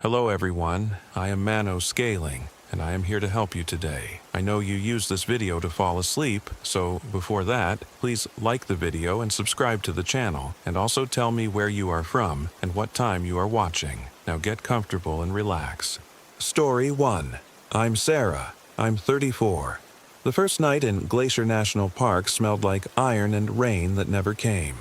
Hello everyone, I am Mano Scaling, and I am here to help you today. I know you use this video to fall asleep, so before that, please like the video and subscribe to the channel, and also tell me where you are from and what time you are watching. Now get comfortable and relax. Story 1. I'm Sarah. I'm 34. The first night in Glacier National Park smelled like iron and rain that never came.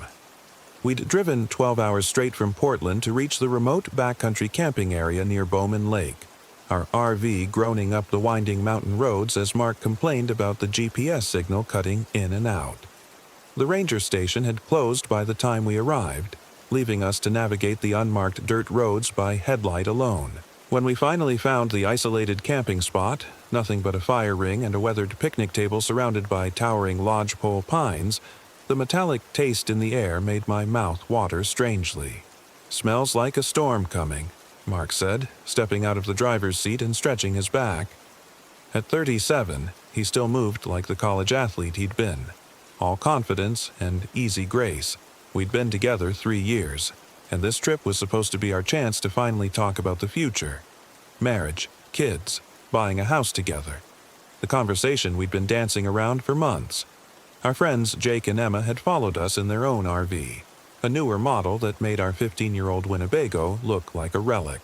We'd driven 12 hours straight from Portland to reach the remote backcountry camping area near Bowman Lake, our RV groaning up the winding mountain roads as Mark complained about the GPS signal cutting in and out. The ranger station had closed by the time we arrived, leaving us to navigate the unmarked dirt roads by headlight alone. When we finally found the isolated camping spot, nothing but a fire ring and a weathered picnic table surrounded by towering lodgepole pines, the metallic taste in the air made my mouth water strangely. "Smells like a storm coming," Mark said, stepping out of the driver's seat and stretching his back. At 37, he still moved like the college athlete he'd been, all confidence and easy grace. We'd been together 3 years, and this trip was supposed to be our chance to finally talk about the future. Marriage, kids, buying a house together. The conversation we'd been dancing around for months. Our friends Jake and Emma had followed us in their own RV, a newer model that made our 15-year-old Winnebago look like a relic.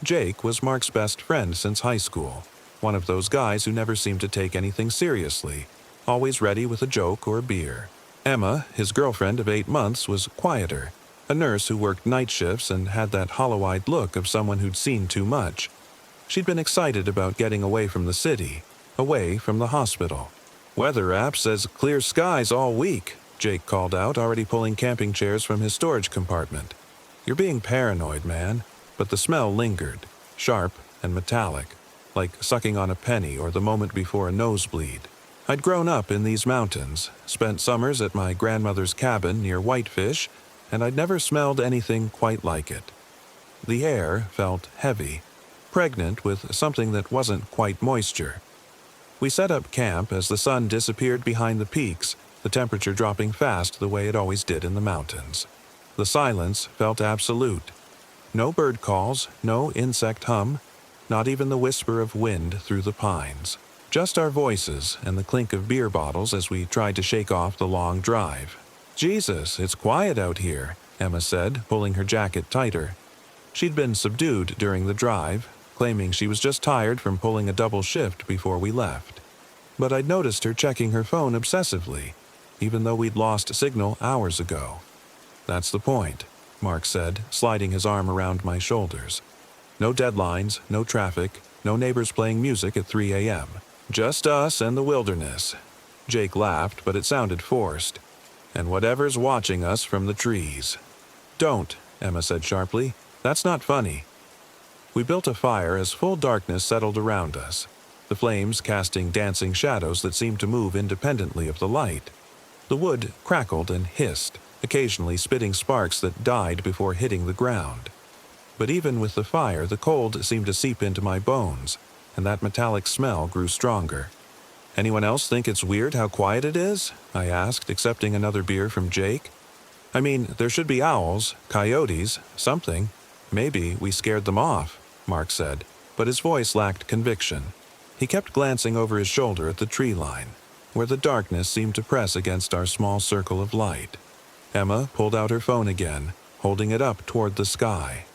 Jake was Mark's best friend since high school, one of those guys who never seemed to take anything seriously, always ready with a joke or a beer. Emma, his girlfriend of 8 months, was quieter, a nurse who worked night shifts and had that hollow-eyed look of someone who'd seen too much. She'd been excited about getting away from the city, away from the hospital. "Weather app says clear skies all week," Jake called out, already pulling camping chairs from his storage compartment. "You're being paranoid, man." But the smell lingered, sharp and metallic, like sucking on a penny or the moment before a nosebleed. I'd grown up in these mountains, spent summers at my grandmother's cabin near Whitefish, and I'd never smelled anything quite like it. The air felt heavy, pregnant with something that wasn't quite moisture. We set up camp as the sun disappeared behind the peaks, the temperature dropping fast the way it always did in the mountains. The silence felt absolute. No bird calls, no insect hum, not even the whisper of wind through the pines. Just our voices and the clink of beer bottles as we tried to shake off the long drive. "Jesus, it's quiet out here," Emma said, pulling her jacket tighter. She'd been subdued during the drive, claiming she was just tired from pulling a double shift before we left. But I'd noticed her checking her phone obsessively, even though we'd lost signal hours ago. "That's the point," Mark said, sliding his arm around my shoulders. "No deadlines, no traffic, no neighbors playing music at 3 a.m. Just us and the wilderness." Jake laughed, but it sounded forced. "And whatever's watching us from the trees." "Don't," Emma said sharply. "That's not funny." We built a fire as full darkness settled around us, the flames casting dancing shadows that seemed to move independently of the light. The wood crackled and hissed, occasionally spitting sparks that died before hitting the ground. But even with the fire, the cold seemed to seep into my bones, and that metallic smell grew stronger. "Anyone else think it's weird how quiet it is?" I asked, accepting another beer from Jake. "I mean, there should be owls, coyotes, something. Maybe we scared them off," Mark said, but his voice lacked conviction. He kept glancing over his shoulder at the tree line, where the darkness seemed to press against our small circle of light. Emma pulled out her phone again, holding it up toward the sky.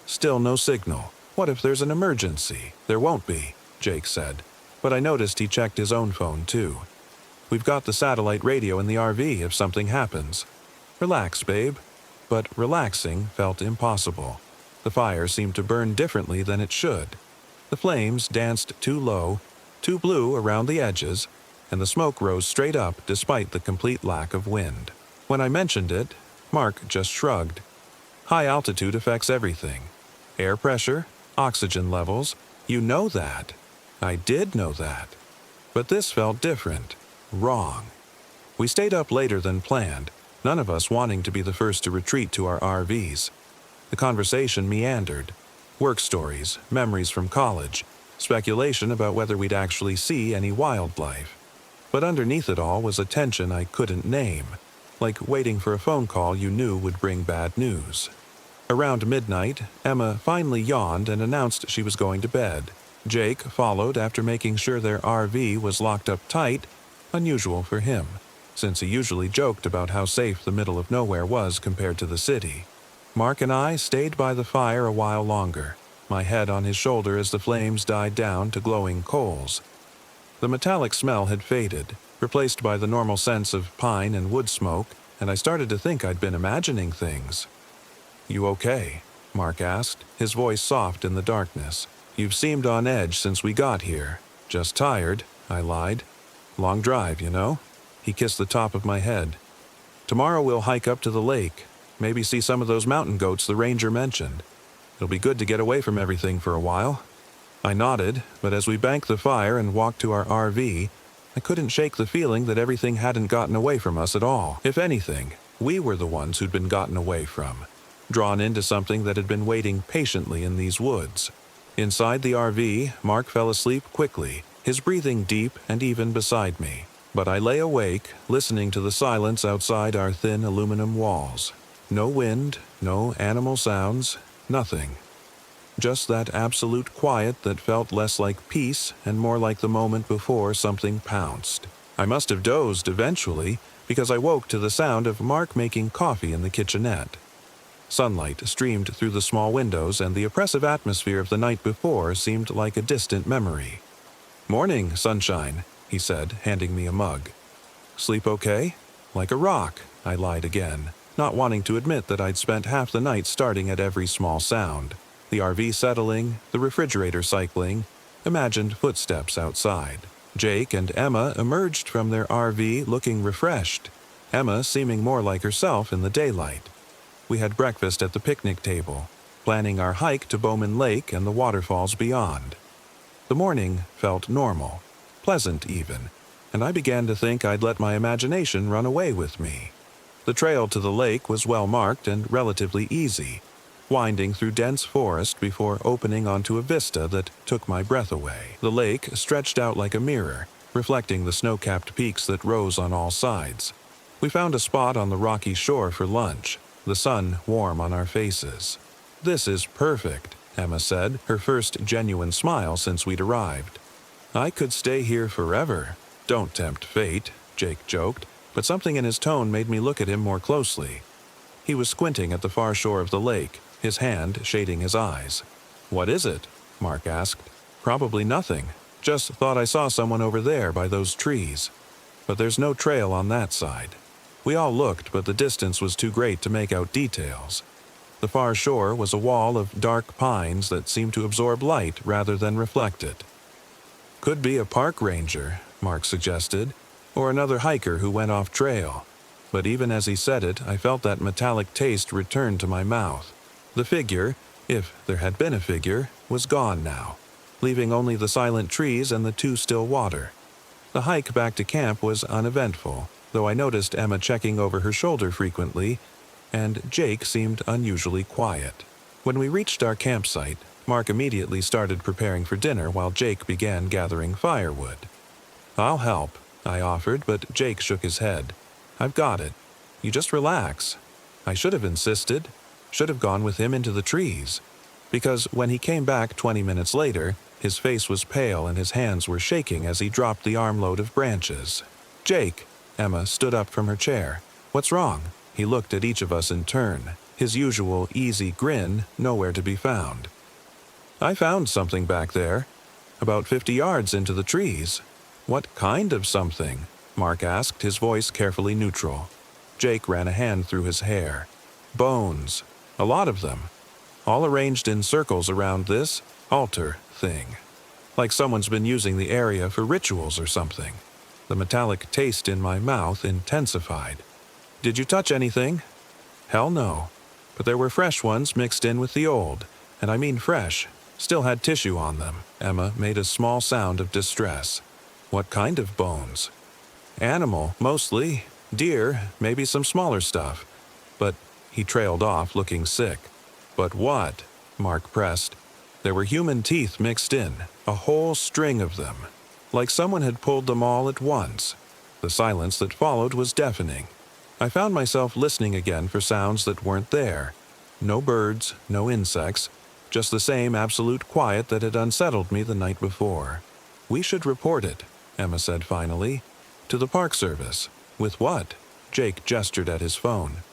"Still no signal. What if there's an emergency?" "There won't be," Jake said, but I noticed he checked his own phone too. "We've got the satellite radio in the RV if something happens." "Relax, babe." But relaxing felt impossible. The fire seemed to burn differently than it should. The flames danced too low, too blue around the edges, and the smoke rose straight up despite the complete lack of wind. When I mentioned it, Mark just shrugged. "High altitude affects everything. Air pressure, oxygen levels, you know that." I did know that. But this felt different, wrong. We stayed up later than planned, none of us wanting to be the first to retreat to our RVs. The conversation meandered. Work stories, memories from college, speculation about whether we'd actually see any wildlife. But underneath it all was a tension I couldn't name, like waiting for a phone call you knew would bring bad news. Around midnight, Emma finally yawned and announced she was going to bed. Jake followed after making sure their RV was locked up tight, unusual for him, since he usually joked about how safe the middle of nowhere was compared to the city. Mark and I stayed by the fire a while longer, my head on his shoulder as the flames died down to glowing coals. The metallic smell had faded, replaced by the normal sense of pine and wood smoke, and I started to think I'd been imagining things. "You okay?" Mark asked, his voice soft in the darkness. "You've seemed on edge since we got here." "Just tired," I lied. "Long drive, you know?" He kissed the top of my head. "Tomorrow we'll hike up to the lake, maybe see some of those mountain goats the ranger mentioned. It'll be good to get away from everything for a while." I nodded, but as we banked the fire and walked to our RV, I couldn't shake the feeling that everything hadn't gotten away from us at all. If anything, we were the ones who'd been gotten away from, drawn into something that had been waiting patiently in these woods. Inside the RV, Mark fell asleep quickly, his breathing deep and even beside me. But I lay awake, listening to the silence outside our thin aluminum walls. No wind, no animal sounds, nothing. Just that absolute quiet that felt less like peace and more like the moment before something pounced. I must have dozed eventually, because I woke to the sound of Mark making coffee in the kitchenette. Sunlight streamed through the small windows, and the oppressive atmosphere of the night before seemed like a distant memory. "Morning, sunshine," he said, handing me a mug. "Sleep okay?" "Like a rock," I lied again, not wanting to admit that I'd spent half the night starting at every small sound. The RV settling, the refrigerator cycling, imagined footsteps outside. Jake and Emma emerged from their RV looking refreshed, Emma seeming more like herself in the daylight. We had breakfast at the picnic table, planning our hike to Bowman Lake and the waterfalls beyond. The morning felt normal, pleasant even, and I began to think I'd let my imagination run away with me. The trail to the lake was well marked and relatively easy, winding through dense forest before opening onto a vista that took my breath away. The lake stretched out like a mirror, reflecting the snow-capped peaks that rose on all sides. We found a spot on the rocky shore for lunch, the sun warm on our faces. "This is perfect," Emma said, her first genuine smile since we'd arrived. "I could stay here forever." "Don't tempt fate," Jake joked, but something in his tone made me look at him more closely. He was squinting at the far shore of the lake, his hand shading his eyes. "What is it?" Mark asked. "Probably nothing. Just thought I saw someone over there by those trees. But there's no trail on that side." We all looked, but the distance was too great to make out details. The far shore was a wall of dark pines that seemed to absorb light rather than reflect it. "Could be a park ranger," Mark suggested, "or another hiker who went off trail." But even as he said it, I felt that metallic taste return to my mouth. The figure, if there had been a figure, was gone now, leaving only the silent trees and the too still water. The hike back to camp was uneventful, though I noticed Emma checking over her shoulder frequently, and Jake seemed unusually quiet. When we reached our campsite, Mark immediately started preparing for dinner while Jake began gathering firewood. "I'll help," I offered, but Jake shook his head. "I've got it. You just relax." I should have insisted, should have gone with him into the trees, because when he came back 20 minutes later, his face was pale and his hands were shaking as he dropped the armload of branches. "Jake," Emma stood up from her chair. "What's wrong?" He looked at each of us in turn, his usual easy grin nowhere to be found. "I found something back there, about 50 yards into the trees." "What kind of something?" Mark asked, his voice carefully neutral. Jake ran a hand through his hair. "Bones. A lot of them. All arranged in circles around this altar thing. Like someone's been using the area for rituals or something." The metallic taste in my mouth intensified. "Did you touch anything?" "Hell no. But there were fresh ones mixed in with the old, and I mean fresh. Still had tissue on them." Emma made a small sound of distress. "What kind of bones?" "Animal, mostly. Deer, maybe some smaller stuff. But," he trailed off, looking sick. "But what?" Mark pressed. "There were human teeth mixed in, a whole string of them. Like someone had pulled them all at once." The silence that followed was deafening. I found myself listening again for sounds that weren't there. No birds, no insects, just the same absolute quiet that had unsettled me the night before. "We should report it," Emma said finally. "To the Park Service." "With what?" Jake gestured at his phone.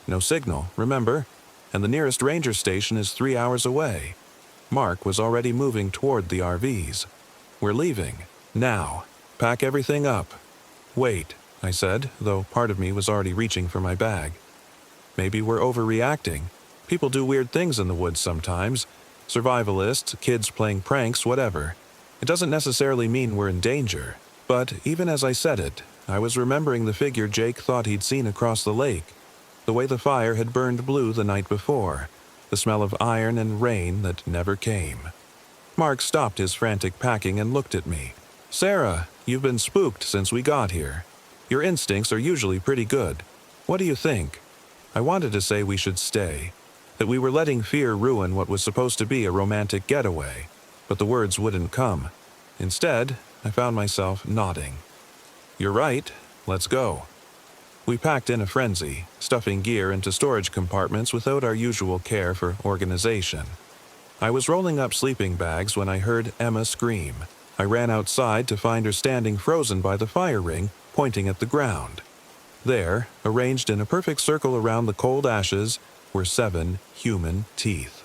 "No signal, remember? And the nearest ranger station is 3 hours away." Mark was already moving toward the RVs. "We're leaving. Now. Pack everything up." "Wait," I said, though part of me was already reaching for my bag. "Maybe we're overreacting. People do weird things in the woods sometimes. Survivalists, kids playing pranks, whatever. It doesn't necessarily mean we're in danger." But even as I said it, I was remembering the figure Jake thought he'd seen across the lake, the way the fire had burned blue the night before, the smell of iron and rain that never came. Mark stopped his frantic packing and looked at me. "Sarah, you've been spooked since we got here. Your instincts are usually pretty good. What do you think?" I wanted to say we should stay, that we were letting fear ruin what was supposed to be a romantic getaway, but the words wouldn't come. Instead, I found myself nodding. "You're right. Let's go." We packed in a frenzy, stuffing gear into storage compartments without our usual care for organization. I was rolling up sleeping bags when I heard Emma scream. I ran outside to find her standing frozen by the fire ring, pointing at the ground. There, arranged in a perfect circle around the cold ashes, were 7 human teeth.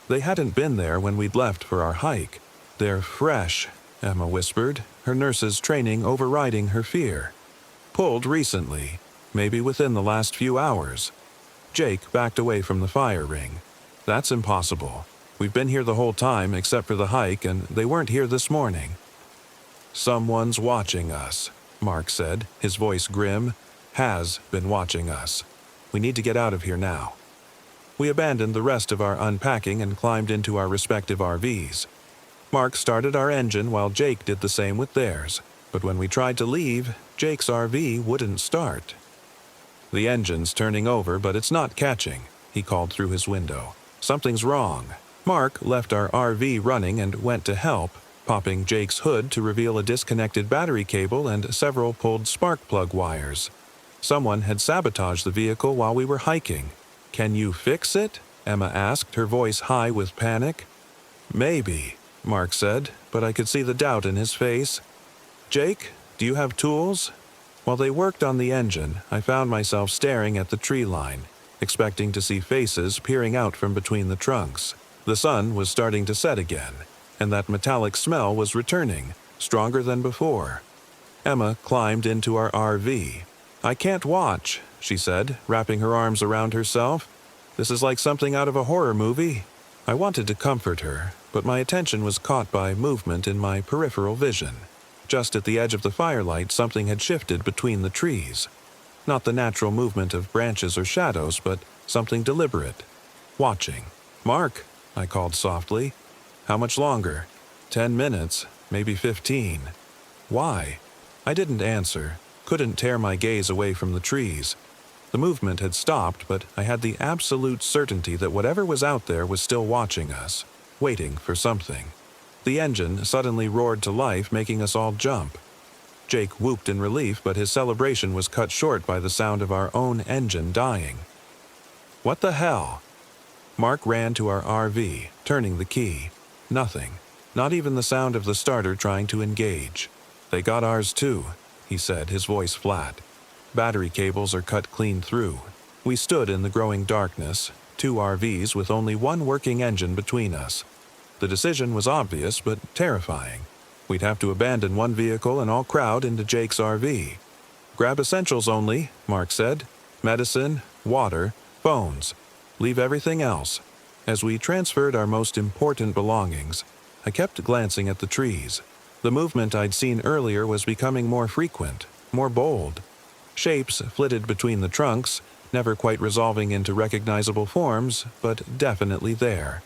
They hadn't been there when we'd left for our hike. "They're fresh," Emma whispered, her nurse's training overriding her fear. "Pulled recently, maybe within the last few hours." Jake backed away from the fire ring. "That's impossible. We've been here the whole time except for the hike, and they weren't here this morning." "Someone's watching us," Mark said, his voice grim. "Has been watching us. We need to get out of here now." We abandoned the rest of our unpacking and climbed into our respective RVs. Mark started our engine while Jake did the same with theirs, but when we tried to leave, Jake's RV wouldn't start. "The engine's turning over, but it's not catching," he called through his window. "Something's wrong." Mark left our RV running and went to help, popping Jake's hood to reveal a disconnected battery cable and several pulled spark plug wires. Someone had sabotaged the vehicle while we were hiking. "Can you fix it?" Emma asked, her voice high with panic. "Maybe," Mark said, but I could see the doubt in his face. "Jake, do you have tools?" While they worked on the engine, I found myself staring at the tree line, expecting to see faces peering out from between the trunks. The sun was starting to set again, and that metallic smell was returning, stronger than before. Emma climbed into our RV. "I can't watch," she said, wrapping her arms around herself. "This is like something out of a horror movie." I wanted to comfort her, but my attention was caught by movement in my peripheral vision. Just at the edge of the firelight, something had shifted between the trees. Not the natural movement of branches or shadows, but something deliberate. Watching. "Mark," I called softly. "How much longer?" 10 minutes, maybe 15. "Why?" I didn't answer, couldn't tear my gaze away from the trees. The movement had stopped, but I had the absolute certainty that whatever was out there was still watching us, waiting for something. The engine suddenly roared to life, making us all jump. Jake whooped in relief, but his celebration was cut short by the sound of our own engine dying. "What the hell?" Mark ran to our RV, turning the key. Nothing. Not even the sound of the starter trying to engage. "They got ours too," he said, his voice flat. "Battery cables are cut clean through." We stood in the growing darkness, 2 RVs with only one working engine between us. The decision was obvious but terrifying. We'd have to abandon one vehicle and all crowd into Jake's RV. "Grab essentials only," Mark said. "Medicine, water, phones. Leave everything else." As we transferred our most important belongings, I kept glancing at the trees. The movement I'd seen earlier was becoming more frequent, more bold. Shapes flitted between the trunks, never quite resolving into recognizable forms, but definitely there.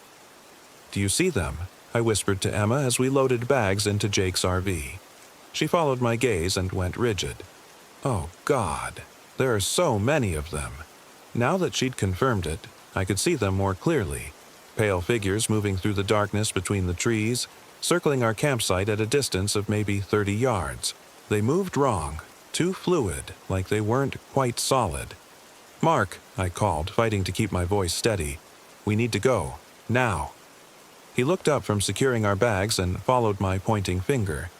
"Do you see them?" I whispered to Emma as we loaded bags into Jake's RV. She followed my gaze and went rigid. Oh God, there are so many of them. Now that she'd confirmed it, I could see them more clearly. Pale figures moving through the darkness between the trees, circling our campsite at a distance of maybe 30 yards. They moved wrong, too fluid, like they weren't quite solid. "Mark," I called, fighting to keep my voice steady. We need to go. Now." He looked up from securing our bags and followed my pointing finger.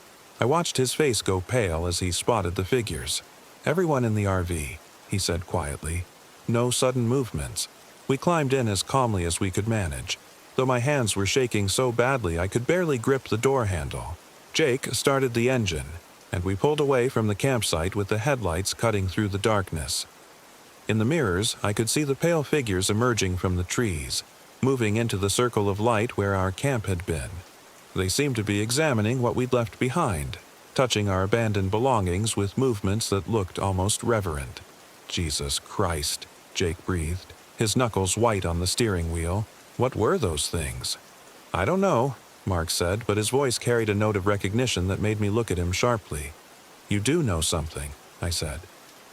I watched his face go pale as he spotted the figures. "Everyone in the RV," he said quietly. "No sudden movements." We climbed in as calmly as we could manage, though my hands were shaking so badly I could barely grip the door handle. Jake started the engine, and we pulled away from the campsite with the headlights cutting through the darkness. In the mirrors, I could see the pale figures emerging from the trees, moving into the circle of light where our camp had been. They seemed to be examining what we'd left behind, touching our abandoned belongings with movements that looked almost reverent. "Jesus Christ," Jake breathed, his knuckles white on the steering wheel. "What were those things?" "I don't know," Mark said, but his voice carried a note of recognition that made me look at him sharply. "You do know something," I said.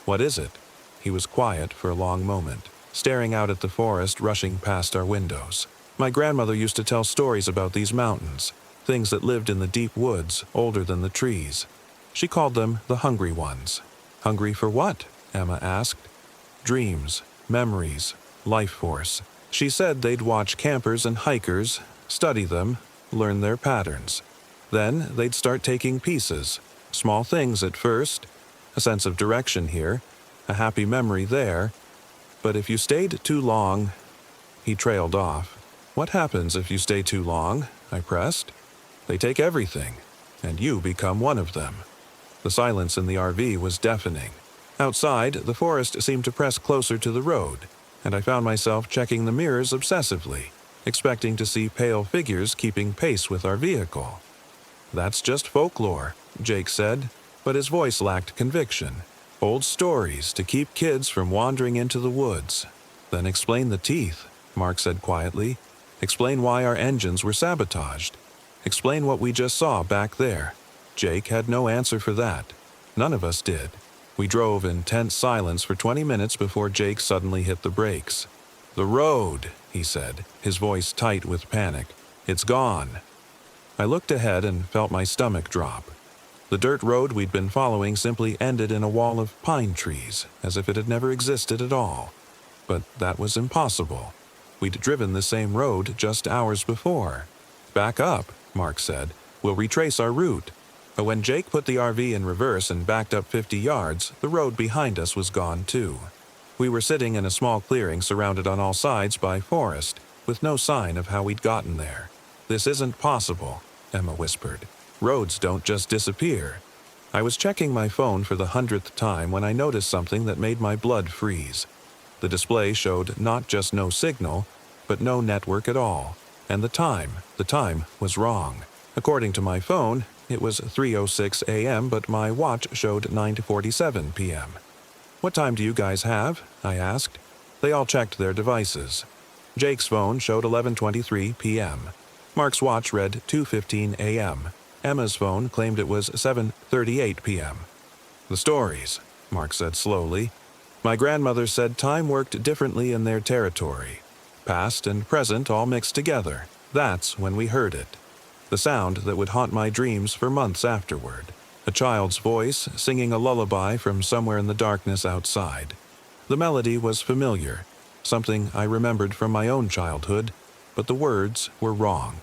"What is it?" He was quiet for a long moment, staring out at the forest rushing past our windows. "My grandmother used to tell stories about these mountains, things that lived in the deep woods, older than the trees. She called them the hungry ones." "Hungry for what?" Emma asked. "Dreams, memories, life force. She said they'd watch campers and hikers, study them, learn their patterns. Then they'd start taking pieces, small things at first, a sense of direction here, a happy memory there. But if you stayed too long..." He trailed off. "What happens if you stay too long?" I pressed. "They take everything, and you become one of them." The silence in the RV was deafening. Outside, the forest seemed to press closer to the road, and I found myself checking the mirrors obsessively, expecting to see pale figures keeping pace with our vehicle. "That's just folklore," Jake said, but his voice lacked conviction. "Old stories to keep kids from wandering into the woods." "Then explain the teeth," Mark said quietly. "Explain why our engines were sabotaged. Explain what we just saw back there." Jake had no answer for that. None of us did. We drove in tense silence for 20 minutes before Jake suddenly hit the brakes. "The road," he said, his voice tight with panic. "It's gone." I looked ahead and felt my stomach drop. The dirt road we'd been following simply ended in a wall of pine trees, as if it had never existed at all. But that was impossible. We'd driven the same road just hours before. "Back up," Mark said. "We'll retrace our route." But when Jake put the RV in reverse and backed up 50 yards, the road behind us was gone too. We were sitting in a small clearing surrounded on all sides by forest, with no sign of how we'd gotten there. "This isn't possible," Emma whispered. "Roads don't just disappear." I was checking my phone for the 100th time when I noticed something that made my blood freeze. The display showed not just no signal, but no network at all. And the time was wrong. According to my phone, it was 3:06 a.m., but my watch showed 9:47 p.m. "What time do you guys have?" I asked. They all checked their devices. Jake's phone showed 11:23 p.m. Mark's watch read 2:15 a.m. Emma's phone claimed it was 7:38 p.m. "The stories," Mark said slowly. "My grandmother said time worked differently in their territory. Past and present all mixed together. That's when we heard it. The sound that would haunt my dreams for months afterward. A child's voice singing a lullaby from somewhere in the darkness outside. The melody was familiar, something I remembered from my own childhood, but the words were wrong.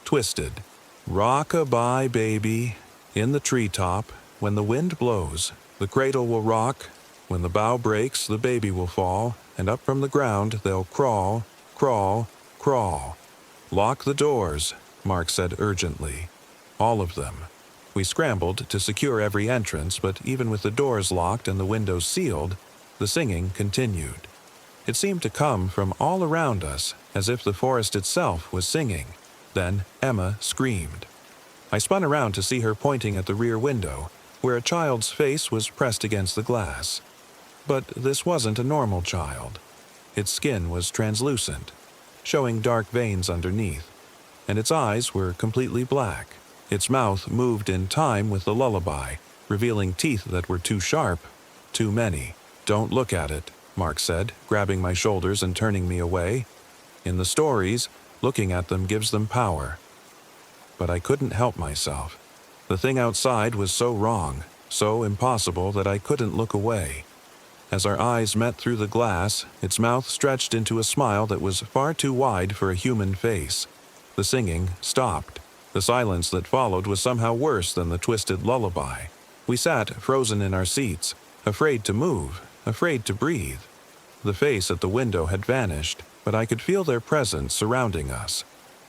Twisted. Rock-a-bye, baby. In the treetop, when the wind blows, the cradle will rock. When the bough breaks, the baby will fall, and up from the ground they'll crawl, crawl, crawl. Lock the doors," Mark said urgently. "All of them." We scrambled to secure every entrance, but even with the doors locked and the windows sealed, the singing continued. It seemed to come from all around us, as if the forest itself was singing. Then Emma screamed. I spun around to see her pointing at the rear window, where a child's face was pressed against the glass. But this wasn't a normal child. Its skin was translucent, showing dark veins underneath, and its eyes were completely black. Its mouth moved in time with the lullaby, revealing teeth that were too sharp, too many. "Don't look at it," Mark said, grabbing my shoulders and turning me away. "In the stories, looking at them gives them power." But I couldn't help myself. The thing outside was so wrong, so impossible that I couldn't look away. As our eyes met through the glass, its mouth stretched into a smile that was far too wide for a human face. The singing stopped. The silence that followed was somehow worse than the twisted lullaby. We sat frozen in our seats, afraid to move, afraid to breathe. The face at the window had vanished, but I could feel their presence surrounding us.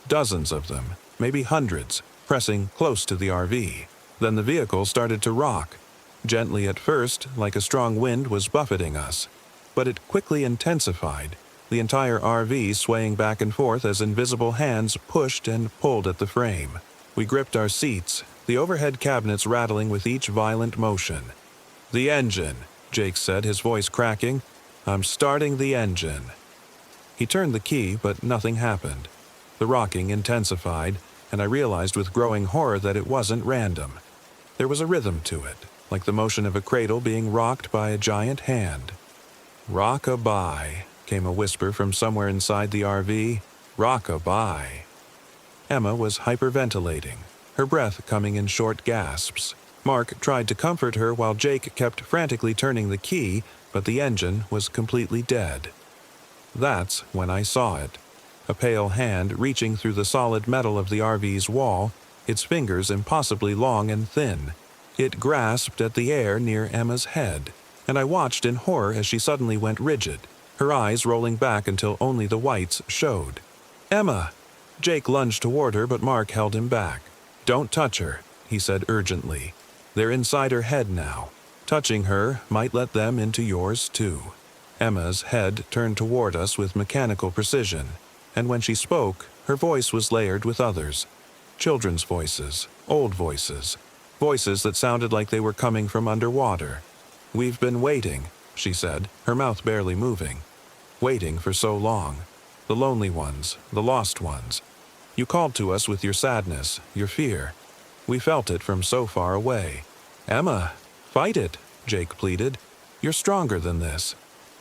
Dozens of them, maybe hundreds, pressing close to the RV. Then the vehicle started to rock. Gently at first, like a strong wind was buffeting us. But it quickly intensified, the entire RV swaying back and forth as invisible hands pushed and pulled at the frame. We gripped our seats, the overhead cabinets rattling with each violent motion. "The engine," Jake said, his voice cracking. "I'm starting the engine." He turned the key, but nothing happened. The rocking intensified, and I realized with growing horror that it wasn't random. There was a rhythm to it, like the motion of a cradle being rocked by a giant hand. "Rock-a-bye," came a whisper from somewhere inside the RV. "Rock-a-bye." Emma was hyperventilating, her breath coming in short gasps. Mark tried to comfort her while Jake kept frantically turning the key, but the engine was completely dead. That's when I saw it. A pale hand reaching through the solid metal of the RV's wall, its fingers impossibly long and thin. It grasped at the air near Emma's head, and I watched in horror as she suddenly went rigid, her eyes rolling back until only the whites showed. "Emma!" Jake lunged toward her, but Mark held him back. "Don't touch her," he said urgently. "They're inside her head now. Touching her might let them into yours too." Emma's head turned toward us with mechanical precision, and when she spoke, her voice was layered with others. Children's voices, old voices, voices that sounded like they were coming from underwater. "We've been waiting," she said, her mouth barely moving. "Waiting for so long. The lonely ones, the lost ones. You called to us with your sadness, your fear. We felt it from so far away." "Emma, fight it," Jake pleaded. "You're stronger than this."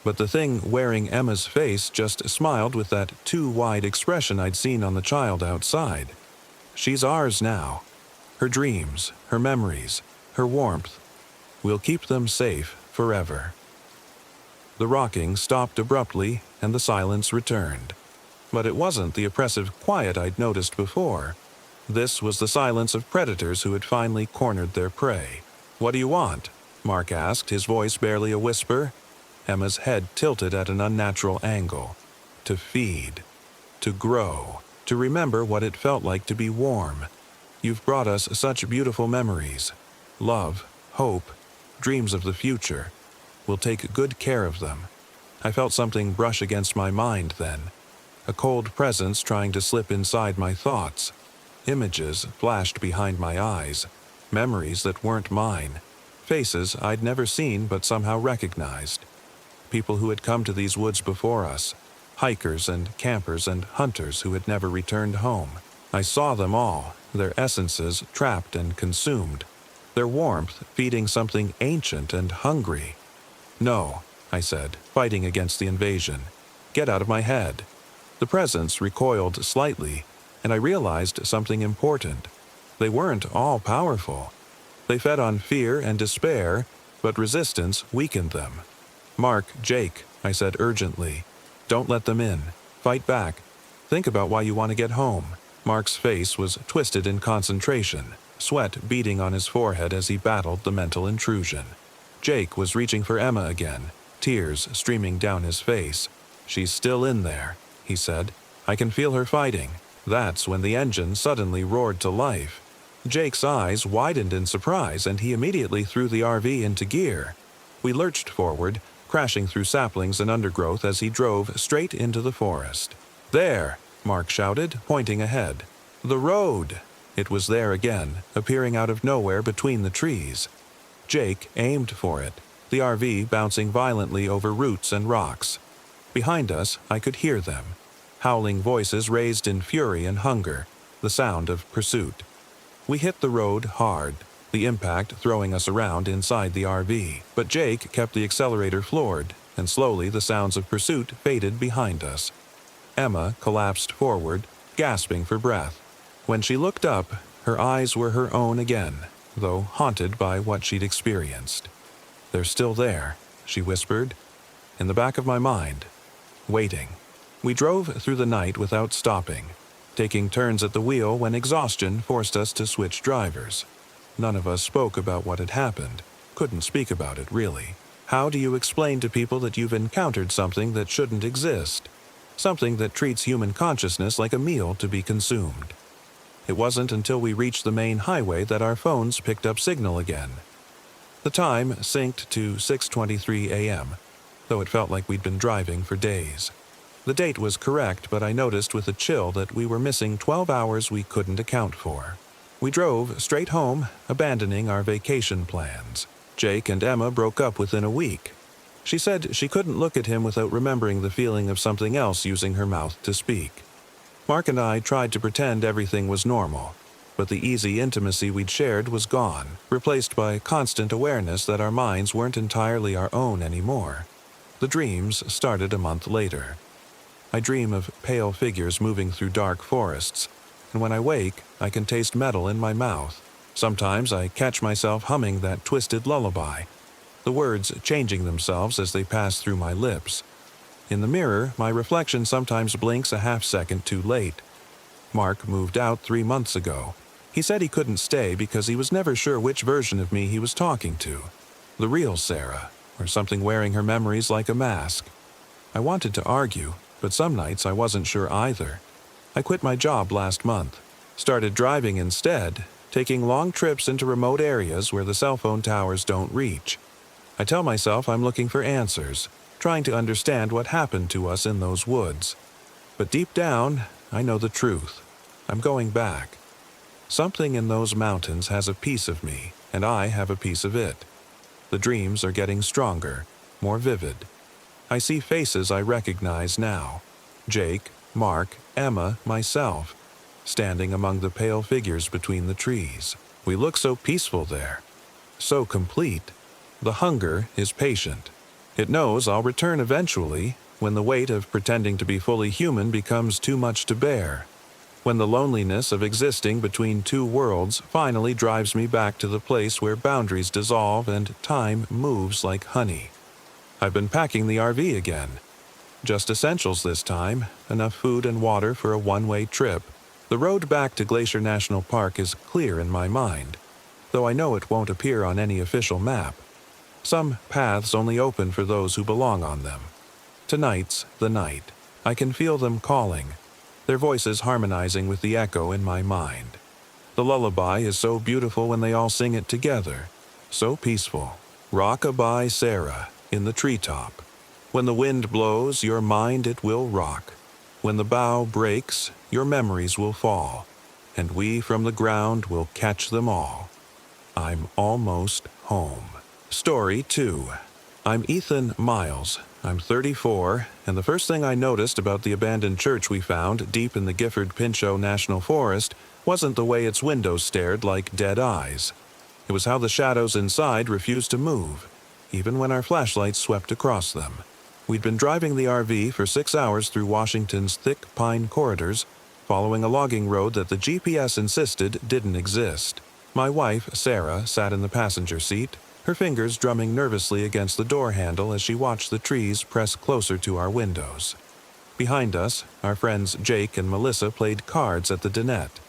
But the thing wearing Emma's face just smiled with that too wide expression I'd seen on the child outside. "She's ours now. Her dreams, her memories, her warmth. We'll keep them safe forever." The rocking stopped abruptly, and the silence returned. But it wasn't the oppressive quiet I'd noticed before. This was the silence of predators who had finally cornered their prey. "What do you want?" Mark asked, his voice barely a whisper. Emma's head tilted at an unnatural angle. "To feed. To grow. To remember what it felt like to be warm. You've brought us such beautiful memories. Love, hope, dreams of the future. We'll take good care of them." I felt something brush against my mind then. A cold presence trying to slip inside my thoughts. Images flashed behind my eyes. Memories that weren't mine. Faces I'd never seen but somehow recognized. People who had come to these woods before us. Hikers and campers and hunters who had never returned home. I saw them all, their essences trapped and consumed. Their warmth feeding something ancient and hungry. "No," I said, fighting against the invasion. "Get out of my head." The presence recoiled slightly, and I realized something important. They weren't all powerful. They fed on fear and despair, but resistance weakened them. "Mark, Jake," I said urgently. "Don't let them in. Fight back. Think about why you want to get home." Mark's face was twisted in concentration, sweat beading on his forehead as he battled the mental intrusion. Jake was reaching for Emma again, tears streaming down his face. "She's still in there," he said. "I can feel her fighting." That's when the engine suddenly roared to life. Jake's eyes widened in surprise, and he immediately threw the RV into gear. We lurched forward, crashing through saplings and undergrowth as he drove straight into the forest. "There!" Mark shouted, pointing ahead. "The road!" It was there again, appearing out of nowhere between the trees. Jake aimed for it, the RV bouncing violently over roots and rocks. Behind us, I could hear them. Howling voices raised in fury and hunger, the sound of pursuit. We hit the road hard, the impact throwing us around inside the RV, but Jake kept the accelerator floored, and slowly the sounds of pursuit faded behind us. Emma collapsed forward, gasping for breath. When she looked up, her eyes were her own again, though haunted by what she'd experienced. "They're still there," she whispered. In the back of my mind, waiting. We drove through the night without stopping, taking turns at the wheel when exhaustion forced us to switch drivers. None of us spoke about what had happened, couldn't speak about it really. How do you explain to people that you've encountered something that shouldn't exist? Something that treats human consciousness like a meal to be consumed. It wasn't until we reached the main highway that our phones picked up signal again. The time synced to 6:23 a.m., though it felt like we'd been driving for days. The date was correct, but I noticed with a chill that we were missing 12 hours we couldn't account for. We drove straight home, abandoning our vacation plans. Jake and Emma broke up within a week. She said she couldn't look at him without remembering the feeling of something else using her mouth to speak. Mark and I tried to pretend everything was normal, but the easy intimacy we'd shared was gone, replaced by constant awareness that our minds weren't entirely our own anymore. The dreams started a month later. I dream of pale figures moving through dark forests, and when I wake, I can taste metal in my mouth. Sometimes I catch myself humming that twisted lullaby, the words changing themselves as they pass through my lips. In the mirror, my reflection sometimes blinks a half-second too late. Mark moved out 3 months ago. He said he couldn't stay because he was never sure which version of me he was talking to. The real Sarah, or something wearing her memories like a mask. I wanted to argue, but some nights I wasn't sure either. I quit my job last month, started driving instead, taking long trips into remote areas where the cell phone towers don't reach. I tell myself I'm looking for answers, trying to understand what happened to us in those woods. But deep down, I know the truth. I'm going back. Something in those mountains has a piece of me, and I have a piece of it. The dreams are getting stronger, more vivid. I see faces I recognize now. Jake, Mark, Emma, myself, standing among the pale figures between the trees. We look so peaceful there, so complete. The hunger is patient. It knows I'll return eventually, when the weight of pretending to be fully human becomes too much to bear. When the loneliness of existing between two worlds finally drives me back to the place where boundaries dissolve and time moves like honey. I've been packing the RV again. Just essentials this time, enough food and water for a one-way trip. The road back to Glacier National Park is clear in my mind, though I know it won't appear on any official map. Some paths only open for those who belong on them. Tonight's the night. I can feel them calling, their voices harmonizing with the echo in my mind. The lullaby is so beautiful when they all sing it together, so peaceful. Rock-a-bye Sarah, in the treetop. When the wind blows, your mind it will rock. When the bough breaks, your memories will fall, and we from the ground will catch them all. I'm almost home. Story 2. I'm Ethan Miles. I'm 34, and the first thing I noticed about the abandoned church we found deep in the Gifford-Pinchot National Forest wasn't the way its windows stared like dead eyes. It was how the shadows inside refused to move, even when our flashlights swept across them. We'd been driving the RV for 6 hours through Washington's thick pine corridors, following a logging road that the GPS insisted didn't exist. My wife, Sarah, sat in the passenger seat, her fingers drumming nervously against the door handle as she watched the trees press closer to our windows. Behind us, our friends Jake and Melissa played cards at the dinette,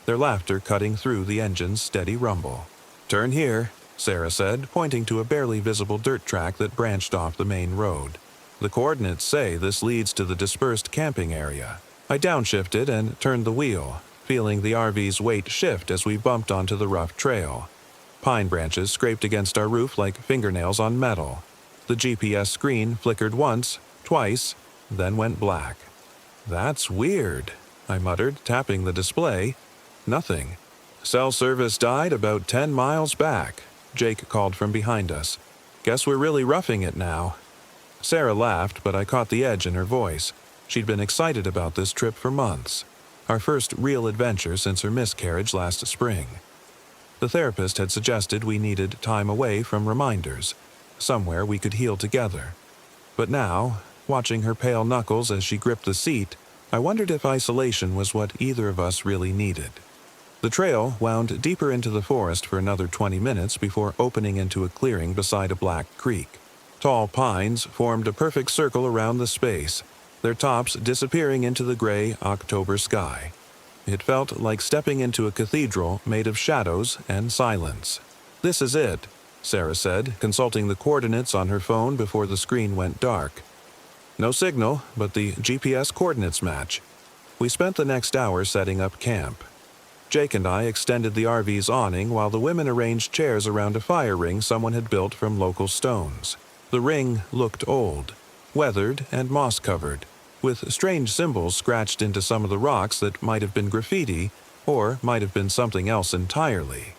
their laughter cutting through the engine's steady rumble. "Turn here," Sarah said, pointing to a barely visible dirt track that branched off the main road. "The coordinates say this leads to the dispersed camping area." I downshifted and turned the wheel, feeling the RV's weight shift as we bumped onto the rough trail. Pine branches scraped against our roof like fingernails on metal. The GPS screen flickered once, twice, then went black. "That's weird," I muttered, tapping the display. Nothing. "Cell service died about 10 miles back," Jake called from behind us. "Guess we're really roughing it now." Sarah laughed, but I caught the edge in her voice. She'd been excited about this trip for months. Our first real adventure since her miscarriage last spring. The therapist had suggested we needed time away from reminders, somewhere we could heal together. But now, watching her pale knuckles as she gripped the seat, I wondered if isolation was what either of us really needed. The trail wound deeper into the forest for another 20 minutes before opening into a clearing beside a black creek. Tall pines formed a perfect circle around the space, their tops disappearing into the gray October sky. It felt like stepping into a cathedral made of shadows and silence. "This is it," Sarah said, consulting the coordinates on her phone before the screen went dark. No signal, but the GPS coordinates match. We spent the next hour setting up camp. Jake and I extended the RV's awning while the women arranged chairs around a fire ring someone had built from local stones. The ring looked old, weathered and moss-covered, with strange symbols scratched into some of the rocks that might have been graffiti or might have been something else entirely.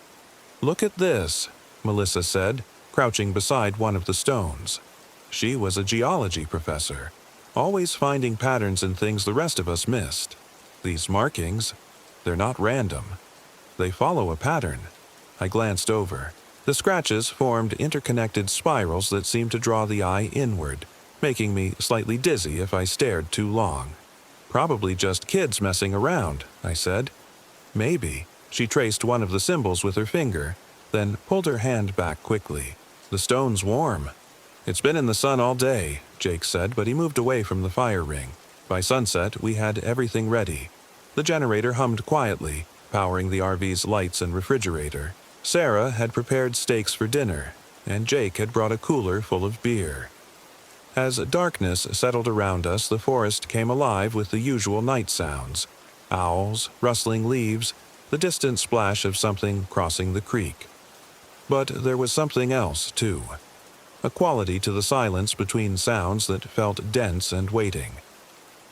"Look at this," Melissa said, crouching beside one of the stones. She was a geology professor, always finding patterns in things the rest of us missed. "These markings, they're not random. They follow a pattern." I glanced over. The scratches formed interconnected spirals that seemed to draw the eye inward, making me slightly dizzy if I stared too long. "Probably just kids messing around," I said. "Maybe." She traced one of the symbols with her finger, then pulled her hand back quickly. "The stone's warm." "It's been in the sun all day," Jake said, but he moved away from the fire ring. By sunset, we had everything ready. The generator hummed quietly, powering the RV's lights and refrigerator. Sarah had prepared steaks for dinner, and Jake had brought a cooler full of beer. As darkness settled around us, the forest came alive with the usual night sounds: owls, rustling leaves, the distant splash of something crossing the creek. But there was something else, too. A quality to the silence between sounds that felt dense and waiting.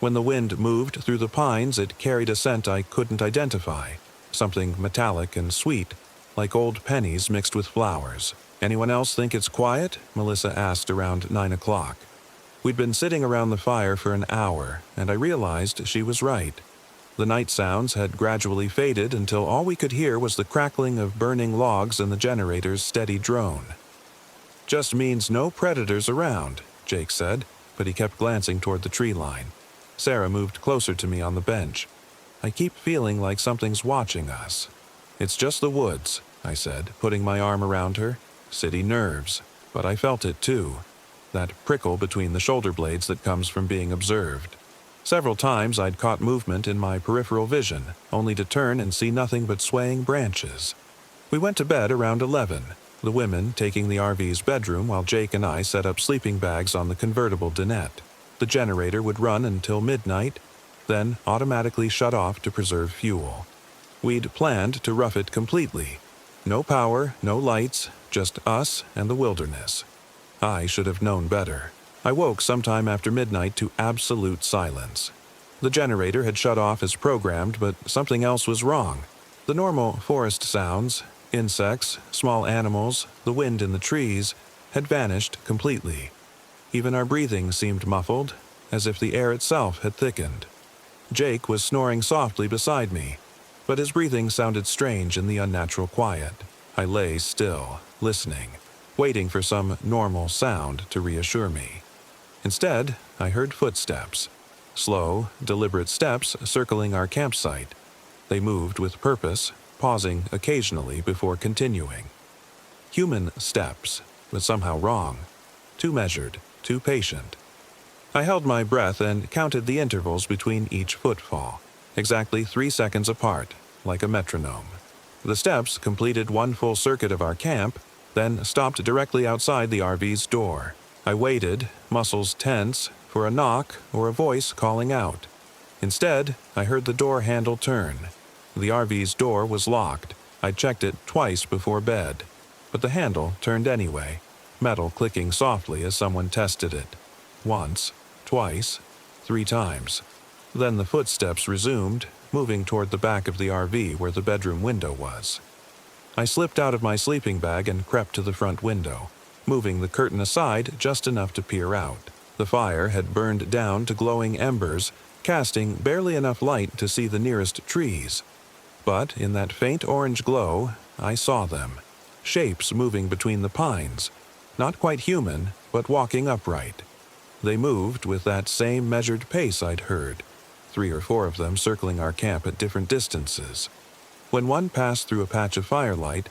When the wind moved through the pines, it carried a scent I couldn't identify, something metallic and sweet, like old pennies mixed with flowers. "Anyone else think it's quiet?" Melissa asked around 9 o'clock. We'd been sitting around the fire for an hour, and I realized she was right. The night sounds had gradually faded until all we could hear was the crackling of burning logs and the generator's steady drone. "Just means no predators around," Jake said, but he kept glancing toward the tree line. Sarah moved closer to me on the bench. "I keep feeling like something's watching us." "It's just the woods," I said, putting my arm around her. "City nerves." But I felt it too. That prickle between the shoulder blades that comes from being observed. Several times I'd caught movement in my peripheral vision, only to turn and see nothing but swaying branches. We went to bed around 11, the women taking the RV's bedroom while Jake and I set up sleeping bags on the convertible dinette. The generator would run until midnight, then automatically shut off to preserve fuel. We'd planned to rough it completely. No power, no lights, just us and the wilderness. I should have known better. I woke sometime after midnight to absolute silence. The generator had shut off as programmed, but something else was wrong. The normal forest sounds, insects, small animals, the wind in the trees, had vanished completely. Even our breathing seemed muffled, as if the air itself had thickened. Jake was snoring softly beside me, but his breathing sounded strange in the unnatural quiet. I lay still, listening, waiting for some normal sound to reassure me. Instead, I heard footsteps. Slow, deliberate steps circling our campsite. They moved with purpose, pausing occasionally before continuing. Human steps, but somehow wrong. Too measured, too patient. I held my breath and counted the intervals between each footfall, exactly 3 seconds apart, like a metronome. The steps completed one full circuit of our camp, then stopped directly outside the RV's door. I waited, muscles tense, for a knock or a voice calling out. Instead, I heard the door handle turn. The RV's door was locked. I checked it twice before bed, but the handle turned anyway, metal clicking softly as someone tested it. Once, twice, 3 times. Then the footsteps resumed, moving toward the back of the RV where the bedroom window was. I slipped out of my sleeping bag and crept to the front window, moving the curtain aside just enough to peer out. The fire had burned down to glowing embers, casting barely enough light to see the nearest trees. But in that faint orange glow, I saw them. Shapes moving between the pines. Not quite human, but walking upright. They moved with that same measured pace I'd heard, 3 or 4 of them circling our camp at different distances. When one passed through a patch of firelight,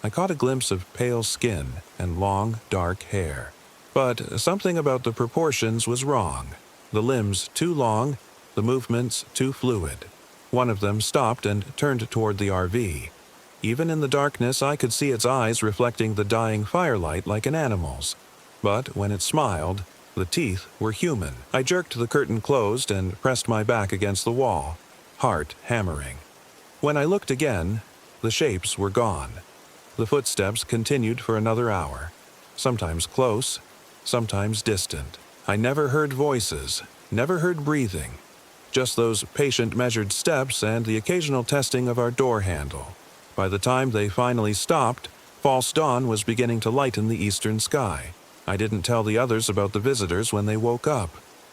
I caught a glimpse of pale skin and long, dark hair. But something about the proportions was wrong. The limbs too long, the movements too fluid. One of them stopped and turned toward the RV. Even in the darkness, I could see its eyes reflecting the dying firelight like an animal's. But when it smiled, the teeth were human. I jerked the curtain closed and pressed my back against the wall, heart hammering. When I looked again, the shapes were gone. The footsteps continued for another hour, sometimes close, sometimes distant. I never heard voices, never heard breathing, just those patient measured steps and the occasional testing of our door handle. By the time they finally stopped, false dawn was beginning to lighten the eastern sky. I didn't tell the others about the visitors when they woke up.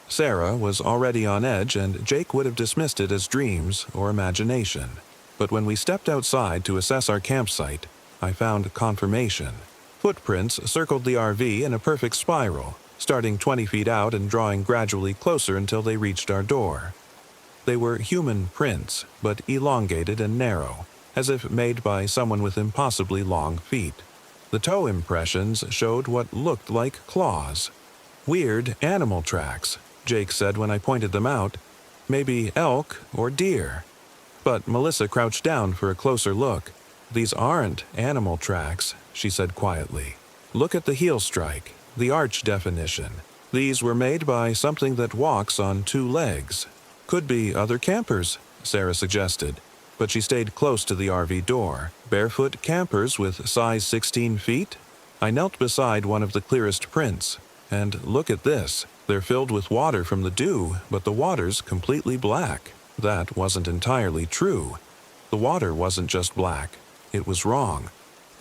Sarah was already on edge, and Jake would have dismissed it as dreams or imagination. But when we stepped outside to assess our campsite, I found confirmation. Footprints circled the RV in a perfect spiral, starting 20 feet out and drawing gradually closer until they reached our door. They were human prints, but elongated and narrow, as if made by someone with impossibly long feet. The toe impressions showed what looked like claws. Weird animal tracks, Jake said when I pointed them out. Maybe elk or deer. But Melissa crouched down for a closer look. "These aren't animal tracks," she said quietly. "Look at the heel strike, the arch definition. These were made by something that walks on two legs." "Could be other campers," Sarah suggested, but she stayed close to the RV door. "Barefoot campers with size 16 feet? I knelt beside one of the clearest prints. And look at this. They're filled with water from the dew, but the water's completely black. That wasn't entirely true. The water wasn't just black. It was wrong.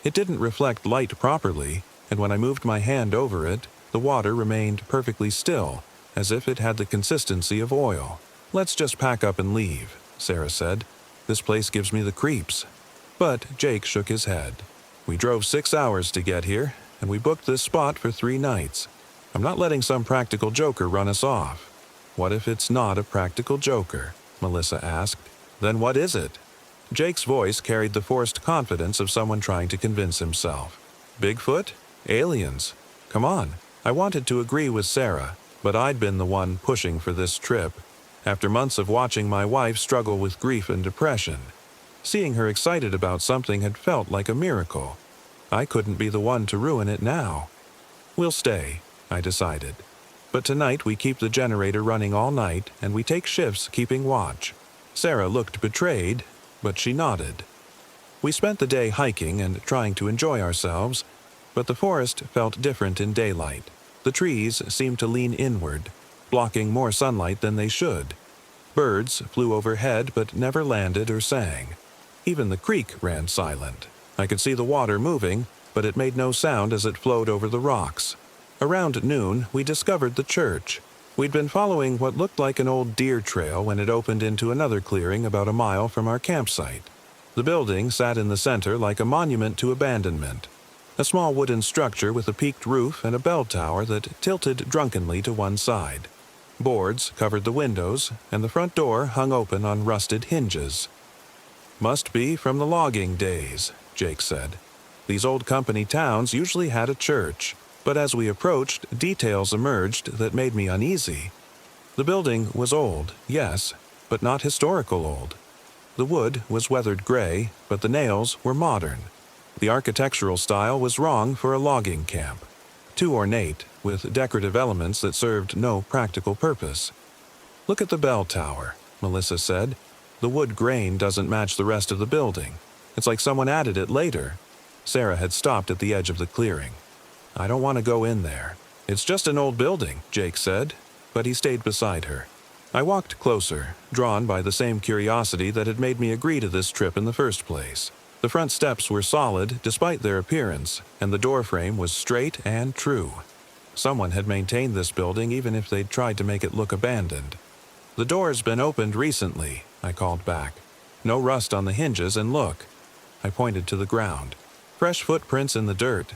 It didn't reflect light properly, and when I moved my hand over it, the water remained perfectly still, as if it had the consistency of oil. "Let's just pack up and leave," Sarah said. "This place gives me the creeps." But Jake shook his head. "We drove 6 hours to get here, and we booked this spot for 3 nights. I'm not letting some practical joker run us off." "What if it's not a practical joker?" Melissa asked. "Then what is it?" Jake's voice carried the forced confidence of someone trying to convince himself. "Bigfoot? Aliens? Come on." I wanted to agree with Sarah, but I'd been the one pushing for this trip. After months of watching my wife struggle with grief and depression, seeing her excited about something had felt like a miracle. I couldn't be the one to ruin it now. "We'll stay," I decided. "But tonight we keep the generator running all night, and we take shifts keeping watch." Sarah looked betrayed, but she nodded. We spent the day hiking and trying to enjoy ourselves, but the forest felt different in daylight. The trees seemed to lean inward, blocking more sunlight than they should. Birds flew overhead but never landed or sang. Even the creek ran silent. I could see the water moving, but it made no sound as it flowed over the rocks. Around noon, we discovered the church. We'd been following what looked like an old deer trail when it opened into another clearing about a mile from our campsite. The building sat in the center like a monument to abandonment. A small wooden structure with a peaked roof and a bell tower that tilted drunkenly to one side. Boards covered the windows, and the front door hung open on rusted hinges. "Must be from the logging days," Jake said. "These old company towns usually had a church, but as we approached, details emerged that made me uneasy. The building was old, yes, but not historical old. The wood was weathered gray, but the nails were modern. The architectural style was wrong for a logging camp. Too ornate, with decorative elements that served no practical purpose. "Look at the bell tower," Melissa said. "The wood grain doesn't match the rest of the building. It's like someone added it later." Sarah had stopped at the edge of the clearing. "I don't want to go in there." "It's just an old building," Jake said, but he stayed beside her. I walked closer, drawn by the same curiosity that had made me agree to this trip in the first place. The front steps were solid despite their appearance, and the doorframe was straight and true. Someone had maintained this building even if they'd tried to make it look abandoned. "The door's been opened recently," I called back. "No rust on the hinges, and look." I pointed to the ground. Fresh footprints in the dirt.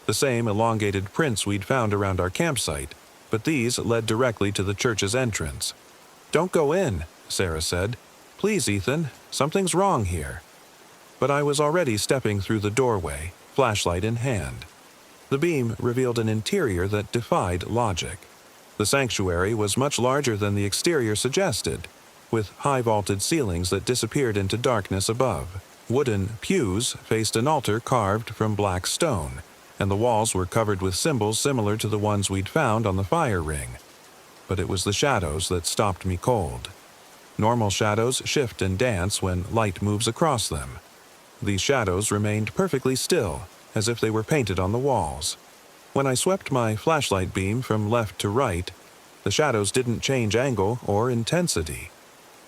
The same elongated prints we'd found around our campsite, but these led directly to the church's entrance. "Don't go in," Sarah said. "Please, Ethan, something's wrong here." But I was already stepping through the doorway, flashlight in hand. The beam revealed an interior that defied logic. The sanctuary was much larger than the exterior suggested, with high vaulted ceilings that disappeared into darkness above. Wooden pews faced an altar carved from black stone, and the walls were covered with symbols similar to the ones we'd found on the fire ring. But it was the shadows that stopped me cold. Normal shadows shift and dance when light moves across them. These shadows remained perfectly still, as if they were painted on the walls. When I swept my flashlight beam from left to right, the shadows didn't change angle or intensity.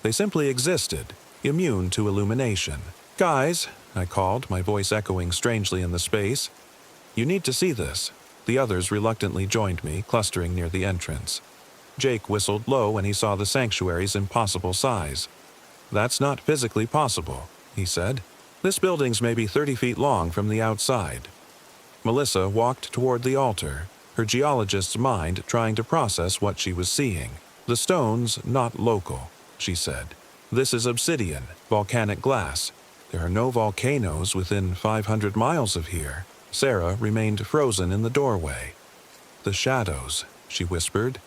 They simply existed, immune to illumination. "Guys," I called, my voice echoing strangely in the space. "You need to see this." The others reluctantly joined me, clustering near the entrance. Jake whistled low when he saw the sanctuary's impossible size. "That's not physically possible," he said. "This building's maybe 30 feet long from the outside." Melissa walked toward the altar, her geologist's mind trying to process what she was seeing. "The stone's not local," she said. "This is obsidian, volcanic glass. There are no volcanoes within 500 miles of here." Sarah remained frozen in the doorway. "The shadows," she whispered.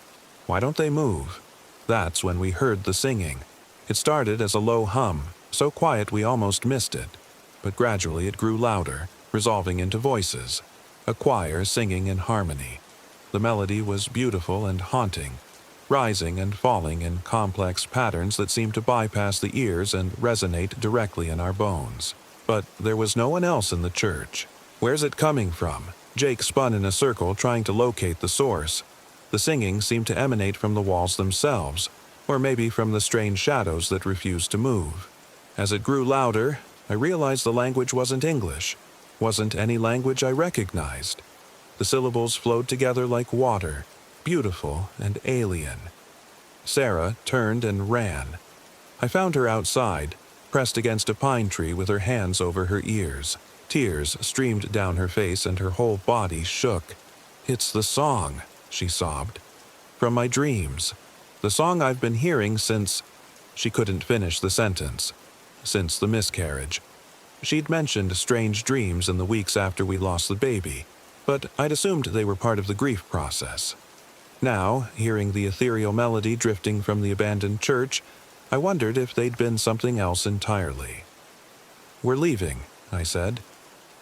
"Why don't they move?" That's when we heard the singing. It started as a low hum, so quiet we almost missed it. But gradually it grew louder, resolving into voices. A choir singing in harmony. The melody was beautiful and haunting, rising and falling in complex patterns that seemed to bypass the ears and resonate directly in our bones. But there was no one else in the church. "Where's it coming from?" Jake spun in a circle, trying to locate the source. The singing seemed to emanate from the walls themselves, or maybe from the strange shadows that refused to move. As it grew louder, I realized the language wasn't English, wasn't any language I recognized. The syllables flowed together like water, beautiful and alien. Sarah turned and ran. I found her outside, pressed against a pine tree with her hands over her ears. Tears streamed down her face and her whole body shook. "It's the song," she sobbed. "From my dreams. The song I've been hearing since—" She couldn't finish the sentence. Since the miscarriage. She'd mentioned strange dreams in the weeks after we lost the baby, but I'd assumed they were part of the grief process. Now, hearing the ethereal melody drifting from the abandoned church, I wondered if they'd been something else entirely. "We're leaving," I said.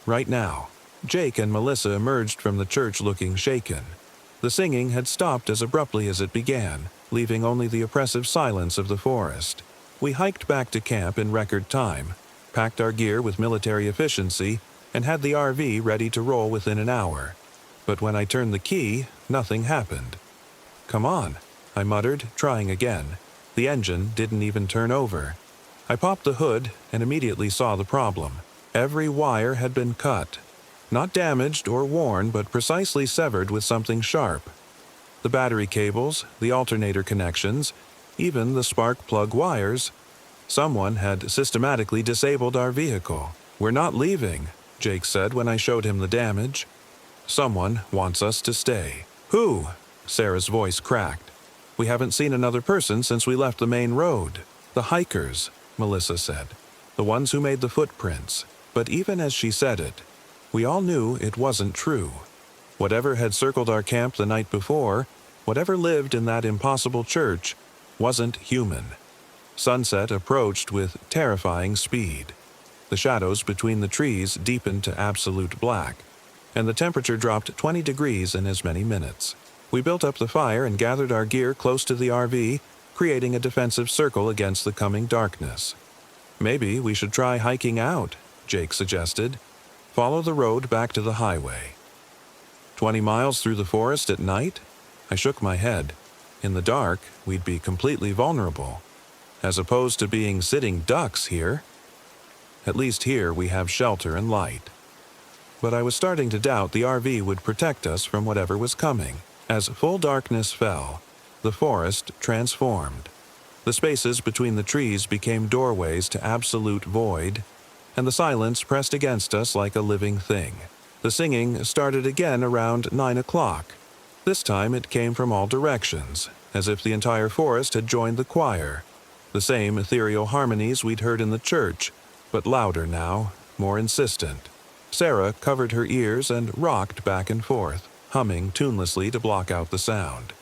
"Right now." Jake and Melissa emerged from the church looking shaken. The singing had stopped as abruptly as it began, leaving only the oppressive silence of the forest. We hiked back to camp in record time, packed our gear with military efficiency, and had the RV ready to roll within an hour. But when I turned the key, nothing happened. "Come on," I muttered, trying again. The engine didn't even turn over. I popped the hood and immediately saw the problem. Every wire had been cut. Not damaged or worn, but precisely severed with something sharp. The battery cables, the alternator connections, even the spark plug wires. Someone had systematically disabled our vehicle. "We're not leaving," Jake said when I showed him the damage. "Someone wants us to stay." "Who?" Sarah's voice cracked. "We haven't seen another person since we left the main road." "The hikers," Melissa said. "The ones who made the footprints." But even as she said it, we all knew it wasn't true. Whatever had circled our camp the night before, whatever lived in that impossible church, wasn't human. Sunset approached with terrifying speed. The shadows between the trees deepened to absolute black, and the temperature dropped 20 degrees in as many minutes. We built up the fire and gathered our gear close to the RV, creating a defensive circle against the coming darkness. "Maybe we should try hiking out," Jake suggested. "Follow the road back to the highway." 20 miles through the forest at night? I shook my head. In the dark, we'd be completely vulnerable, as opposed to being sitting ducks here. At least here we have shelter and light. But I was starting to doubt the RV would protect us from whatever was coming. As full darkness fell, the forest transformed. The spaces between the trees became doorways to absolute void, and the silence pressed against us like a living thing. The singing started again around 9 o'clock. This time it came from all directions, as if the entire forest had joined the choir. The same ethereal harmonies we'd heard in the church, but louder now, more insistent. Sarah covered her ears and rocked back and forth, humming tunelessly to block out the sound.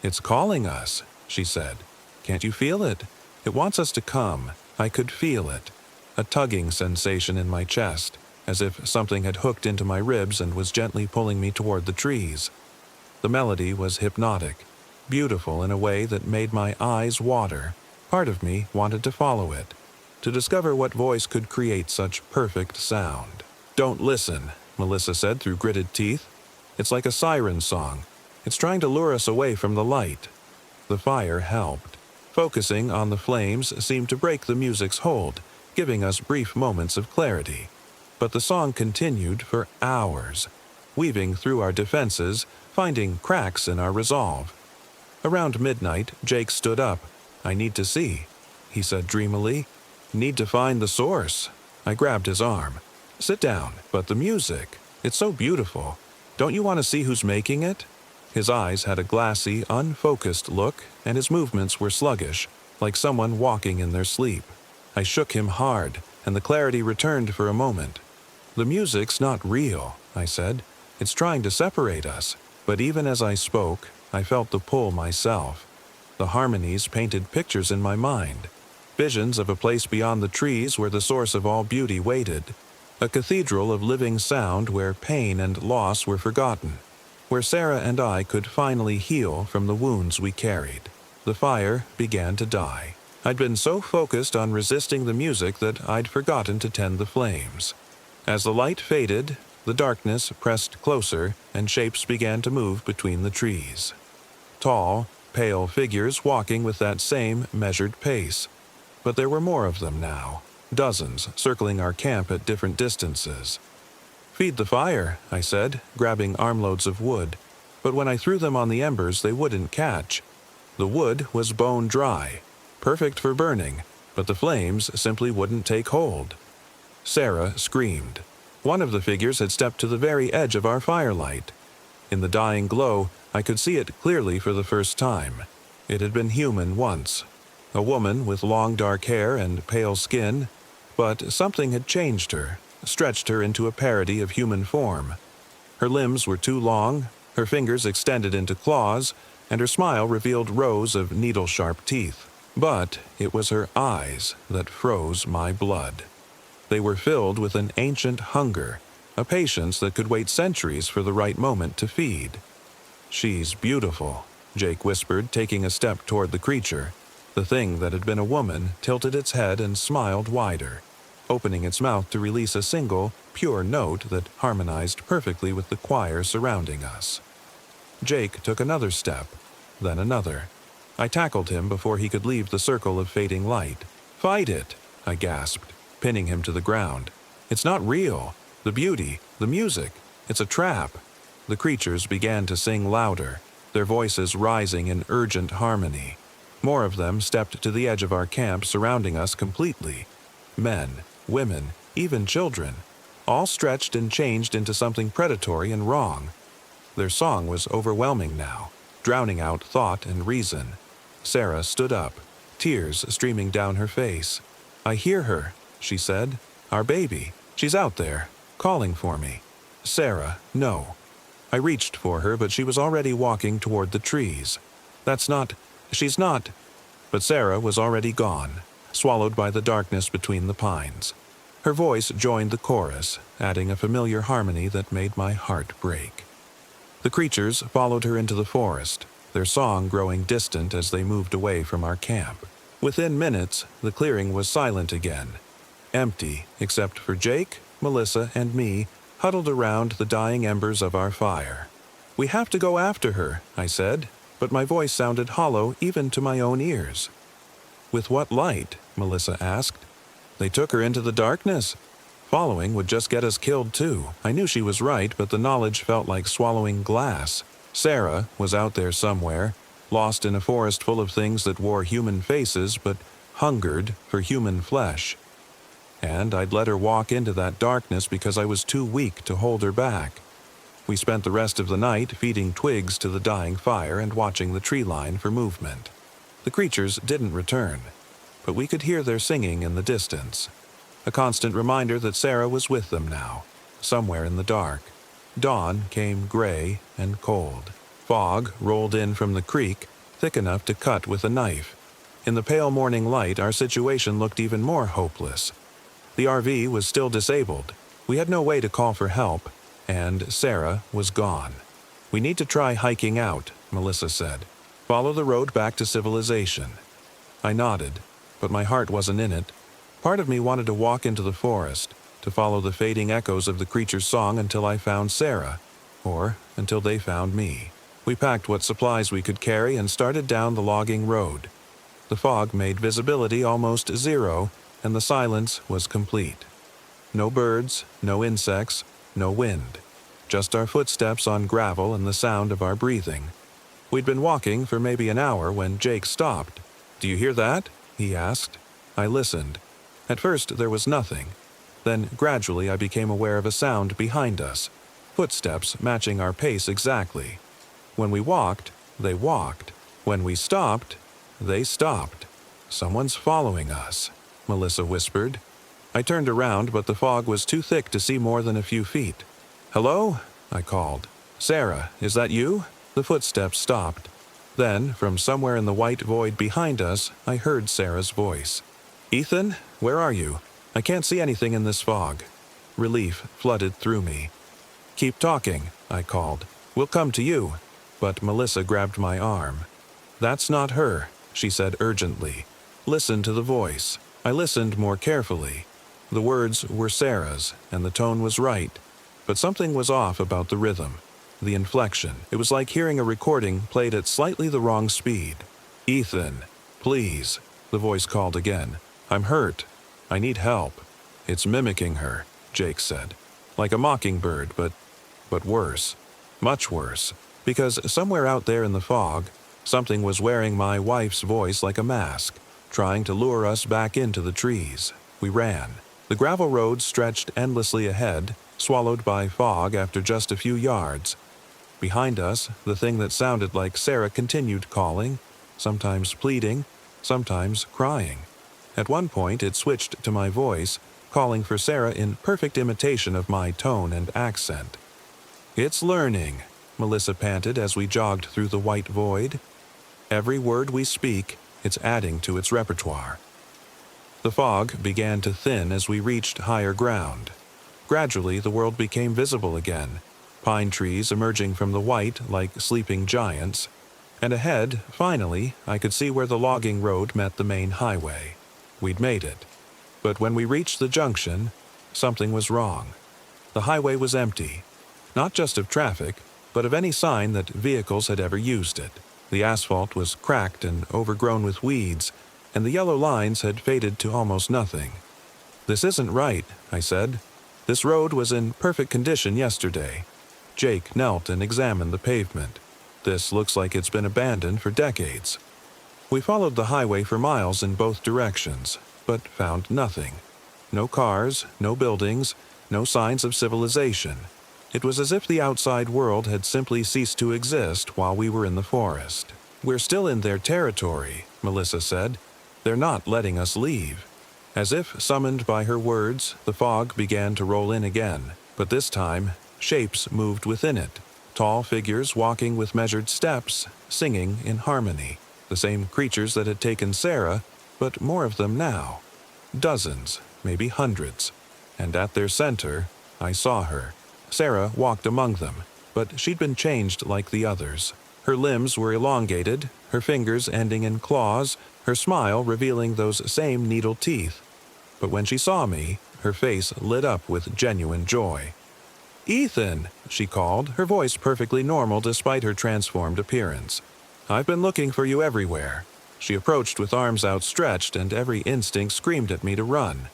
"It's calling us," she said. "Can't you feel it? It wants us to come. I could feel it." A tugging sensation in my chest, as if something had hooked into my ribs and was gently pulling me toward the trees. The melody was hypnotic, beautiful in a way that made my eyes water. Part of me wanted to follow it, to discover what voice could create such perfect sound. "Don't listen," Melissa said through gritted teeth. "It's like a siren song. It's trying to lure us away from the light." The fire helped. Focusing on the flames seemed to break the music's hold, giving us brief moments of clarity. But the song continued for hours, weaving through our defenses, finding cracks in our resolve. Around midnight, Jake stood up. "I need to see," he said dreamily. "Need to find the source." I grabbed his arm. "Sit down." "But the music, it's so beautiful. Don't you want to see who's making it?" His eyes had a glassy, unfocused look, and his movements were sluggish, like someone walking in their sleep. I shook him hard, and the clarity returned for a moment. "The music's not real," I said. "It's trying to separate us." But even as I spoke, I felt the pull myself. The harmonies painted pictures in my mind. Visions of a place beyond the trees where the source of all beauty waited. A cathedral of living sound where pain and loss were forgotten. Where Sarah and I could finally heal from the wounds we carried. The fire began to die. I'd been so focused on resisting the music that I'd forgotten to tend the flames. As the light faded, the darkness pressed closer and shapes began to move between the trees. Tall, pale figures walking with that same measured pace. But there were more of them now, dozens circling our camp at different distances. "Feed the fire," I said, grabbing armloads of wood. But when I threw them on the embers, they wouldn't catch. The wood was bone dry, perfect for burning, but the flames simply wouldn't take hold. Sarah screamed. One of the figures had stepped to the very edge of our firelight. In the dying glow, I could see it clearly for the first time. It had been human once. A woman with long dark hair and pale skin, but something had changed her, stretched her into a parody of human form. Her limbs were too long, her fingers extended into claws, and her smile revealed rows of needle-sharp teeth. But it was her eyes that froze my blood. They were filled with an ancient hunger, a patience that could wait centuries for the right moment to feed. "She's beautiful," Jake whispered, taking a step toward the creature. The thing that had been a woman tilted its head and smiled wider, opening its mouth to release a single, pure note that harmonized perfectly with the choir surrounding us. Jake took another step, then another. I tackled him before he could leave the circle of fading light. "Fight it," I gasped, pinning him to the ground. "It's not real. The beauty, the music, it's a trap." The creatures began to sing louder, their voices rising in urgent harmony. More of them stepped to the edge of our camp, surrounding us completely. Men, women, even children, all stretched and changed into something predatory and wrong. Their song was overwhelming now, drowning out thought and reason. Sarah stood up, tears streaming down her face. "I hear her," she said. "Our baby. She's out there, calling for me." "Sarah, no." I reached for her, but she was already walking toward the trees. She's not. But Sarah was already gone, swallowed by the darkness between the pines. Her voice joined the chorus, adding a familiar harmony that made my heart break. The creatures followed her into the forest, their song growing distant as they moved away from our camp. Within minutes, the clearing was silent again, empty except for Jake, Melissa, and me, huddled around the dying embers of our fire. "We have to go after her," I said, but my voice sounded hollow even to my own ears. "With what light?" Melissa asked. "They took her into the darkness. Following would just get us killed too." I knew she was right, but the knowledge felt like swallowing glass. Sarah was out there somewhere, lost in a forest full of things that wore human faces but hungered for human flesh. And I'd let her walk into that darkness because I was too weak to hold her back. We spent the rest of the night feeding twigs to the dying fire and watching the tree line for movement. The creatures didn't return, but we could hear their singing in the distance. A constant reminder that Sarah was with them now, somewhere in the dark. Dawn came gray and cold. Fog rolled in from the creek, thick enough to cut with a knife. In the pale morning light, our situation looked even more hopeless. The RV was still disabled. We had no way to call for help, and Sarah was gone. "We need to try hiking out," Melissa said. "Follow the road back to civilization." I nodded, but my heart wasn't in it. Part of me wanted to walk into the forest, to follow the fading echoes of the creature's song until I found Sarah, or until they found me. We packed what supplies we could carry and started down the logging road. The fog made visibility almost zero, and the silence was complete. No birds, no insects, no wind. Just our footsteps on gravel and the sound of our breathing. We'd been walking for maybe an hour when Jake stopped. "Do you hear that?" he asked. I listened. At first there was nothing. Then gradually I became aware of a sound behind us. Footsteps matching our pace exactly. When we walked, they walked. When we stopped, they stopped. "Someone's following us," Melissa whispered. I turned around, but the fog was too thick to see more than a few feet. "Hello?" I called. "Sarah, is that you?" The footsteps stopped. Then, from somewhere in the white void behind us, I heard Sarah's voice. "Ethan, where are you? I can't see anything in this fog." Relief flooded through me. "Keep talking," I called. "We'll come to you." But Melissa grabbed my arm. "That's not her," she said urgently. "Listen to the voice." I listened more carefully. The words were Sarah's, and the tone was right. But something was off about the rhythm. The inflection. It was like hearing a recording played at slightly the wrong speed. "Ethan, please," the voice called again. "I'm hurt. I need help." "It's mimicking her," Jake said. "Like a mockingbird, but worse. Much worse. Because somewhere out there in the fog, something was wearing my wife's voice like a mask, trying to lure us back into the trees. We ran. The gravel road stretched endlessly ahead, swallowed by fog after just a few yards. Behind us, the thing that sounded like Sarah continued calling, sometimes pleading, sometimes crying. At one point, it switched to my voice, calling for Sarah in perfect imitation of my tone and accent. "It's learning," Melissa panted as we jogged through the white void. "Every word we speak, it's adding to its repertoire." The fog began to thin as we reached higher ground. Gradually, the world became visible again, pine trees emerging from the white like sleeping giants. And ahead, finally, I could see where the logging road met the main highway. We'd made it. But when we reached the junction, something was wrong. The highway was empty, not just of traffic, but of any sign that vehicles had ever used it. The asphalt was cracked and overgrown with weeds, and the yellow lines had faded to almost nothing. "This isn't right," I said. "This road was in perfect condition yesterday." Jake knelt and examined the pavement. "This looks like it's been abandoned for decades." We followed the highway for miles in both directions, but found nothing. No cars, no buildings, no signs of civilization. It was as if the outside world had simply ceased to exist while we were in the forest. "We're still in their territory," Melissa said. "They're not letting us leave." As if summoned by her words, the fog began to roll in again, but this time, shapes moved within it. Tall figures walking with measured steps, singing in harmony. The same creatures that had taken Sarah, but more of them now. Dozens, maybe hundreds. And at their center, I saw her. Sarah walked among them, but she'd been changed like the others. Her limbs were elongated, her fingers ending in claws, her smile revealing those same needle teeth. But when she saw me, her face lit up with genuine joy. "Ethan," she called, her voice perfectly normal despite her transformed appearance. "I've been looking for you everywhere." She approached with arms outstretched, and every instinct screamed at me to run.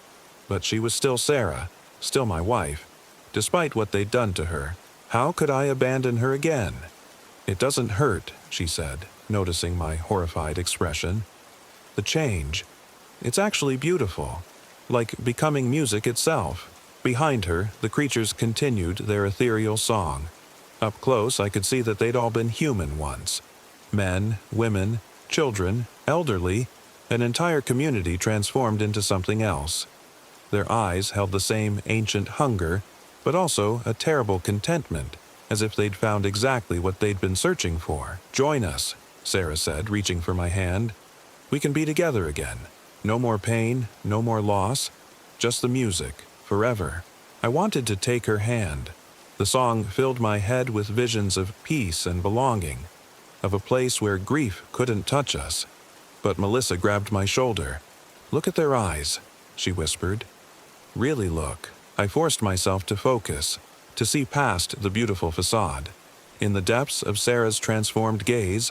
But she was still Sarah, still my wife. Despite what they'd done to her, how could I abandon her again? "It doesn't hurt," she said, noticing my horrified expression. "The change. It's actually beautiful. Like becoming music itself." Behind her, the creatures continued their ethereal song. Up close, I could see that they'd all been human once. Men, women, children, elderly, an entire community transformed into something else. Their eyes held the same ancient hunger, but also a terrible contentment, as if they'd found exactly what they'd been searching for. "Join us," Sarah said, reaching for my hand. "We can be together again. No more pain, no more loss, just the music, forever." I wanted to take her hand. The song filled my head with visions of peace and belonging, of a place where grief couldn't touch us. But Melissa grabbed my shoulder. "Look at their eyes," she whispered. "Really look." I forced myself to focus, to see past the beautiful facade. In the depths of Sarah's transformed gaze,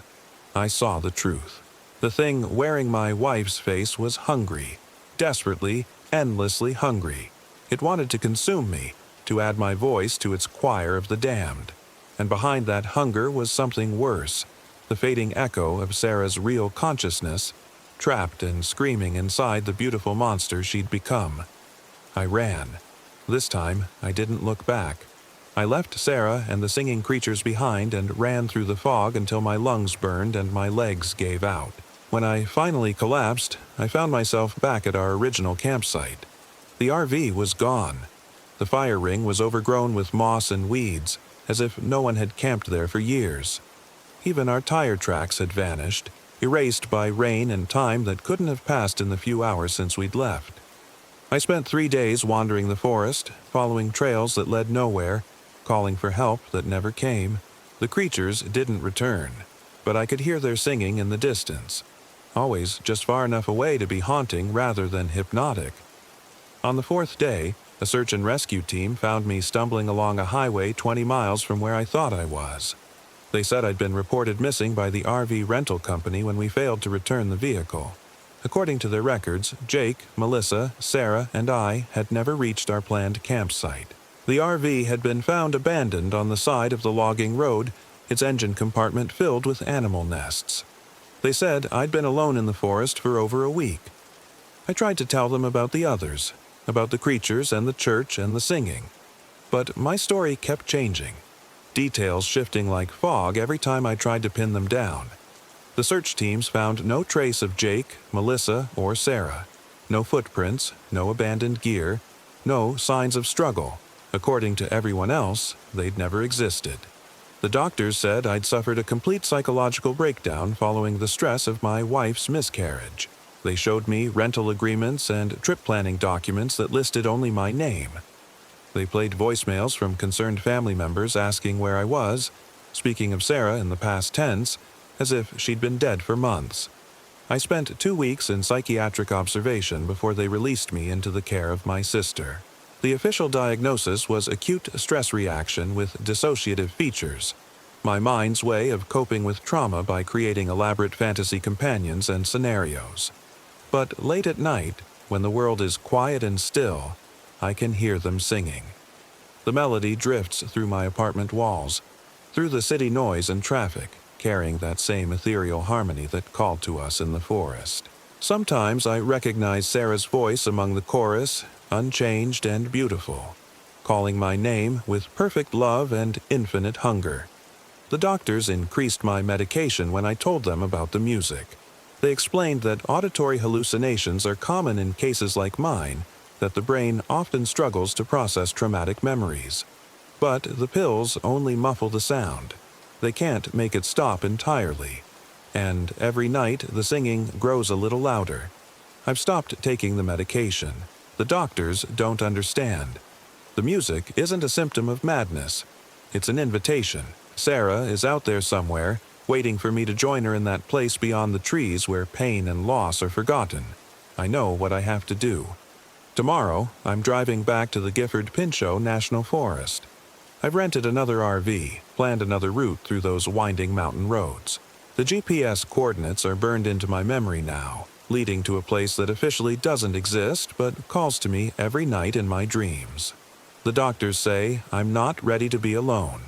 I saw the truth. The thing wearing my wife's face was hungry, desperately, endlessly hungry. It wanted to consume me, to add my voice to its choir of the damned. And behind that hunger was something worse, the fading echo of Sarah's real consciousness, trapped and screaming inside the beautiful monster she'd become. I ran. This time, I didn't look back. I left Sarah and the singing creatures behind and ran through the fog until my lungs burned and my legs gave out. When I finally collapsed, I found myself back at our original campsite. The RV was gone. The fire ring was overgrown with moss and weeds, as if no one had camped there for years. Even our tire tracks had vanished, erased by rain and time that couldn't have passed in the few hours since we'd left. I spent 3 days wandering the forest, following trails that led nowhere, calling for help that never came. The creatures didn't return, but I could hear their singing in the distance, always just far enough away to be haunting rather than hypnotic. On the 4th day, a search and rescue team found me stumbling along a highway 20 miles from where I thought I was. They said I'd been reported missing by the RV rental company when we failed to return the vehicle. According to their records, Jake, Melissa, Sarah, and I had never reached our planned campsite. The RV had been found abandoned on the side of the logging road, its engine compartment filled with animal nests. They said I'd been alone in the forest for over a week. I tried to tell them about the others, about the creatures and the church and the singing. But my story kept changing, details shifting like fog every time I tried to pin them down. The search teams found no trace of Jake, Melissa, or Sarah. No footprints, no abandoned gear, no signs of struggle. According to everyone else, they'd never existed. The doctors said I'd suffered a complete psychological breakdown following the stress of my wife's miscarriage. They showed me rental agreements and trip planning documents that listed only my name. They played voicemails from concerned family members asking where I was, speaking of Sarah in the past tense, as if she'd been dead for months. I spent 2 weeks in psychiatric observation before they released me into the care of my sister. The official diagnosis was acute stress reaction with dissociative features, my mind's way of coping with trauma by creating elaborate fantasy companions and scenarios. But late at night, when the world is quiet and still, I can hear them singing. The melody drifts through my apartment walls, through the city noise and traffic, carrying that same ethereal harmony that called to us in the forest. Sometimes I recognize Sarah's voice among the chorus, unchanged and beautiful, calling my name with perfect love and infinite hunger. The doctors increased my medication when I told them about the music. They explained that auditory hallucinations are common in cases like mine, that the brain often struggles to process traumatic memories. But the pills only muffle the sound. They can't make it stop entirely. And every night the singing grows a little louder. I've stopped taking the medication. The doctors don't understand. The music isn't a symptom of madness. It's an invitation. Sarah is out there somewhere, waiting for me to join her in that place beyond the trees where pain and loss are forgotten. I know what I have to do. Tomorrow, I'm driving back to the Gifford-Pinchot National Forest. I've rented another RV, planned another route through those winding mountain roads. The GPS coordinates are burned into my memory now, leading to a place that officially doesn't exist but calls to me every night in my dreams. The doctors say I'm not ready to be alone,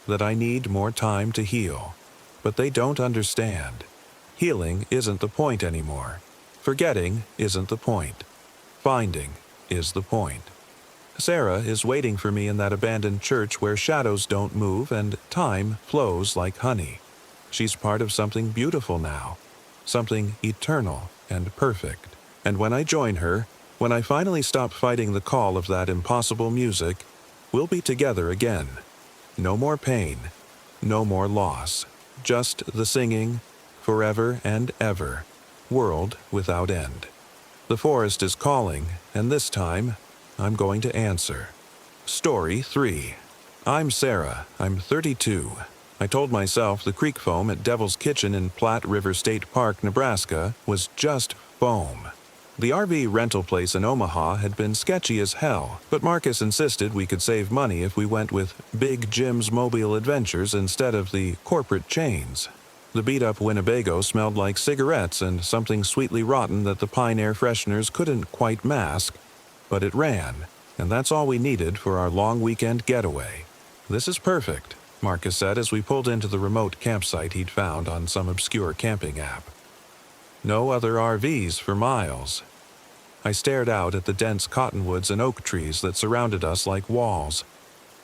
that I need more time to heal. But they don't understand. Healing isn't the point anymore. Forgetting isn't the point. Finding is the point. Sarah is waiting for me in that abandoned church where shadows don't move and time flows like honey. She's part of something beautiful now, something eternal and perfect. And when I join her, when I finally stop fighting the call of that impossible music, We'll be together again. No more pain, no more loss. Just the singing, forever and ever, world without end. The forest is calling, and this time, I'm going to answer. Story 3. I'm Sarah. I'm 32. I told myself the creek foam at Devil's Kitchen in Platte River State Park, Nebraska, was just foam. The RV rental place in Omaha had been sketchy as hell, but Marcus insisted we could save money if we went with Big Jim's Mobile Adventures instead of the corporate chains. The beat-up Winnebago smelled like cigarettes and something sweetly rotten that the Pine Air fresheners couldn't quite mask, but it ran, and that's all we needed for our long weekend getaway. This is perfect, Marcus said as we pulled into the remote campsite he'd found on some obscure camping app. No other RVs for miles. I stared out at the dense cottonwoods and oak trees that surrounded us like walls.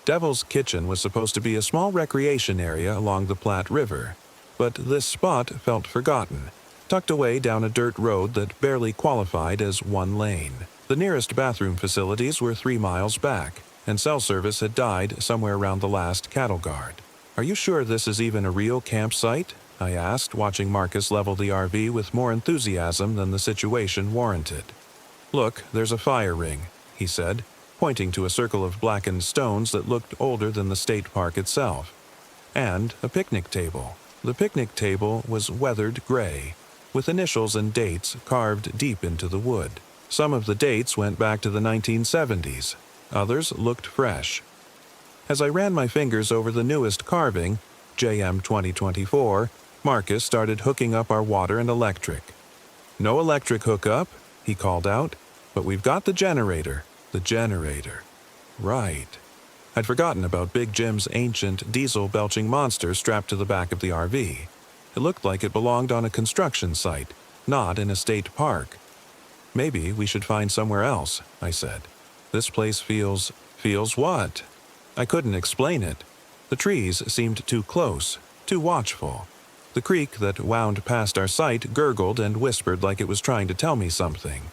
Devil's Kitchen was supposed to be a small recreation area along the Platte River, but this spot felt forgotten, tucked away down a dirt road that barely qualified as one lane. The nearest bathroom facilities were 3 miles back, and cell service had died somewhere around the last cattle guard. Are you sure this is even a real campsite? I asked, watching Marcus level the RV with more enthusiasm than the situation warranted. Look, there's a fire ring, he said, pointing to a circle of blackened stones that looked older than the state park itself. And a picnic table. The picnic table was weathered gray, with initials and dates carved deep into the wood. Some of the dates went back to the 1970s. Others looked fresh. As I ran my fingers over the newest carving, JM 2024, Marcus started hooking up our water and electric. No electric hookup, he called out, but we've got the generator. The generator. Right. I'd forgotten about Big Jim's ancient diesel-belching monster strapped to the back of the RV. It looked like it belonged on a construction site, not in a state park. Maybe we should find somewhere else, I said. This place feels what? I couldn't explain it. The trees seemed too close, too watchful. The creek that wound past our site gurgled and whispered like it was trying to tell me something.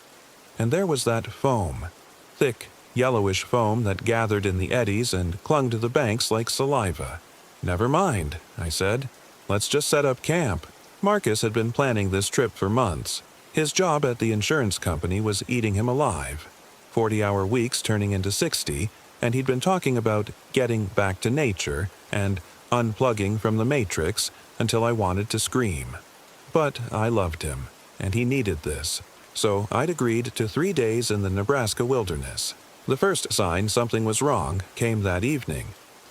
And there was that foam. Thick, yellowish foam that gathered in the eddies and clung to the banks like saliva. Never mind, I said. Let's just set up camp. Marcus had been planning this trip for months. His job at the insurance company was eating him alive. 40-hour weeks turning into 60, and he'd been talking about getting back to nature and unplugging from the matrix until I wanted to scream. But I loved him, and he needed this. So I'd agreed to 3 days in the Nebraska wilderness. The first sign something was wrong came that evening,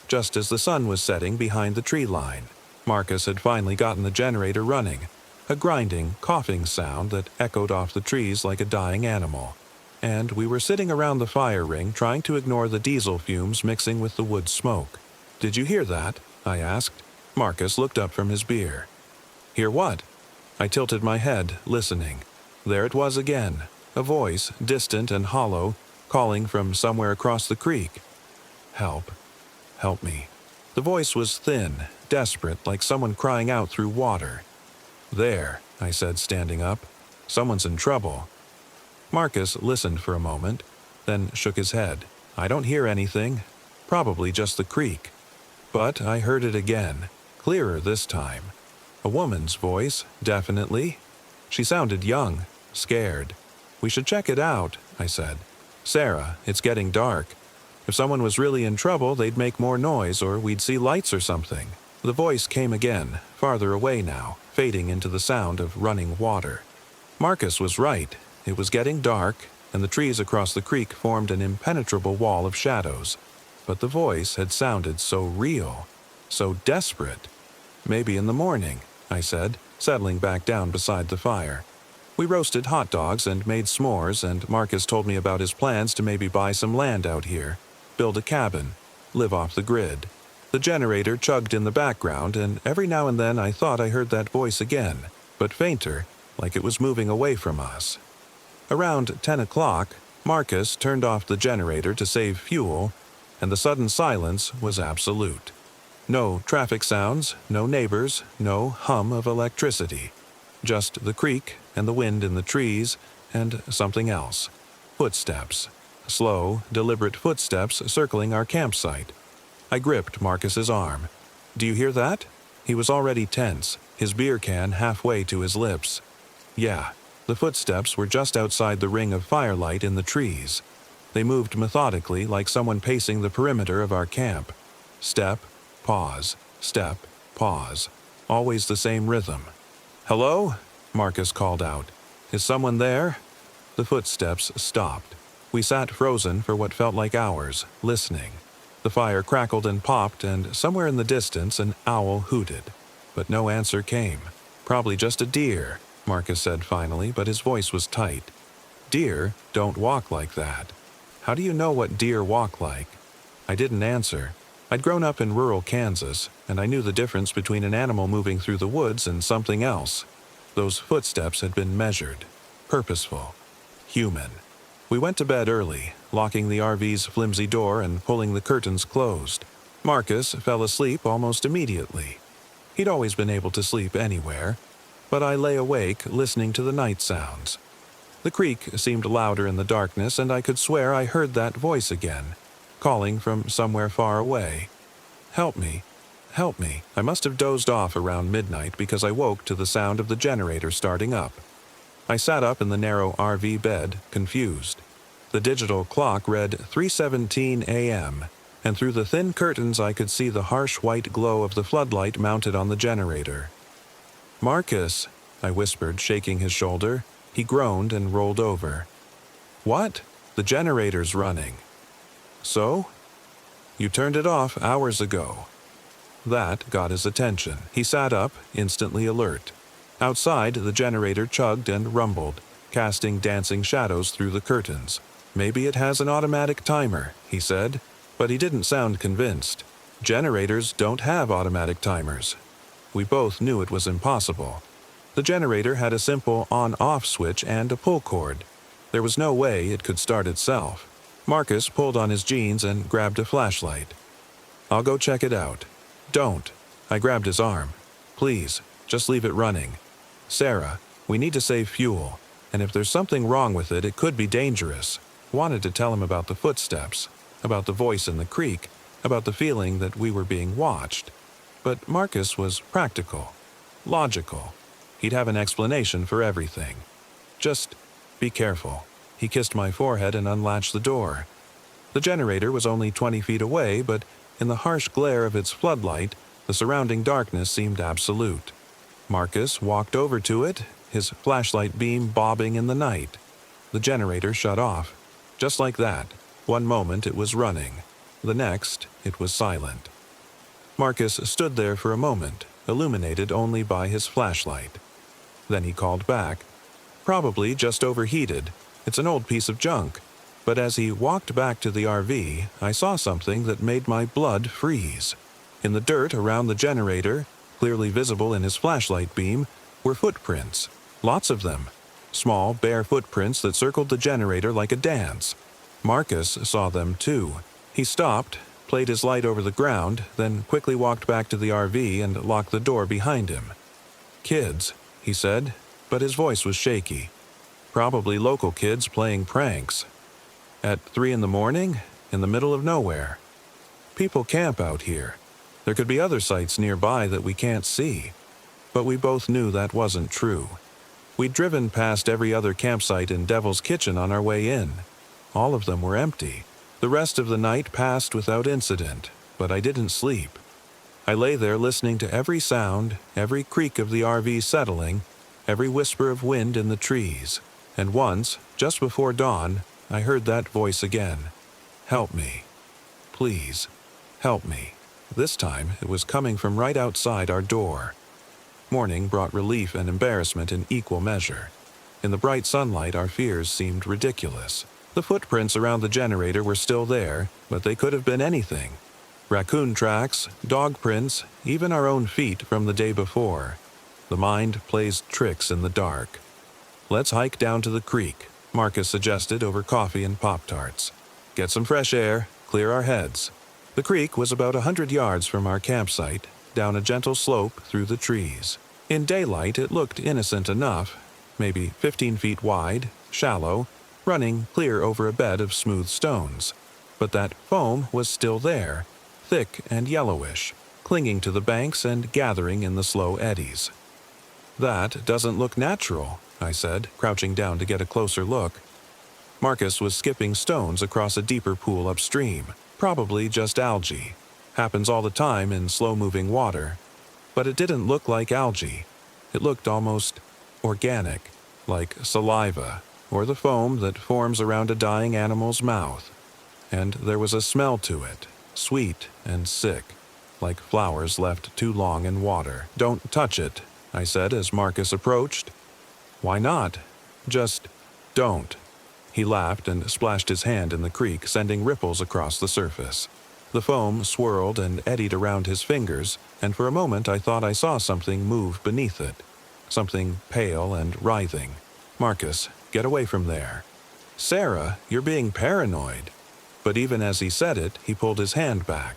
just as the sun was setting behind the tree line. Marcus had finally gotten the generator running, a grinding, coughing sound that echoed off the trees like a dying animal. And we were sitting around the fire ring trying to ignore the diesel fumes mixing with the wood smoke. "Did you hear that?" I asked. Marcus looked up from his beer. "Hear what?" I tilted my head, listening. There it was again, a voice, distant and hollow, calling from somewhere across the creek. "Help. Help me." The voice was thin, desperate, like someone crying out through water. "There," I said, standing up. "Someone's in trouble." Marcus listened for a moment, then shook his head. "I don't hear anything. Probably just the creek." But I heard it again, clearer this time. A woman's voice, definitely. She sounded young, scared. "We should check it out," I said. "Sarah, it's getting dark. If someone was really in trouble, they'd make more noise or we'd see lights or something." The voice came again, farther away now, fading into the sound of running water. Marcus was right. It was getting dark, and the trees across the creek formed an impenetrable wall of shadows. But the voice had sounded so real, so desperate. "Maybe in the morning," I said, settling back down beside the fire. We roasted hot dogs and made s'mores, and Marcus told me about his plans to maybe buy some land out here, build a cabin, live off the grid. The generator chugged in the background, and every now and then I thought I heard that voice again, but fainter, like it was moving away from us. Around 10 o'clock, Marcus turned off the generator to save fuel, and the sudden silence was absolute. No traffic sounds, no neighbors, no hum of electricity. Just the creek and the wind in the trees and something else. Footsteps. slow, deliberate footsteps circling our campsite. I gripped Marcus's arm. "Do you hear that?" He was already tense, his beer can halfway to his lips. Yeah, the footsteps were just outside the ring of firelight in the trees. They moved methodically like someone pacing the perimeter of our camp. Step, pause, step, pause. Always the same rhythm. "Hello?" Marcus called out. "Is someone there?" The footsteps stopped. We sat frozen for what felt like hours, listening. The fire crackled and popped, and somewhere in the distance an owl hooted. But no answer came. "Probably just a deer," Marcus said finally, but his voice was tight. "Deer don't walk like that." "How do you know what deer walk like?" I didn't answer. I'd grown up in rural Kansas, and I knew the difference between an animal moving through the woods and something else. Those footsteps had been measured, purposeful, human. We went to bed early, locking the RV's flimsy door and pulling the curtains closed. Marcus fell asleep almost immediately. He'd always been able to sleep anywhere, but I lay awake listening to the night sounds. The creek seemed louder in the darkness, and I could swear I heard that voice again, calling from somewhere far away. "Help me, help me." I must have dozed off around midnight because I woke to the sound of the generator starting up. I sat up in the narrow RV bed, confused. The digital clock read 3:17 a.m., and through the thin curtains I could see the harsh white glow of the floodlight mounted on the generator. "Marcus," I whispered, shaking his shoulder. He groaned and rolled over. "What?" "The generator's running." "So?" "You turned it off hours ago." That got his attention. He sat up, instantly alert. Outside, the generator chugged and rumbled, casting dancing shadows through the curtains. "Maybe it has an automatic timer," he said, but he didn't sound convinced. Generators don't have automatic timers. We both knew it was impossible. The generator had a simple on-off switch and a pull cord. There was no way it could start itself. Marcus pulled on his jeans and grabbed a flashlight. "I'll go check it out." "Don't." I grabbed his arm. "Please, just leave it running. Sarah, we need to save fuel, and if there's something wrong with it, it could be dangerous." Wanted to tell him about the footsteps, about the voice in the creek, about the feeling that we were being watched. But Marcus was practical, logical. He'd have an explanation for everything. "Just be careful." He kissed my forehead and unlatched the door. The generator was only 20 feet away, but in the harsh glare of its floodlight, the surrounding darkness seemed absolute. Marcus walked over to it, his flashlight beam bobbing in the night. The generator shut off. Just like that. One moment it was running. The next, it was silent. Marcus stood there for a moment, illuminated only by his flashlight. Then he called back. "Probably just overheated. It's an old piece of junk." But as he walked back to the RV, I saw something that made my blood freeze. In the dirt around the generator, clearly visible in his flashlight beam, were footprints. Lots of them. Small, bare footprints that circled the generator like a dance. Marcus saw them too. He stopped, played his light over the ground, then quickly walked back to the RV and locked the door behind him. "Kids," he said, but his voice was shaky. "Probably local kids playing pranks. At 3 in the morning, in the middle of nowhere. People camp out here. There could be other sites nearby that we can't see." But we both knew that wasn't true. We'd driven past every other campsite in Devil's Kitchen on our way in. All of them were empty. The rest of the night passed without incident, but I didn't sleep. I lay there listening to every sound, every creak of the RV settling, every whisper of wind in the trees. And once, just before dawn, I heard that voice again. "Help me. Please, help me." This time, it was coming from right outside our door. Morning brought relief and embarrassment in equal measure. In the bright sunlight, our fears seemed ridiculous. The footprints around the generator were still there, but they could have been anything. Raccoon tracks, dog prints, even our own feet from the day before. The mind plays tricks in the dark. "Let's hike down to the creek," Marcus suggested over coffee and Pop-Tarts. "Get some fresh air, clear our heads." The creek was about 100 yards from our campsite, down a gentle slope through the trees. In daylight, it looked innocent enough, maybe 15 feet wide, shallow, running clear over a bed of smooth stones. But that foam was still there, thick and yellowish, clinging to the banks and gathering in the slow eddies. "That doesn't look natural," I said, crouching down to get a closer look. Marcus was skipping stones across a deeper pool upstream, probably just algae. Happens all the time in slow-moving water. But it didn't look like algae. It looked almost organic, like saliva, or the foam that forms around a dying animal's mouth. And there was a smell to it, sweet and sick, like flowers left too long in water. "Don't touch it," I said as Marcus approached. "Why not? Just don't." He laughed and splashed his hand in the creek, sending ripples across the surface. The foam swirled and eddied around his fingers, and for a moment I thought I saw something move beneath it. Something pale and writhing. "Marcus, get away from there." "Sarah, you're being paranoid." But even as he said it, he pulled his hand back,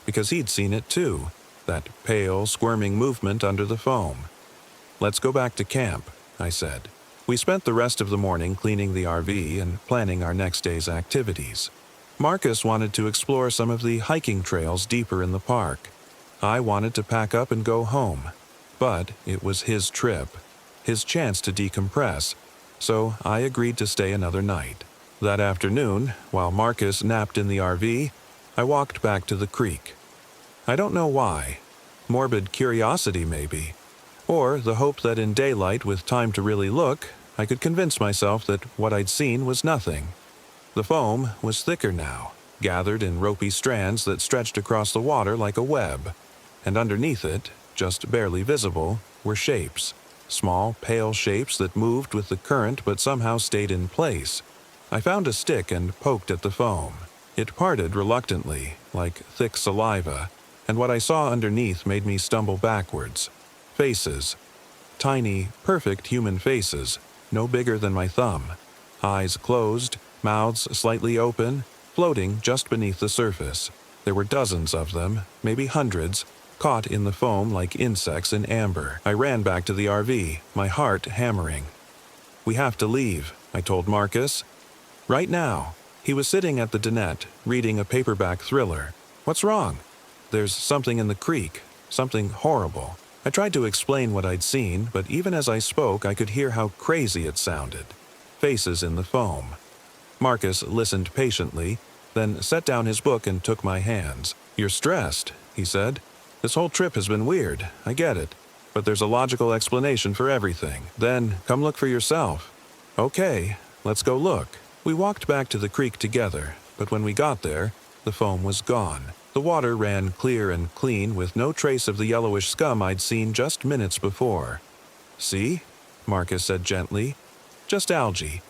because he'd seen it too, that pale, squirming movement under the foam. "Let's go back to camp," I said. We spent the rest of the morning cleaning the RV and planning our next day's activities. Marcus wanted to explore some of the hiking trails deeper in the park. I wanted to pack up and go home. But it was his trip, his chance to decompress, so I agreed to stay another night. That afternoon, while Marcus napped in the RV, I walked back to the creek. I don't know why. Morbid curiosity, maybe. Or the hope that in daylight, with time to really look, I could convince myself that what I'd seen was nothing. The foam was thicker now, gathered in ropey strands that stretched across the water like a web, and underneath it, just barely visible, were shapes. Small, pale shapes that moved with the current but somehow stayed in place. I found a stick and poked at the foam. It parted reluctantly, like thick saliva, and what I saw underneath made me stumble backwards. Faces. Tiny, perfect human faces, no bigger than my thumb. Eyes closed, mouths slightly open, floating just beneath the surface. There were dozens of them, maybe hundreds, caught in the foam like insects in amber. I ran back to the RV, my heart hammering. "We have to leave," I told Marcus. "Right now." He was sitting at the dinette, reading a paperback thriller. "What's wrong?" "There's something in the creek, something horrible." I tried to explain what I'd seen, but even as I spoke I could hear how crazy it sounded. Faces in the foam. Marcus listened patiently, then set down his book and took my hands. "You're stressed," he said. "This whole trip has been weird, I get it. But there's a logical explanation for everything. Then come look for yourself." "Okay, let's go look." We walked back to the creek together, but when we got there, the foam was gone. The water ran clear and clean with no trace of the yellowish scum I'd seen just minutes before. "See?" Marcus said gently. "Just algae."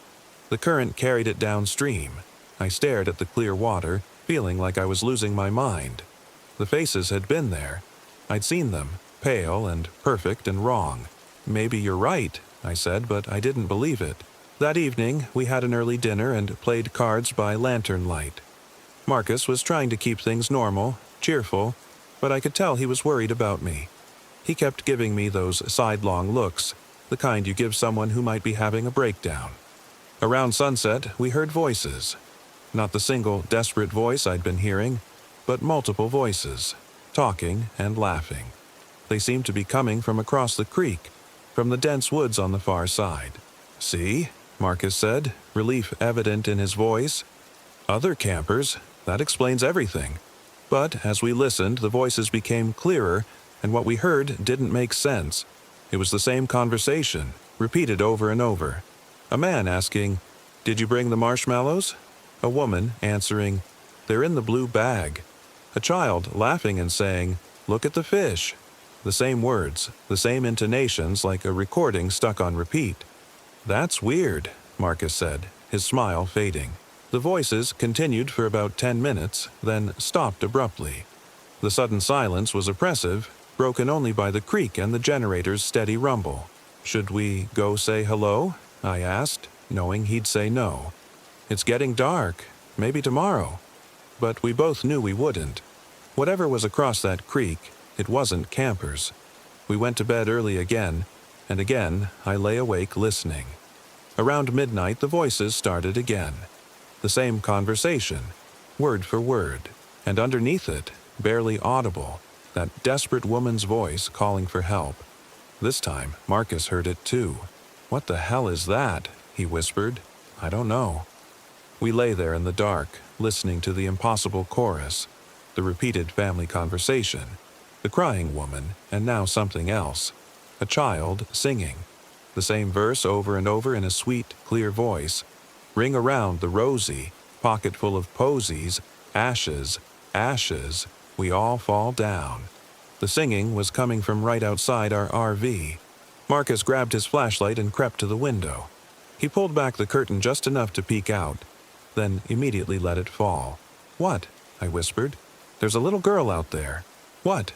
The current carried it downstream. I stared at the clear water, feeling like I was losing my mind. The faces had been there. I'd seen them, pale and perfect and wrong. "Maybe you're right," I said, but I didn't believe it. That evening, we had an early dinner and played cards by lantern light. Marcus was trying to keep things normal, cheerful, but I could tell he was worried about me. He kept giving me those sidelong looks, the kind you give someone who might be having a breakdown. Around sunset, we heard voices. Not the single, desperate voice I'd been hearing, but multiple voices, talking and laughing. They seemed to be coming from across the creek, from the dense woods on the far side. "See?" Marcus said, relief evident in his voice. "Other campers. That explains everything." But as we listened, the voices became clearer, and what we heard didn't make sense. It was the same conversation, repeated over and over. A man asking, "Did you bring the marshmallows?" A woman answering, "They're in the blue bag." A child laughing and saying, "Look at the fish." The same words, the same intonations, like a recording stuck on repeat. "That's weird," Marcus said, his smile fading. The voices continued for about 10 minutes, then stopped abruptly. The sudden silence was oppressive, broken only by the creek and the generator's steady rumble. "Should we go say hello?" I asked, knowing he'd say no. "It's getting dark. Maybe tomorrow." But we both knew we wouldn't. Whatever was across that creek, it wasn't campers. We went to bed early again, and again I lay awake listening. Around midnight, the voices started again. The same conversation, word for word, and underneath it, barely audible, that desperate woman's voice calling for help. This time, Marcus heard it too. "What the hell is that?" he whispered. "I don't know." We lay there in the dark, listening to the impossible chorus, the repeated family conversation, the crying woman, and now something else, a child singing. The same verse over and over in a sweet, clear voice. "Ring around the rosy, pocket full of posies, ashes, ashes, we all fall down." The singing was coming from right outside our RV. Marcus grabbed his flashlight and crept to the window. He pulled back the curtain just enough to peek out, then immediately let it fall. "What?" I whispered. "There's a little girl out there." "What?"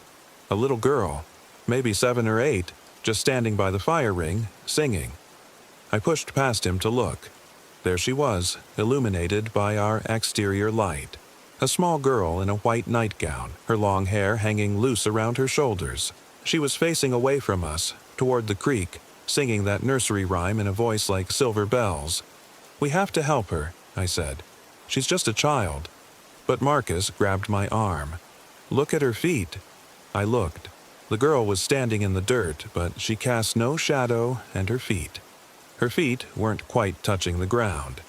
"A little girl, maybe 7 or 8, just standing by the fire ring, singing." I pushed past him to look. There she was, illuminated by our exterior light. A small girl in a white nightgown, her long hair hanging loose around her shoulders. She was facing away from us, toward the creek, singing that nursery rhyme in a voice like silver bells. "We have to help her," I said. "She's just a child." But Marcus grabbed my arm. "Look at her feet." I looked. The girl was standing in the dirt, but she cast no shadow, and her feet weren't quite touching the ground.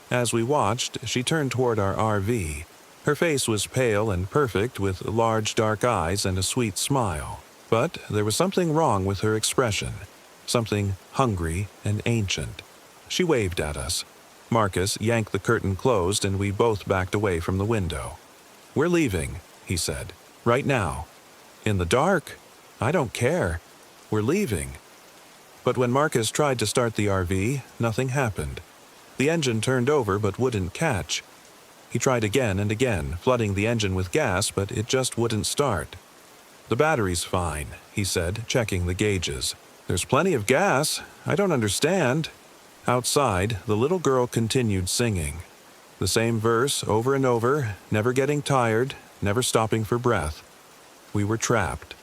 As we watched, she turned toward our RV. Her face was pale and perfect, with large dark eyes and a sweet smile. But there was something wrong with her expression, something hungry and ancient. She waved at us. Marcus yanked the curtain closed, and we both backed away from the window. "We're leaving," he said. "Right now." "In the dark? I don't care. We're leaving." But when Marcus tried to start the RV, nothing happened. The engine turned over but wouldn't catch. He tried again and again, flooding the engine with gas, but it just wouldn't start. "The battery's fine," he said, checking the gauges. "There's plenty of gas. I don't understand." Outside, the little girl continued singing. The same verse over and over, never getting tired, never stopping for breath. We were trapped.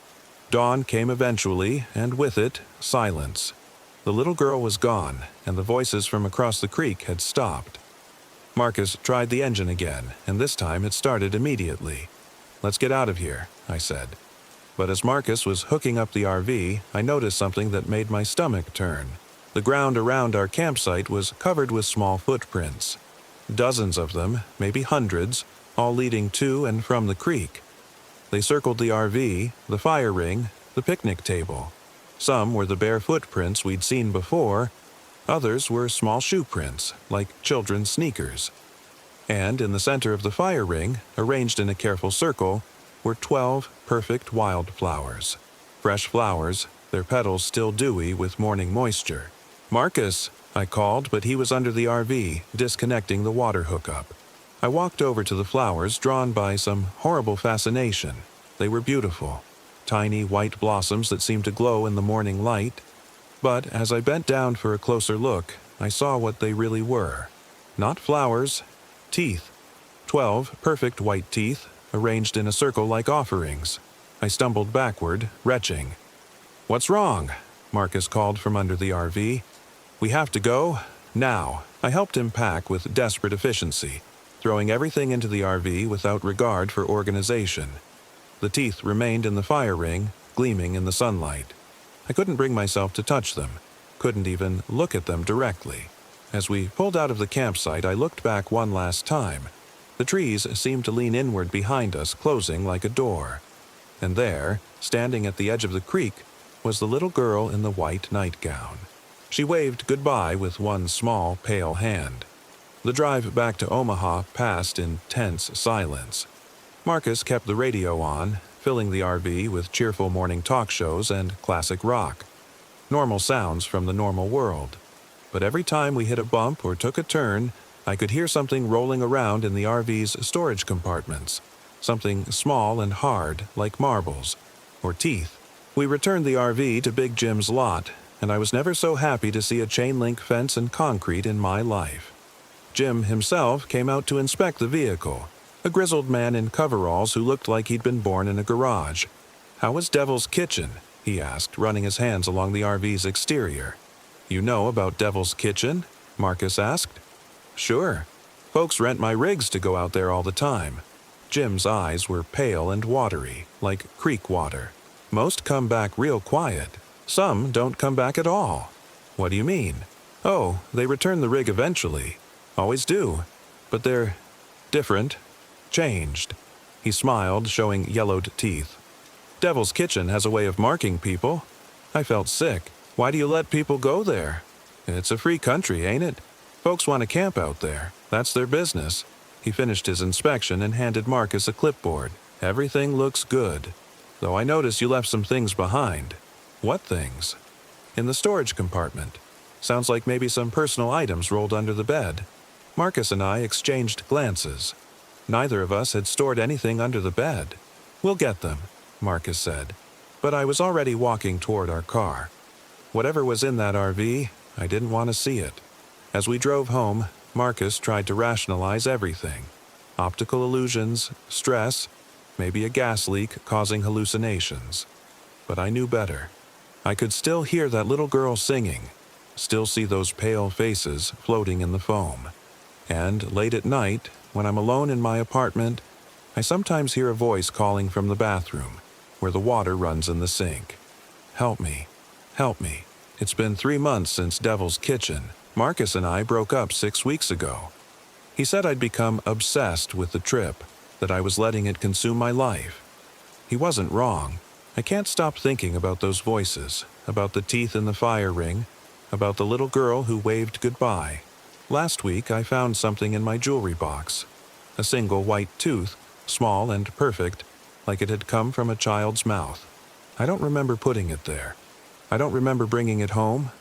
Dawn came eventually, and with it, silence. The little girl was gone, and the voices from across the creek had stopped. Marcus tried the engine again, and this time it started immediately. "Let's get out of here," I said. But as Marcus was hooking up the RV, I noticed something that made my stomach turn. The ground around our campsite was covered with small footprints. Dozens of them, maybe hundreds, all leading to and from the creek. They circled the RV, the fire ring, the picnic table. Some were the bare footprints we'd seen before. Others were small shoe prints, like children's sneakers. And in the center of the fire ring, arranged in a careful circle, were 12 perfect wildflowers. Fresh flowers, their petals still dewy with morning moisture. "Marcus," I called, but he was under the RV, disconnecting the water hookup. I walked over to the flowers, drawn by some horrible fascination. They were beautiful. Tiny white blossoms that seemed to glow in the morning light. But as I bent down for a closer look, I saw what they really were. Not flowers, teeth. 12 perfect white teeth, arranged in a circle like offerings. I stumbled backward, retching. "What's wrong?" Marcus called from under the RV. "We have to go, now." I helped him pack with desperate efficiency, throwing everything into the RV without regard for organization. The teeth remained in the fire ring, gleaming in the sunlight. I couldn't bring myself to touch them, couldn't even look at them directly. As we pulled out of the campsite, I looked back one last time. The trees seemed to lean inward behind us, closing like a door. And there, standing at the edge of the creek, was the little girl in the white nightgown. She waved goodbye with one small, pale hand. The drive back to Omaha passed in tense silence. Marcus kept the radio on, filling the RV with cheerful morning talk shows and classic rock. Normal sounds from the normal world. But every time we hit a bump or took a turn, I could hear something rolling around in the RV's storage compartments. Something small and hard, like marbles, or teeth. We returned the RV to Big Jim's lot, and I was never so happy to see a chain-link fence and concrete in my life. Jim himself came out to inspect the vehicle, a grizzled man in coveralls who looked like he'd been born in a garage. "How was Devil's Kitchen?" he asked, running his hands along the RV's exterior. "You know about Devil's Kitchen?" Marcus asked. Sure. Folks rent my rigs to go out there all the time. Jim's eyes were pale and watery, like creek water. Most come back real quiet. Some don't come back at all. What do you mean? Oh, they return the rig eventually. Always do. But they're different. Changed. He smiled, showing yellowed teeth. Devil's Kitchen has a way of marking people. I felt sick. Why do you let people go there? It's a free country, ain't it? Folks want to camp out there. That's their business. He finished his inspection and handed Marcus a clipboard. Everything looks good. Though I notice you left some things behind. What things? In the storage compartment. Sounds like maybe some personal items rolled under the bed. Marcus and I exchanged glances. Neither of us had stored anything under the bed. We'll get them, Marcus said. But I was already walking toward our car. Whatever was in that RV, I didn't want to see it. As we drove home, Marcus tried to rationalize everything. Optical illusions, stress, maybe a gas leak causing hallucinations. But I knew better. I could still hear that little girl singing, still see those pale faces floating in the foam. And late at night, when I'm alone in my apartment, I sometimes hear a voice calling from the bathroom, where the water runs in the sink. Help me. Help me. It's been 3 months since Devil's Kitchen. Marcus and I broke up 6 weeks ago. He said I'd become obsessed with the trip, that I was letting it consume my life. He wasn't wrong. I can't stop thinking about those voices, about the teeth in the fire ring, about the little girl who waved goodbye. Last week I found something in my jewelry box. A single white tooth, small and perfect, like it had come from a child's mouth. I don't remember putting it there. I don't remember bringing it home.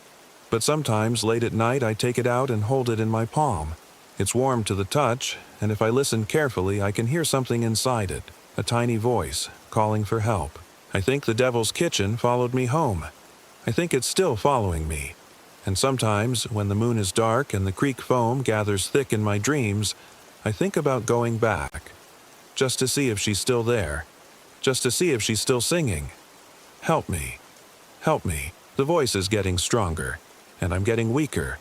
But sometimes late at night I take it out and hold it in my palm. It's warm to the touch, and if I listen carefully I can hear something inside it, a tiny voice, calling for help. I think the Devil's Kitchen followed me home. I think it's still following me. And sometimes, when the moon is dark and the creek foam gathers thick in my dreams, I think about going back. Just to see if she's still there. Just to see if she's still singing. Help me. Help me. The voice is getting stronger, and I'm getting weaker.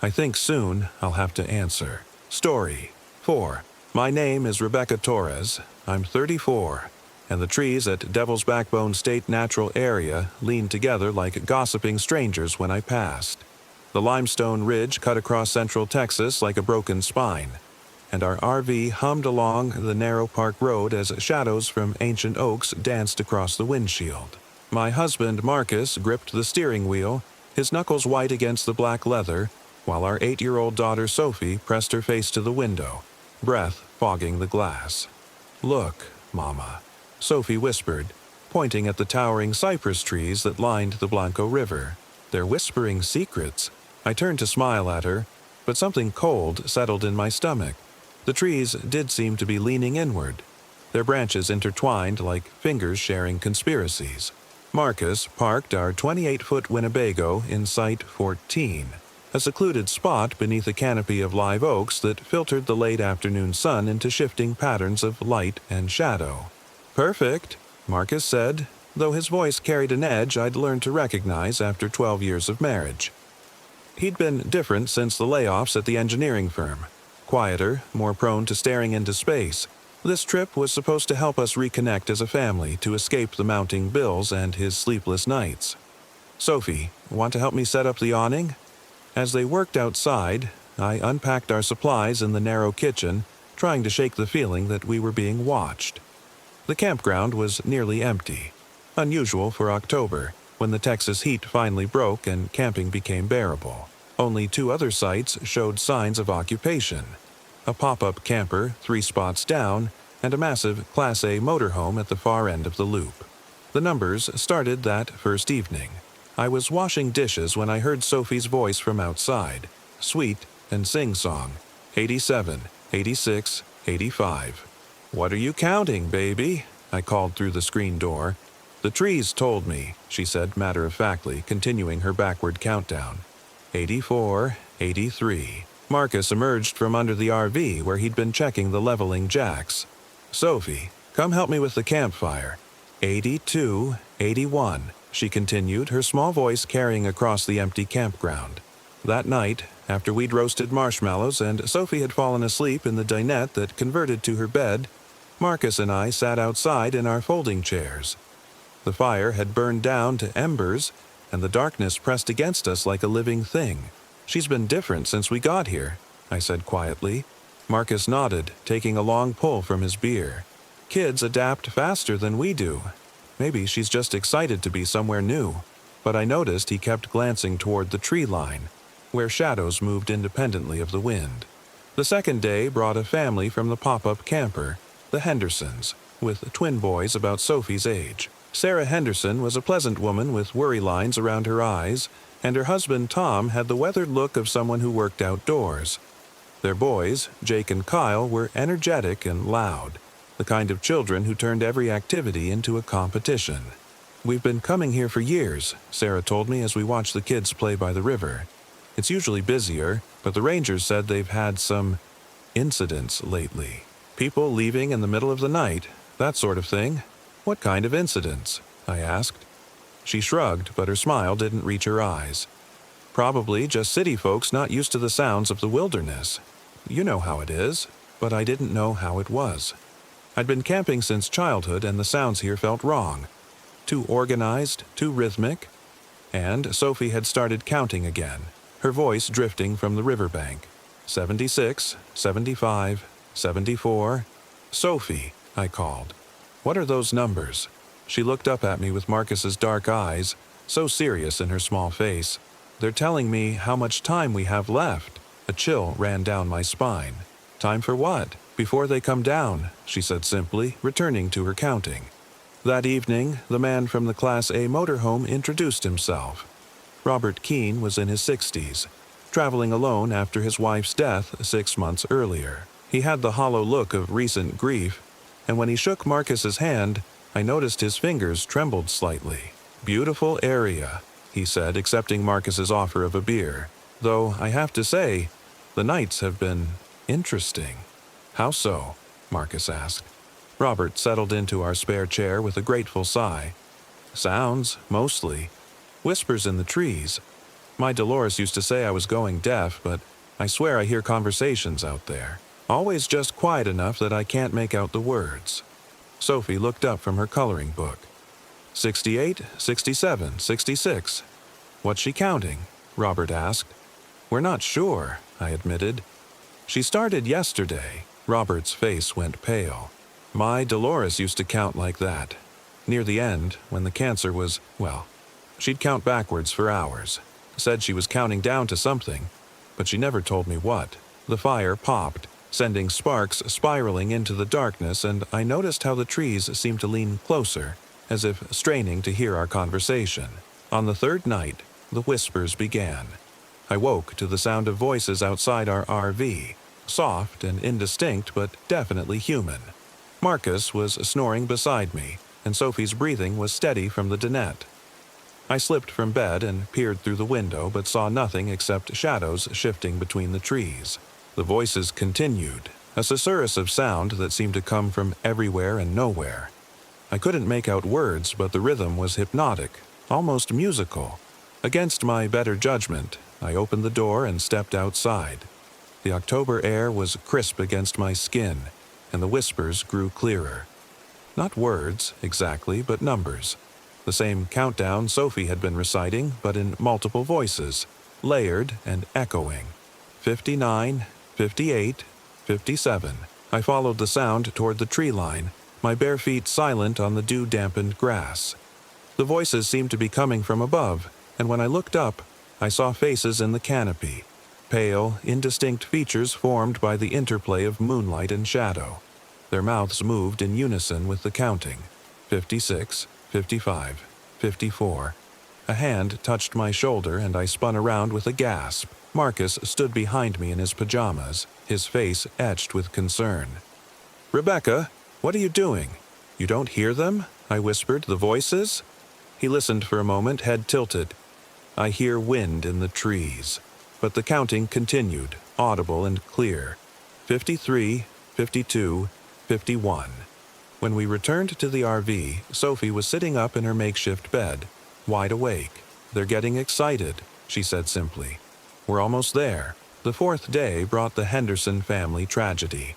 I think soon I'll have to answer. Story 4. My name is Rebecca Torres. I'm 34, and the trees at Devil's Backbone State Natural Area leaned together like gossiping strangers when I passed. The limestone ridge cut across central Texas like a broken spine, and our RV hummed along the narrow park road as shadows from ancient oaks danced across the windshield. My husband, Marcus, gripped the steering wheel, his knuckles white against the black leather, while our 8-year-old daughter Sophie pressed her face to the window, breath fogging the glass. Look, Mama, Sophie whispered, pointing at the towering cypress trees that lined the Blanco River. They're whispering secrets. I turned to smile at her, but something cold settled in my stomach. The trees did seem to be leaning inward, their branches intertwined like fingers sharing conspiracies. Marcus parked our 28-foot Winnebago in Site 14, a secluded spot beneath a canopy of live oaks that filtered the late afternoon sun into shifting patterns of light and shadow. Perfect, Marcus said, though his voice carried an edge I'd learned to recognize after 12 years of marriage. He'd been different since the layoffs at the engineering firm. Quieter, more prone to staring into space. This trip was supposed to help us reconnect as a family to escape the mounting bills and his sleepless nights. Sophie, want to help me set up the awning? As they worked outside, I unpacked our supplies in the narrow kitchen, trying to shake the feeling that we were being watched. The campground was nearly empty, unusual for October, when the Texas heat finally broke and camping became bearable. Only 2 other sites showed signs of occupation. A pop-up camper 3 spots down, and a massive Class A motorhome at the far end of the loop. The numbers started that first evening. I was washing dishes when I heard Sophie's voice from outside, sweet and sing-song. 87, 86, 85. What are you counting, baby? I called through the screen door. The trees told me, she said matter-of-factly, continuing her backward countdown. 84, 83. Marcus emerged from under the RV where he'd been checking the leveling jacks. Sophie, come help me with the campfire. 82, 81, she continued, her small voice carrying across the empty campground. That night, After we'd roasted marshmallows and Sophie had fallen asleep in the dinette that converted to her bed, Marcus and I sat outside in our folding chairs. The fire had burned down to embers, and the darkness pressed against us like a living thing. "She's been different since we got here," I said quietly. Marcus nodded, taking a long pull from his beer. "Kids adapt faster than we do. Maybe she's just excited to be somewhere new." But I noticed he kept glancing toward the tree line, where shadows moved independently of the wind. The second day brought a family from the pop-up camper, the Hendersons, with twin boys about Sophie's age. Sarah Henderson was a pleasant woman with worry lines around her eyes, and her husband Tom had the weathered look of someone who worked outdoors. Their boys, Jake and Kyle, were energetic and loud, the kind of children who turned every activity into a competition. "We've been coming here for years," Sarah told me as we watched the kids play by the river. "It's usually busier, but the rangers said they've had some incidents lately. People leaving in the middle of the night, that sort of thing." "What kind of incidents?" I asked. She shrugged, but her smile didn't reach her eyes. "Probably just city folks not used to the sounds of the wilderness. You know how it is." But I didn't know how it was. I'd been camping since childhood, and the sounds here felt wrong. Too organized, too rhythmic. And Sophie had started counting again, her voice drifting from the riverbank. 76, 75, 74. "Sophie," I called. "What are those numbers?" She looked up at me with Marcus's dark eyes, so serious in her small face. "They're telling me how much time we have left." A chill ran down my spine. "Time for what?" "Before they come down," she said simply, returning to her counting. That evening, the man from the Class A motorhome introduced himself. Robert Keene was in his 60s, traveling alone after his wife's death 6 months earlier. He had the hollow look of recent grief, and when he shook Marcus's hand, I noticed his fingers trembled slightly. "Beautiful area," he said, accepting Marcus's offer of a beer. "Though, I have to say, the nights have been interesting." "How so?" Marcus asked. Robert settled into our spare chair with a grateful sigh. "Sounds, mostly. Whispers in the trees. My Dolores used to say I was going deaf, but I swear I hear conversations out there. Always just quiet enough that I can't make out the words." Sophie looked up from her coloring book. 68, 67, 66. "What's she counting?" Robert asked. "We're not sure," I admitted. "She started yesterday." Robert's face went pale. "My Dolores used to count like that. Near the end, when the cancer was, well, she'd count backwards for hours. Said she was counting down to something, but she never told me what." The fire popped, sending sparks spiraling into the darkness, and I noticed how the trees seemed to lean closer, as if straining to hear our conversation. On the third night, the whispers began. I woke to the sound of voices outside our RV, soft and indistinct but definitely human. Marcus was snoring beside me, and Sophie's breathing was steady from the dinette. I slipped from bed and peered through the window but saw nothing except shadows shifting between the trees. The voices continued, a susurrus of sound that seemed to come from everywhere and nowhere. I couldn't make out words, but the rhythm was hypnotic, almost musical. Against my better judgment, I opened the door and stepped outside. The October air was crisp against my skin, and the whispers grew clearer. Not words, exactly, but numbers. The same countdown Sophie had been reciting, but in multiple voices, layered and echoing. 59, 58, 57. I followed the sound toward the tree line, my bare feet silent on the dew-dampened grass. The voices seemed to be coming from above, and when I looked up, I saw faces in the canopy, pale, indistinct features formed by the interplay of moonlight and shadow. Their mouths moved in unison with the counting. 56, 55, 54. A hand touched my shoulder and I spun around with a gasp. Marcus stood behind me in his pajamas, his face etched with concern. "Rebecca, what are you doing? You don't hear them?" I whispered. "The voices?" He listened for a moment, head tilted. "I hear wind in the trees." But the counting continued, audible and clear. 53, 52, 51. When we returned to the RV, Sophie was sitting up in her makeshift bed, wide awake. "They're getting excited," she said simply. we're almost there. The fourth day brought the Henderson family tragedy.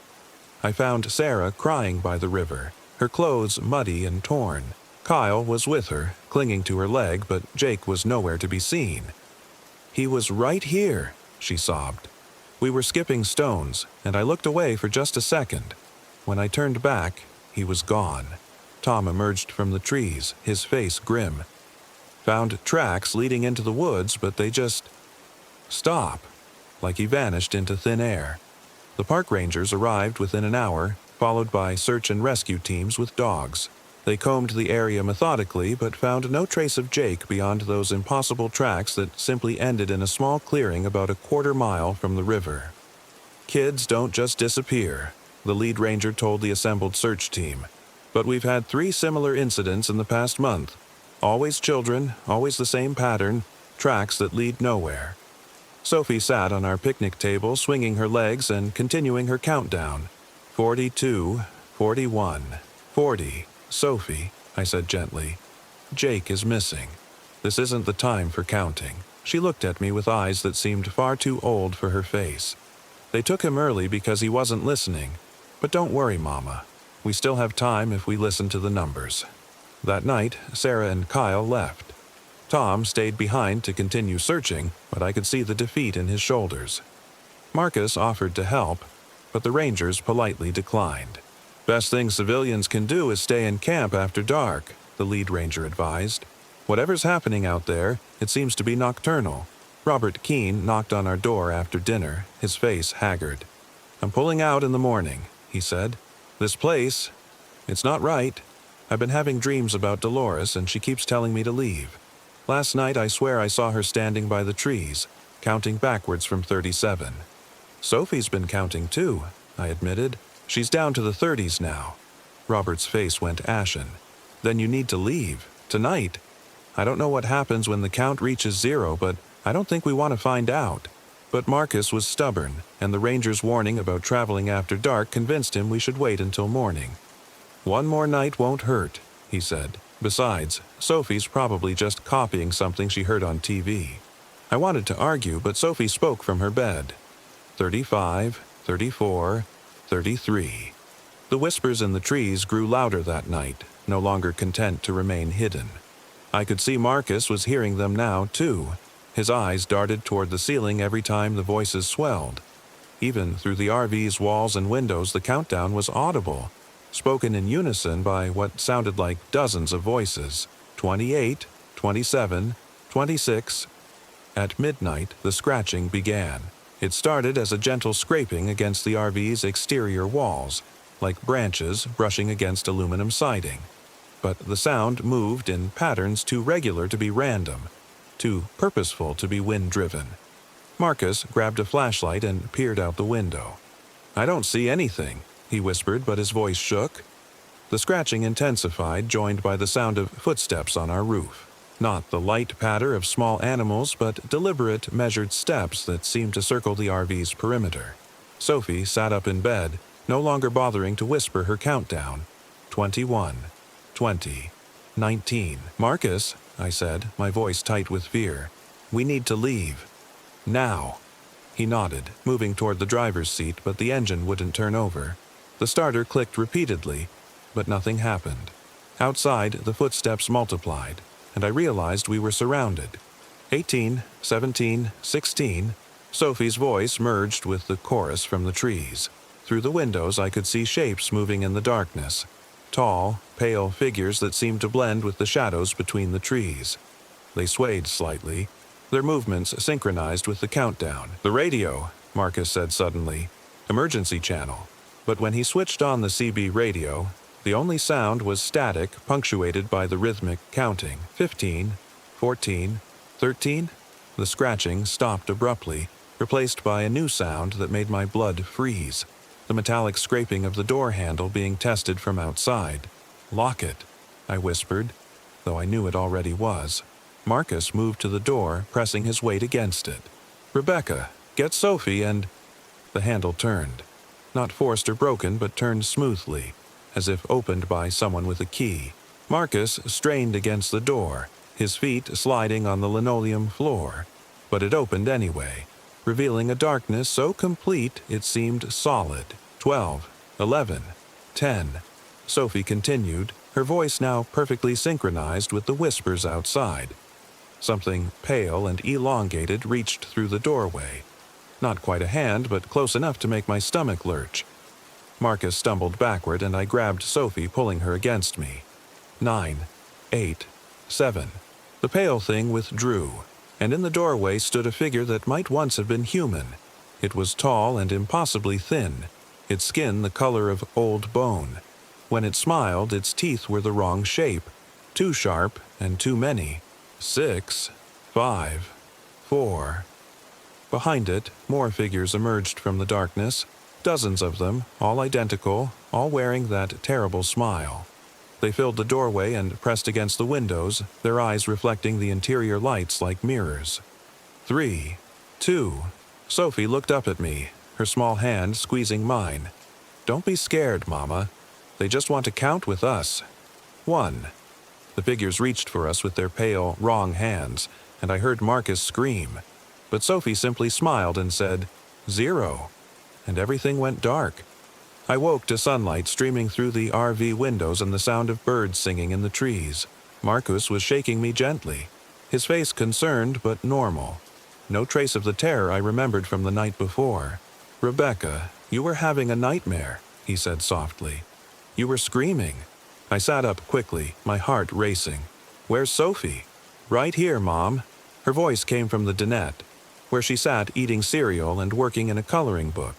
I found Sarah crying by the river, her clothes muddy and torn. Kyle was with her, clinging to her leg, but Jake was nowhere to be seen. "He was right here," she sobbed. We were skipping stones, and I looked away for just a second. When I turned back, he was gone. Tom emerged from the trees, his face grim. "Found tracks leading into the woods, but they just stop, like he vanished into thin air." The park rangers arrived within an hour, followed by search and rescue teams with dogs. They combed the area methodically, but found no trace of Jake beyond those impossible tracks that simply ended in a small clearing about a quarter-mile from the river. "Kids don't just disappear," the lead ranger told the assembled search team. "But we've had 3 similar incidents in the past month. Always children, always the same pattern, tracks that lead nowhere." Sophie sat on our picnic table, swinging her legs and continuing her countdown. 42, 41, 40. "Sophie," I said gently, "Jake is missing. This isn't the time for counting." She looked at me with eyes that seemed far too old for her face. "They took him early because he wasn't listening. But don't worry, Mama. We still have time if we listen to the numbers." That night, Sarah and Kyle left. Tom stayed behind to continue searching, but I could see the defeat in his shoulders. Marcus offered to help, but the rangers politely declined. "Best thing civilians can do is stay in camp after dark," the lead ranger advised. "Whatever's happening out there, it seems to be nocturnal." Robert Keene knocked on our door after dinner, his face haggard. "I'm pulling out in the morning," he said. "This place, it's not right. I've been having dreams about Dolores, and she keeps telling me to leave. Last night I swear I saw her standing by the trees, counting backwards from 37. "Sophie's been counting too," I admitted. "She's down to the 30s now." Robert's face went ashen. "Then you need to leave. Tonight. I don't know what happens when the count reaches 0, but I don't think we want to find out." But Marcus was stubborn, and the ranger's warning about traveling after dark convinced him we should wait until morning. "One more night won't hurt," he said. "Besides, Sophie's probably just copying something she heard on TV." I wanted to argue, but Sophie spoke from her bed. 35, 34, 33. The whispers in the trees grew louder that night, no longer content to remain hidden. I could see Marcus was hearing them now, too. His eyes darted toward the ceiling every time the voices swelled. Even through the RV's walls and windows, the countdown was audible, spoken in unison by what sounded like dozens of voices. 28, 27, 26. At midnight, the scratching began. It started as a gentle scraping against the RV's exterior walls, like branches brushing against aluminum siding. But the sound moved in patterns too regular to be random, too purposeful to be wind-driven. Marcus grabbed a flashlight and peered out the window. "I don't see anything," he whispered, but his voice shook. The scratching intensified, joined by the sound of footsteps on our roof. Not the light patter of small animals, but deliberate, measured steps that seemed to circle the RV's perimeter. Sophie sat up in bed, no longer bothering to whisper her countdown. 21, 20, 19. "Marcus," I said, my voice tight with fear, "we need to leave. Now." He nodded, moving toward the driver's seat, but the engine wouldn't turn over. The starter clicked repeatedly, but nothing happened. Outside, the footsteps multiplied, and I realized we were surrounded. 18, 17, 16. Sophie's voice merged with the chorus from the trees. Through the windows I could see shapes moving in the darkness. Tall, pale figures that seemed to blend with the shadows between the trees. They swayed slightly, their movements synchronized with the countdown. "The radio," Marcus said suddenly. "Emergency channel." But when he switched on the CB radio, the only sound was static, punctuated by the rhythmic counting. 15, 14, 13. The scratching stopped abruptly, replaced by a new sound that made my blood freeze. The metallic scraping of the door handle being tested from outside. "Lock it," I whispered, though I knew it already was. Marcus moved to the door, pressing his weight against it. "Rebecca, get Sophie and—" The handle turned. Not forced or broken, but turned smoothly, as if opened by someone with a key. Marcus strained against the door, his feet sliding on the linoleum floor, but it opened anyway. revealing a darkness so complete it seemed solid. 12, 11, 10. Sophie continued, her voice now perfectly synchronized with the whispers outside. Something pale and elongated reached through the doorway. Not quite a hand, but close enough to make my stomach lurch. Marcus stumbled backward and I grabbed Sophie, pulling her against me. 9, 8, 7. The pale thing withdrew, and in the doorway stood a figure that might once have been human. It was tall and impossibly thin, its skin the color of old bone. When it smiled, its teeth were the wrong shape, too sharp and too many. 6, 5, 4. Behind it, more figures emerged from the darkness, dozens of them, all identical, all wearing that terrible smile. They filled the doorway and pressed against the windows, their eyes reflecting the interior lights like mirrors. 3, 2. Sophie looked up at me, her small hand squeezing mine. "Don't be scared, Mama. They just want to count with us." 1. The figures reached for us with their pale, wrong hands, and I heard Marcus scream. But Sophie simply smiled and said, 0. And everything went dark. I woke to sunlight streaming through the RV windows and the sound of birds singing in the trees. Marcus was shaking me gently, his face concerned but normal. No trace of the terror I remembered from the night before. "Rebecca, you were having a nightmare," he said softly. "You were screaming." I sat up quickly, my heart racing. "Where's Sophie?" "Right here, Mom." Her voice came from the dinette, where she sat eating cereal and working in a coloring book.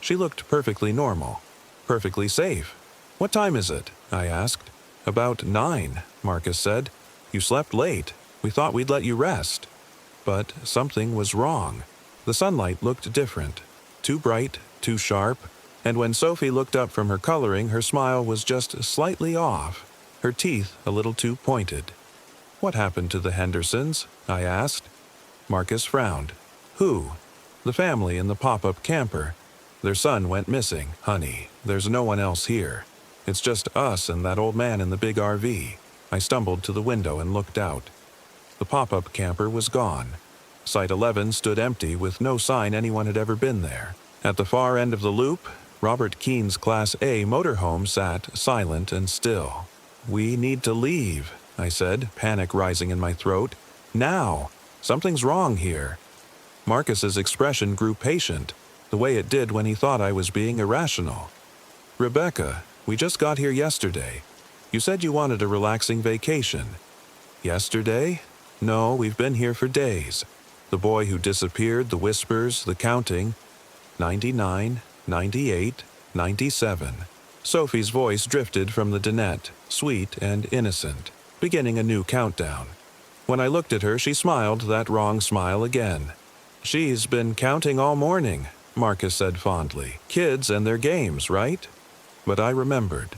She looked perfectly normal, perfectly safe. "What time is it?" I asked. "About 9, Marcus said. "You slept late. We thought we'd let you rest." But something was wrong. The sunlight looked different, too bright, too sharp, and when Sophie looked up from her coloring, her smile was just slightly off, her teeth a little too pointed. "What happened to the Hendersons?" I asked. Marcus frowned. "Who?" "The family in the pop-up camper. Their son went missing, honey. There's no one else here. It's just us and that old man in the big RV." I stumbled to the window and looked out. The pop-up camper was gone. Site 11 stood empty with no sign anyone had ever been there. At the far end of the loop, Robert Keene's Class A motorhome sat silent and still. "We need to leave," I said, panic rising in my throat. "Now! Something's wrong here." Marcus's expression grew patient, the way it did when he thought I was being irrational. "Rebecca, we just got here yesterday. You said you wanted a relaxing vacation." "Yesterday? No, we've been here for days. The boy who disappeared, the whispers, the counting. 99, 98, 97. Sophie's voice drifted from the dinette, sweet and innocent, beginning a new countdown. When I looked at her, she smiled that wrong smile again. "She's been counting all morning," Marcus said fondly. "Kids and their games, right?" But I remembered.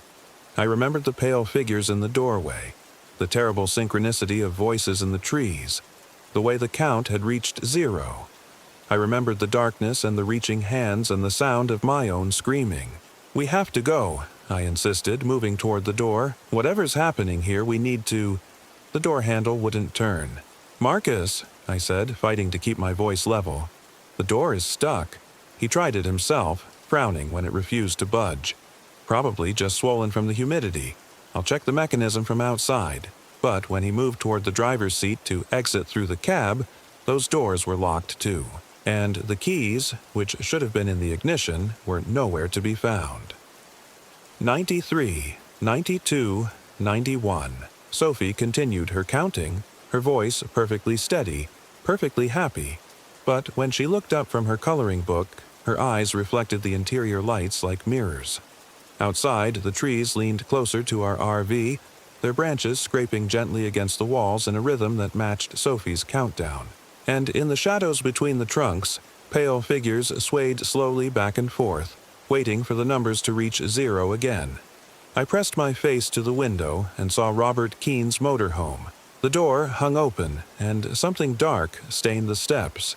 I remembered the pale figures in the doorway, the terrible synchronicity of voices in the trees, the way the count had reached 0. I remembered the darkness and the reaching hands and the sound of my own screaming. "We have to go," I insisted, moving toward the door. "Whatever's happening here, we need to—" The door handle wouldn't turn. "Marcus," I said, fighting to keep my voice level. "The door is stuck." He tried it himself, frowning when it refused to budge. "Probably just swollen from the humidity. I'll check the mechanism from outside." But when he moved toward the driver's seat to exit through the cab, those doors were locked too. And the keys, which should have been in the ignition, were nowhere to be found. 93, 92, 91. Sophie continued her counting, her voice perfectly steady, perfectly happy. But when she looked up from her coloring book, her eyes reflected the interior lights like mirrors. Outside, the trees leaned closer to our RV, their branches scraping gently against the walls in a rhythm that matched Sophie's countdown. And in the shadows between the trunks, pale figures swayed slowly back and forth, waiting for the numbers to reach 0 again. I pressed my face to the window and saw Robert Keene's motorhome. The door hung open, and something dark stained the steps.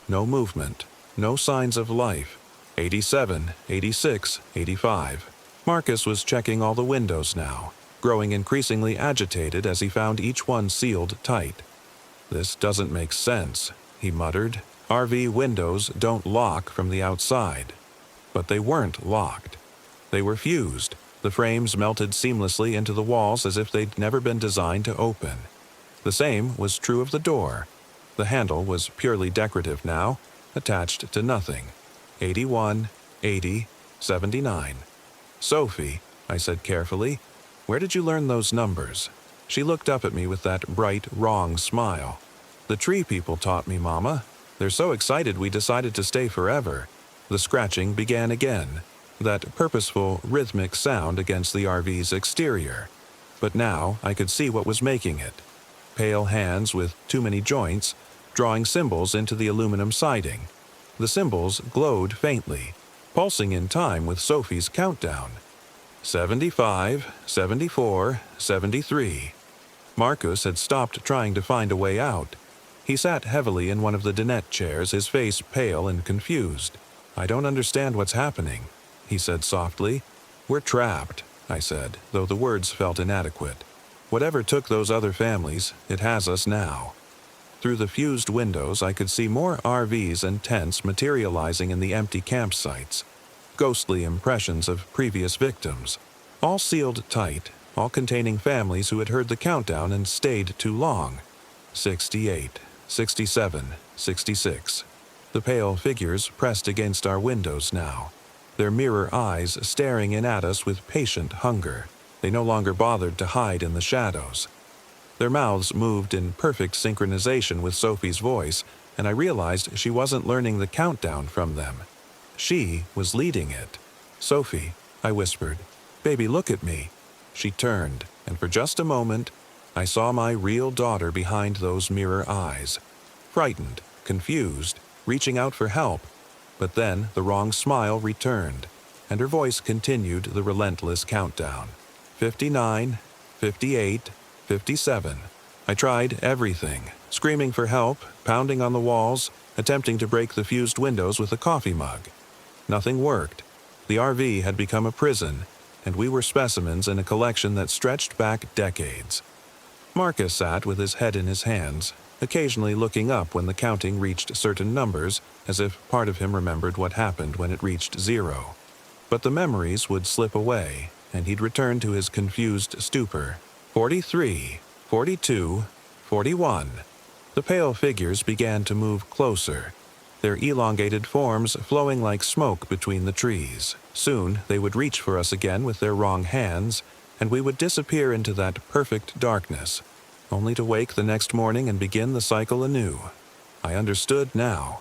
No movement, no signs of life. 87, 86, 85. Marcus was checking all the windows now, growing increasingly agitated as he found each one sealed tight. "This doesn't make sense," he muttered. RV windows don't lock from the outside. But they weren't locked. They were fused. The frames melted seamlessly into the walls as if they'd never been designed to open. The same was true of the door. The handle was purely decorative now, attached to nothing. 81, 80, 79. "Sophie," I said carefully, "where did you learn those numbers?" She looked up at me with that bright, wrong smile. "The tree people taught me, Mama. They're so excited we decided to stay forever." The scratching began again, that purposeful, rhythmic sound against the RV's exterior. But now I could see what was making it. Pale hands with too many joints, drawing symbols into the aluminum siding. The symbols glowed faintly, pulsing in time with Sophie's countdown. 75, 74, 73. Marcus had stopped trying to find a way out. He sat heavily in one of the dinette chairs, his face pale and confused. "I don't understand what's happening," he said softly. "We're trapped," I said, though the words felt inadequate. "Whatever took those other families, it has us now." Through the fused windows, I could see more RVs and tents materializing in the empty campsites. Ghostly impressions of previous victims. All sealed tight, all containing families who had heard the countdown and stayed too long. 68, 67, 66. The pale figures pressed against our windows now, their mirror eyes staring in at us with patient hunger. They no longer bothered to hide in the shadows. Their mouths moved in perfect synchronization with Sophie's voice, and I realized she wasn't learning the countdown from them. She was leading it. "Sophie," I whispered, "baby, look at me." She turned, and for just a moment, I saw my real daughter behind those mirror eyes. Frightened, confused, reaching out for help. But then the wrong smile returned, and her voice continued the relentless countdown. 59, 58, 57. I tried everything, screaming for help, pounding on the walls, attempting to break the fused windows with a coffee mug. Nothing worked. The RV had become a prison, and we were specimens in a collection that stretched back decades. Marcus sat with his head in his hands, occasionally looking up when the counting reached certain numbers, as if part of him remembered what happened when it reached 0. But the memories would slip away, and he'd return to his confused stupor. 43, 42, 41. The pale figures began to move closer, their elongated forms flowing like smoke between the trees. Soon they would reach for us again with their wrong hands, and we would disappear into that perfect darkness, only to wake the next morning and begin the cycle anew. I understood now.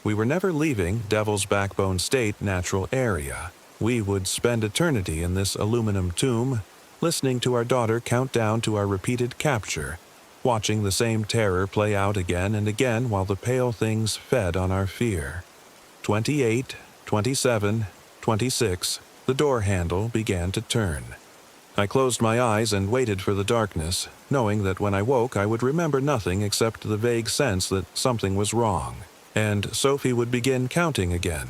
We were never leaving Devil's Backbone State Natural Area. We would spend eternity in this aluminum tomb, listening to our daughter count down to our repeated capture, watching the same terror play out again and again while the pale things fed on our fear. 28, 27, 26, the door handle began to turn. I closed my eyes and waited for the darkness, knowing that when I woke I would remember nothing except the vague sense that something was wrong. And Sophie would begin counting again,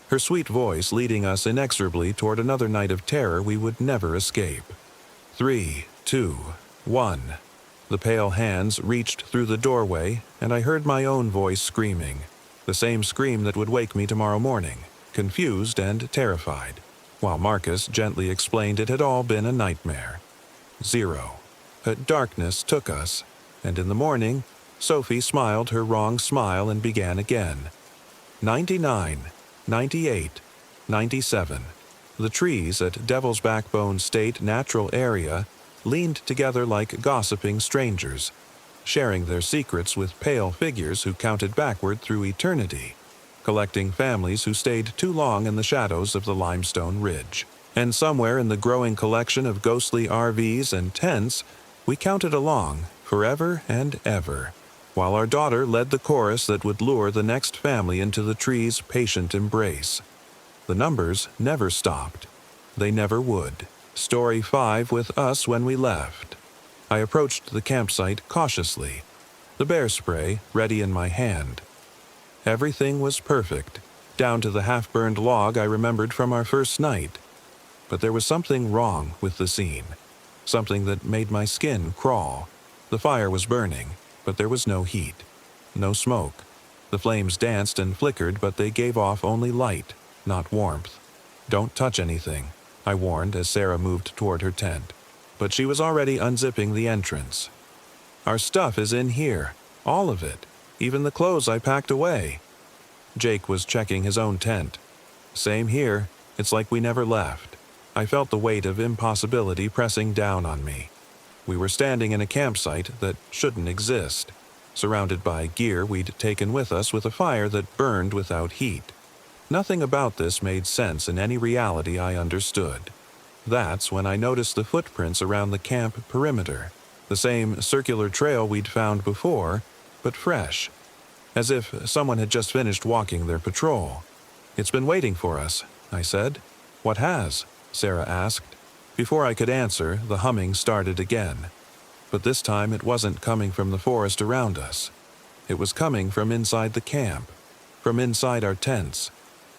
her sweet voice leading us inexorably toward another night of terror we would never escape. 3, 2, 1. The pale hands reached through the doorway, and I heard my own voice screaming, the same scream that would wake me tomorrow morning, confused and terrified, while Marcus gently explained it had all been a nightmare. 0. Darkness took us, and in the morning, Sophie smiled her wrong smile and began again. 99, 98, 97. The trees at Devil's Backbone State Natural Area leaned together like gossiping strangers, sharing their secrets with pale figures who counted backward through eternity, collecting families who stayed too long in the shadows of the limestone ridge. And somewhere in the growing collection of ghostly RVs and tents, we counted along, forever and ever, while our daughter led the chorus that would lure the next family into the tree's patient embrace. The numbers never stopped. They never would. Story 5 with us when we left. I approached the campsite cautiously, the bear spray ready in my hand. Everything was perfect, down to the half-burned log I remembered from our first night. But there was something wrong with the scene, something that made my skin crawl. The fire was burning, but there was no heat, no smoke, The flames danced and flickered, but they gave off only light, not warmth. "Don't touch anything," I warned as Sarah moved toward her tent. But she was already unzipping the entrance. "Our stuff is in here. All of it. Even the clothes I packed away." Jake was checking his own tent. "Same here. It's like we never left." I felt the weight of impossibility pressing down on me. We were standing in a campsite that shouldn't exist, surrounded by gear we'd taken with us, with a fire that burned without heat. Nothing about this made sense in any reality I understood. That's when I noticed the footprints around the camp perimeter, the same circular trail we'd found before, but fresh, as if someone had just finished walking their patrol. "It's been waiting for us," I said. "What has?" Sarah asked. Before I could answer, the humming started again. But this time it wasn't coming from the forest around us. It was coming from inside the camp, from inside our tents.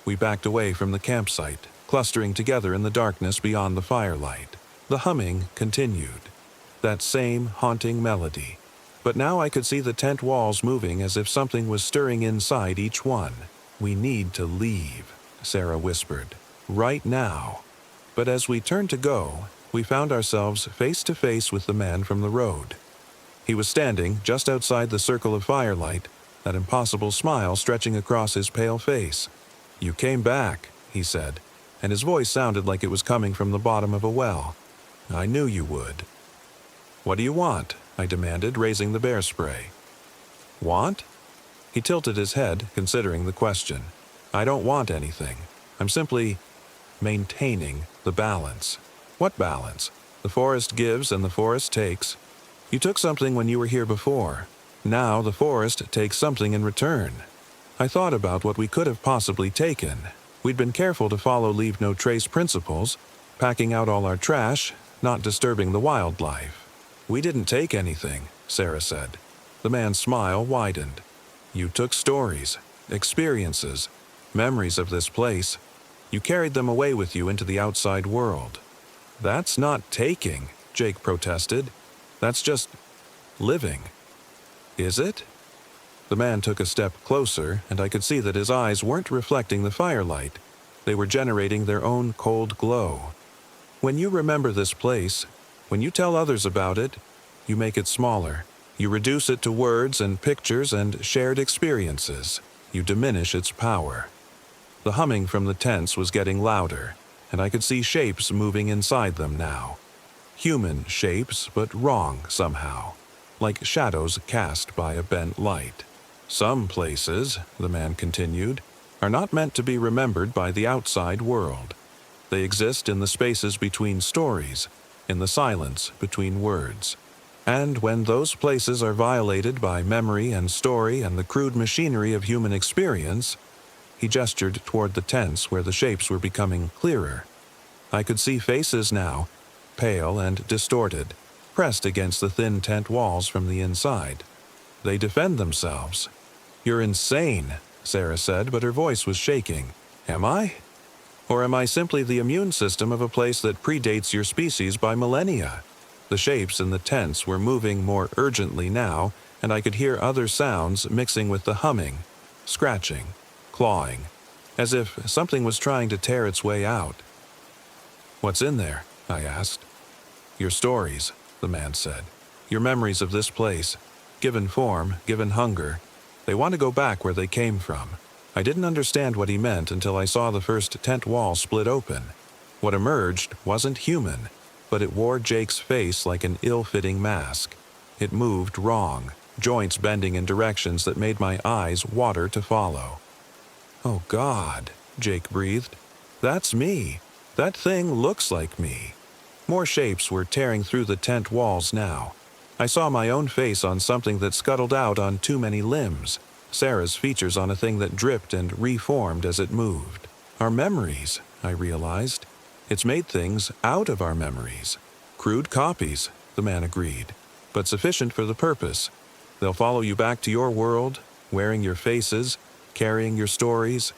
We backed away from the campsite, clustering together in the darkness beyond the firelight. The humming continued, that same haunting melody. But now I could see the tent walls moving as if something was stirring inside each one. "We need to leave," Sarah whispered. "Right now." But as we turned to go, we found ourselves face to face with the man from the road. He was standing just outside the circle of firelight, that impossible smile stretching across his pale face. "You came back," he said, and his voice sounded like it was coming from the bottom of a well. "I knew you would." "What do you want?" I demanded, raising the bear spray. "Want?" He tilted his head, considering the question. "I don't want anything. I'm simply maintaining the balance." "What balance?" "The forest gives and the forest takes. You took something when you were here before. Now the forest takes something in return." I thought about what we could have possibly taken. We'd been careful to follow leave no trace principles, packing out all our trash, not disturbing the wildlife. "We didn't take anything," Sarah said. The man's smile widened. "You took stories, experiences, memories of this place. You carried them away with you into the outside world." "That's not taking," Jake protested. "That's just living." "Is it?" The man took a step closer, and I could see that his eyes weren't reflecting the firelight. They were generating their own cold glow. "When you remember this place, when you tell others about it, you make it smaller. You reduce it to words and pictures and shared experiences. You diminish its power." The humming from the tents was getting louder, and I could see shapes moving inside them now. Human shapes, but wrong somehow, like shadows cast by a bent light. "Some places," the man continued, "are not meant to be remembered by the outside world. They exist in the spaces between stories, in the silence between words. And when those places are violated by memory and story and the crude machinery of human experience," he gestured toward the tents where the shapes were becoming clearer. I could see faces now, pale and distorted, pressed against the thin tent walls from the inside. "They defend themselves." "You're insane," Sarah said, but her voice was shaking. "Am I? Or am I simply the immune system of a place that predates your species by millennia?" The shapes in the tents were moving more urgently now, and I could hear other sounds mixing with the humming, scratching, clawing, as if something was trying to tear its way out. "What's in there?" I asked. "Your stories," the man said. "Your memories of this place, given form, given hunger. They want to go back where they came from." I didn't understand what he meant until I saw the first tent wall split open. What emerged wasn't human, but it wore Jake's face like an ill-fitting mask. It moved wrong, joints bending in directions that made my eyes water to follow. "Oh God," Jake breathed. "That's me. That thing looks like me." More shapes were tearing through the tent walls now. I saw my own face on something that scuttled out on too many limbs, Sarah's features on a thing that dripped and reformed as it moved. Our memories, I realized. It's made things out of our memories. "Crude copies," the man agreed, "but sufficient for the purpose. They'll follow you back to your world, wearing your faces, carrying your stories,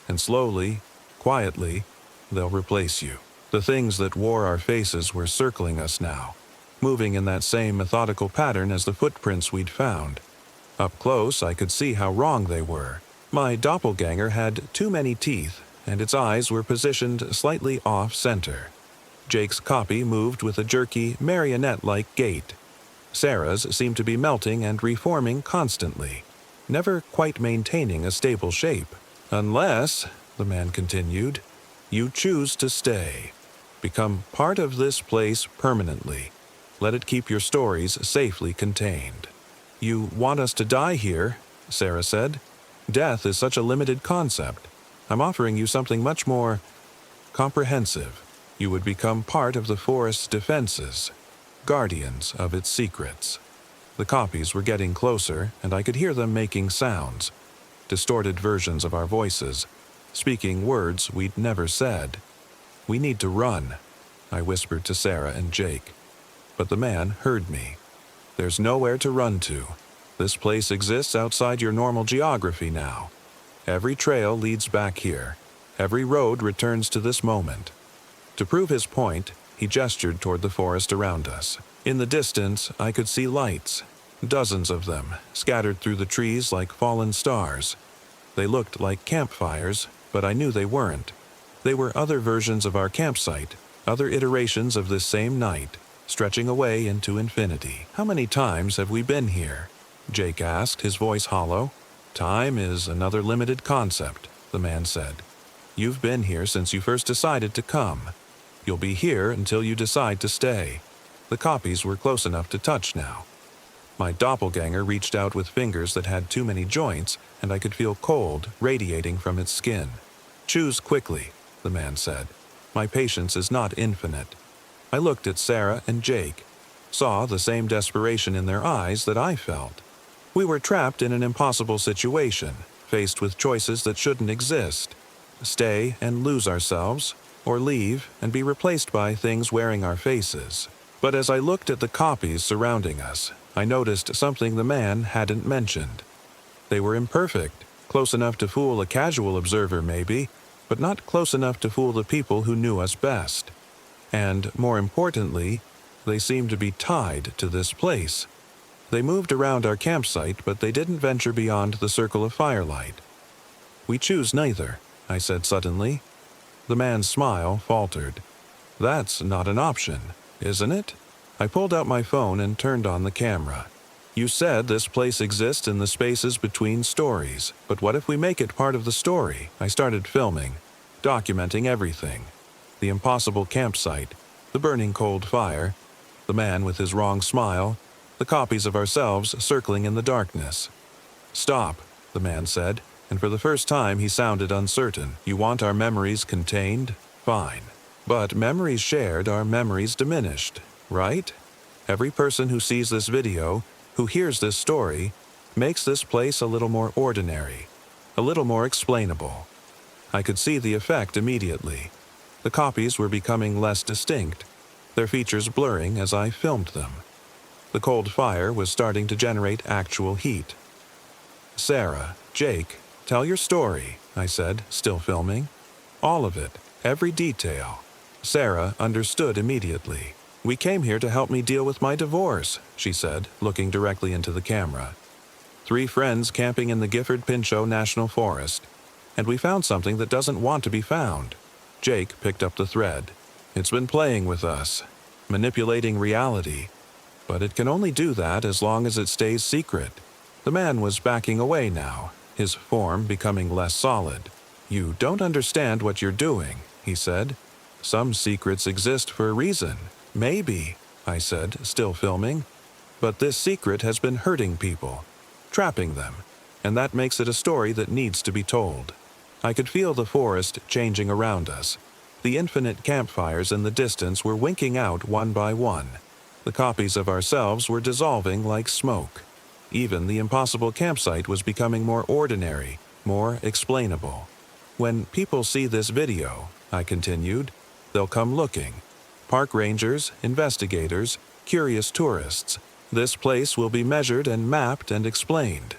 and slowly, quietly, they'll replace you." The things that wore our faces were circling us now, moving in that same methodical pattern as the footprints we'd found. Up close, I could see how wrong they were. My doppelganger had too many teeth, and its eyes were positioned slightly off-center. Jake's copy moved with a jerky, marionette-like gait. Sarah's seemed to be melting and reforming constantly, never quite maintaining a stable shape. Unless, the man continued, you choose to stay. Become part of this place permanently. Let it keep your stories safely contained. You want us to die here, Sarah said. Death is such a limited concept. I'm offering you something much more comprehensive. You would become part of the forest's defenses, guardians of its secrets. The copies were getting closer, and I could hear them making sounds, distorted versions of our voices, speaking words we'd never said. We need to run, I whispered to Sarah and Jake. But the man heard me. There's nowhere to run to. This place exists outside your normal geography now. Every trail leads back here. Every road returns to this moment. To prove his point, he gestured toward the forest around us. In the distance, I could see lights, dozens of them, scattered through the trees like fallen stars. They looked like campfires, but I knew they weren't. They were other versions of our campsite, other iterations of this same night, stretching away into infinity. How many times have we been here? Jake asked, his voice hollow. Time is another limited concept, the man said. You've been here since you first decided to come. You'll be here until you decide to stay. The copies were close enough to touch now. My doppelganger reached out with fingers that had too many joints, and I could feel cold radiating from its skin. Choose quickly, the man said. My patience is not infinite. I looked at Sarah and Jake, saw the same desperation in their eyes that I felt. We were trapped in an impossible situation, faced with choices that shouldn't exist. Stay and lose ourselves, or leave and be replaced by things wearing our faces. But as I looked at the copies surrounding us, I noticed something the man hadn't mentioned. They were imperfect, close enough to fool a casual observer maybe, but not close enough to fool the people who knew us best. And, more importantly, they seemed to be tied to this place. They moved around our campsite, but they didn't venture beyond the circle of firelight. We choose neither, I said suddenly. The man's smile faltered. That's not an option, isn't it? I pulled out my phone and turned on the camera. You said this place exists in the spaces between stories, but what if we make it part of the story? I started filming, documenting everything. The impossible campsite, the burning cold fire, the man with his wrong smile, the copies of ourselves circling in the darkness. Stop, the man said, and for the first time he sounded uncertain. You want our memories contained? Fine. But memories shared are memories diminished, right? Every person who sees this video, who hears this story, makes this place a little more ordinary, a little more explainable. I could see the effect immediately. The copies were becoming less distinct, their features blurring as I filmed them. The cold fire was starting to generate actual heat. Sarah, Jake, tell your story, I said, still filming. All of it, every detail. Sarah understood immediately. We came here to help me deal with my divorce, she said, looking directly into the camera. 3 friends camping in the Gifford-Pinchot National Forest, and we found something that doesn't want to be found. Jake picked up the thread. It's been playing with us, manipulating reality, but it can only do that as long as it stays secret. The man was backing away now, his form becoming less solid. You don't understand what you're doing, he said. Some secrets exist for a reason. Maybe, I said, still filming. But this secret has been hurting people, trapping them, and that makes it a story that needs to be told. I could feel the forest changing around us. The infinite campfires in the distance were winking out one by one. The copies of ourselves were dissolving like smoke. Even the impossible campsite was becoming more ordinary, more explainable. When people see this video, I continued, they'll come looking. Park rangers, investigators, curious tourists. This place will be measured and mapped and explained.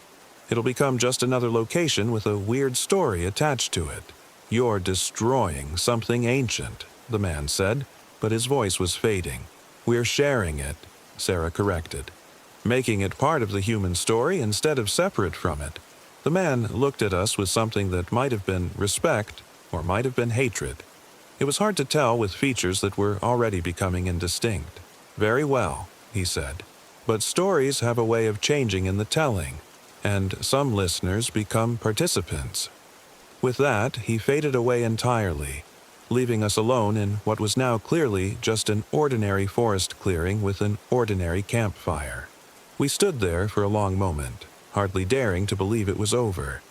It'll become just another location with a weird story attached to it. You're destroying something ancient, the man said, but his voice was fading. We're sharing it, Sarah corrected. making it part of the human story instead of separate from it. The man looked at us with something that might have been respect or might have been hatred. It was hard to tell with features that were already becoming indistinct. "Very well," he said. "But stories have a way of changing in the telling, and some listeners become participants." With that, he faded away entirely, leaving us alone in what was now clearly just an ordinary forest clearing with an ordinary campfire. We stood there for a long moment, hardly daring to believe it was over.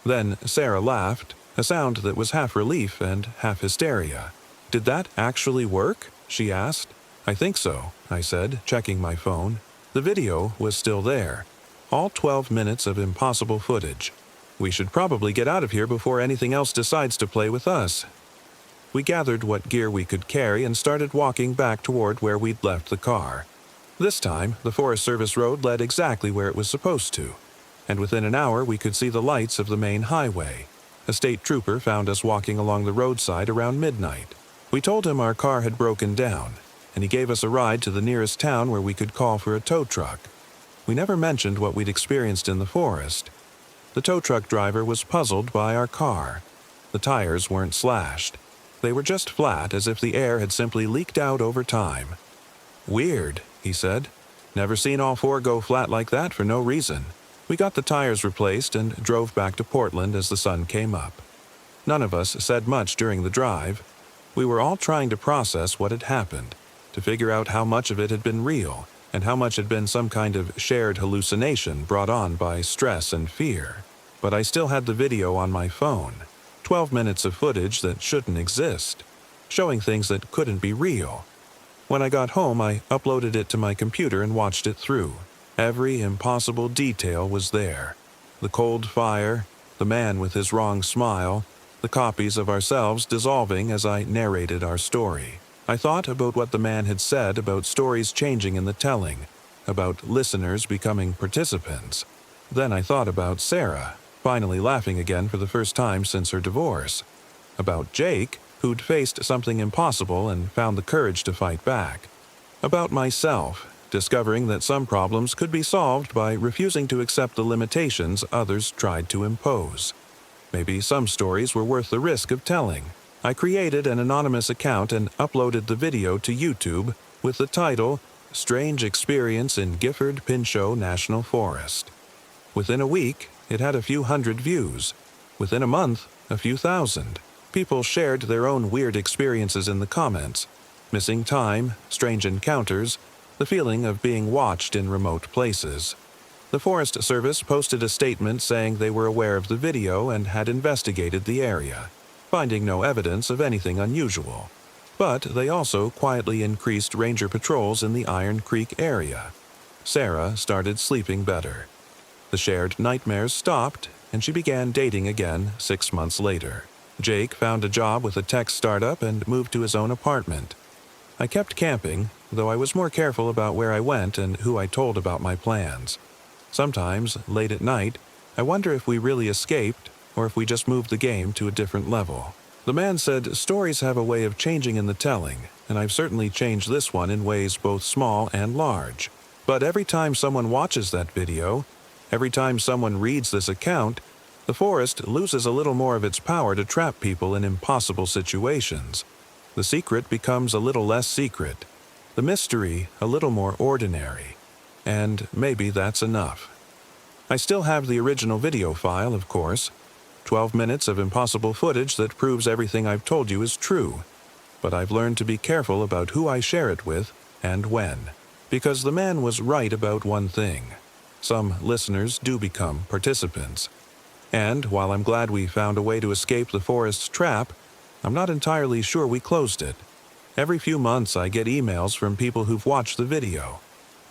Then Sarah laughed, a sound that was half relief and half hysteria. "Did that actually work?" she asked. "I think so," I said, checking my phone. The video was still there. All 12 minutes of impossible footage. We should probably get out of here before anything else decides to play with us. We gathered what gear we could carry and started walking back toward where we'd left the car. This time, the Forest Service road led exactly where it was supposed to, and within an hour we could see the lights of the main highway. A state trooper found us walking along the roadside around midnight. We told him our car had broken down, and he gave us a ride to the nearest town where we could call for a tow truck. We never mentioned what we'd experienced in the forest. The tow truck driver was puzzled by our car. The tires weren't slashed. They were just flat, as if the air had simply leaked out over time. "Weird," he said. "Never seen all four go flat like that for no reason." We got the tires replaced and drove back to Portland as the sun came up. None of us said much during the drive. We were all trying to process what had happened, to figure out how much of it had been real and how much had been some kind of shared hallucination brought on by stress and fear. But I still had the video on my phone, 12 minutes of footage that shouldn't exist, showing things that couldn't be real. When I got home, I uploaded it to my computer and watched it through. Every impossible detail was there. The cold fire, the man with his wrong smile, the copies of ourselves dissolving as I narrated our story. I thought about what the man had said about stories changing in the telling, about listeners becoming participants. Then I thought about Sarah, finally laughing again for the first time since her divorce. About Jake, who'd faced something impossible and found the courage to fight back. About myself, discovering that some problems could be solved by refusing to accept the limitations others tried to impose. Maybe some stories were worth the risk of telling. I created an anonymous account and uploaded the video to YouTube with the title, "Strange Experience in Gifford-Pinchot National Forest." Within a week, it had a few hundred views. Within a month, a few thousand. People shared their own weird experiences in the comments. Missing time, strange encounters, the feeling of being watched in remote places. The Forest Service posted a statement saying they were aware of the video and had investigated the area, finding no evidence of anything unusual. But they also quietly increased ranger patrols in the Iron Creek area. Sarah started sleeping better. The shared nightmares stopped, and she began dating again 6 months later. Jake found a job with a tech startup and moved to his own apartment. I kept camping, though I was more careful about where I went and who I told about my plans. Sometimes, late at night, I wonder if we really escaped or if we just moved the game to a different level. The man said stories have a way of changing in the telling, and I've certainly changed this one in ways both small and large. But every time someone watches that video, every time someone reads this account, the forest loses a little more of its power to trap people in impossible situations. The secret becomes a little less secret, the mystery a little more ordinary, and maybe that's enough. I still have the original video file, of course, 12 minutes of impossible footage that proves everything I've told you is true, but I've learned to be careful about who I share it with and when, because the man was right about one thing. Some listeners do become participants. And while I'm glad we found a way to escape the forest's trap, I'm not entirely sure we closed it. Every few months I get emails from people who've watched the video.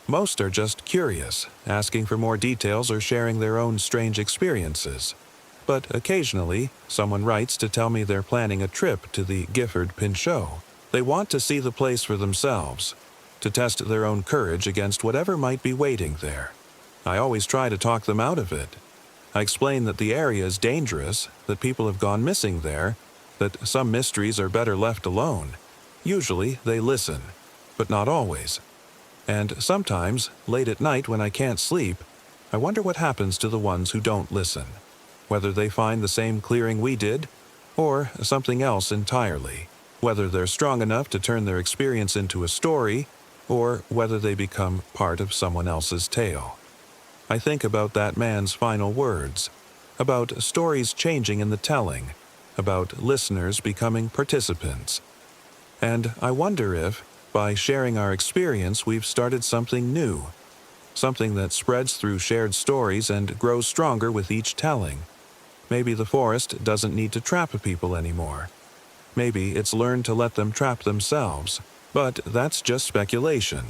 Most are just curious, asking for more details or sharing their own strange experiences. But occasionally, someone writes to tell me they're planning a trip to the Gifford-Pinchot. They want to see the place for themselves, to test their own courage against whatever might be waiting there. I always try to talk them out of it. I explain that the area is dangerous, that people have gone missing there, that some mysteries are better left alone. Usually, they listen, but not always. And sometimes, late at night when I can't sleep, I wonder what happens to the ones who don't listen. Whether they find the same clearing we did, or something else entirely. Whether they're strong enough to turn their experience into a story, or whether they become part of someone else's tale. I think about that man's final words, about stories changing in the telling, about listeners becoming participants. And I wonder if, by sharing our experience, we've started something new, something that spreads through shared stories and grows stronger with each telling. Maybe the forest doesn't need to trap people anymore. Maybe it's learned to let them trap themselves. But that's just speculation.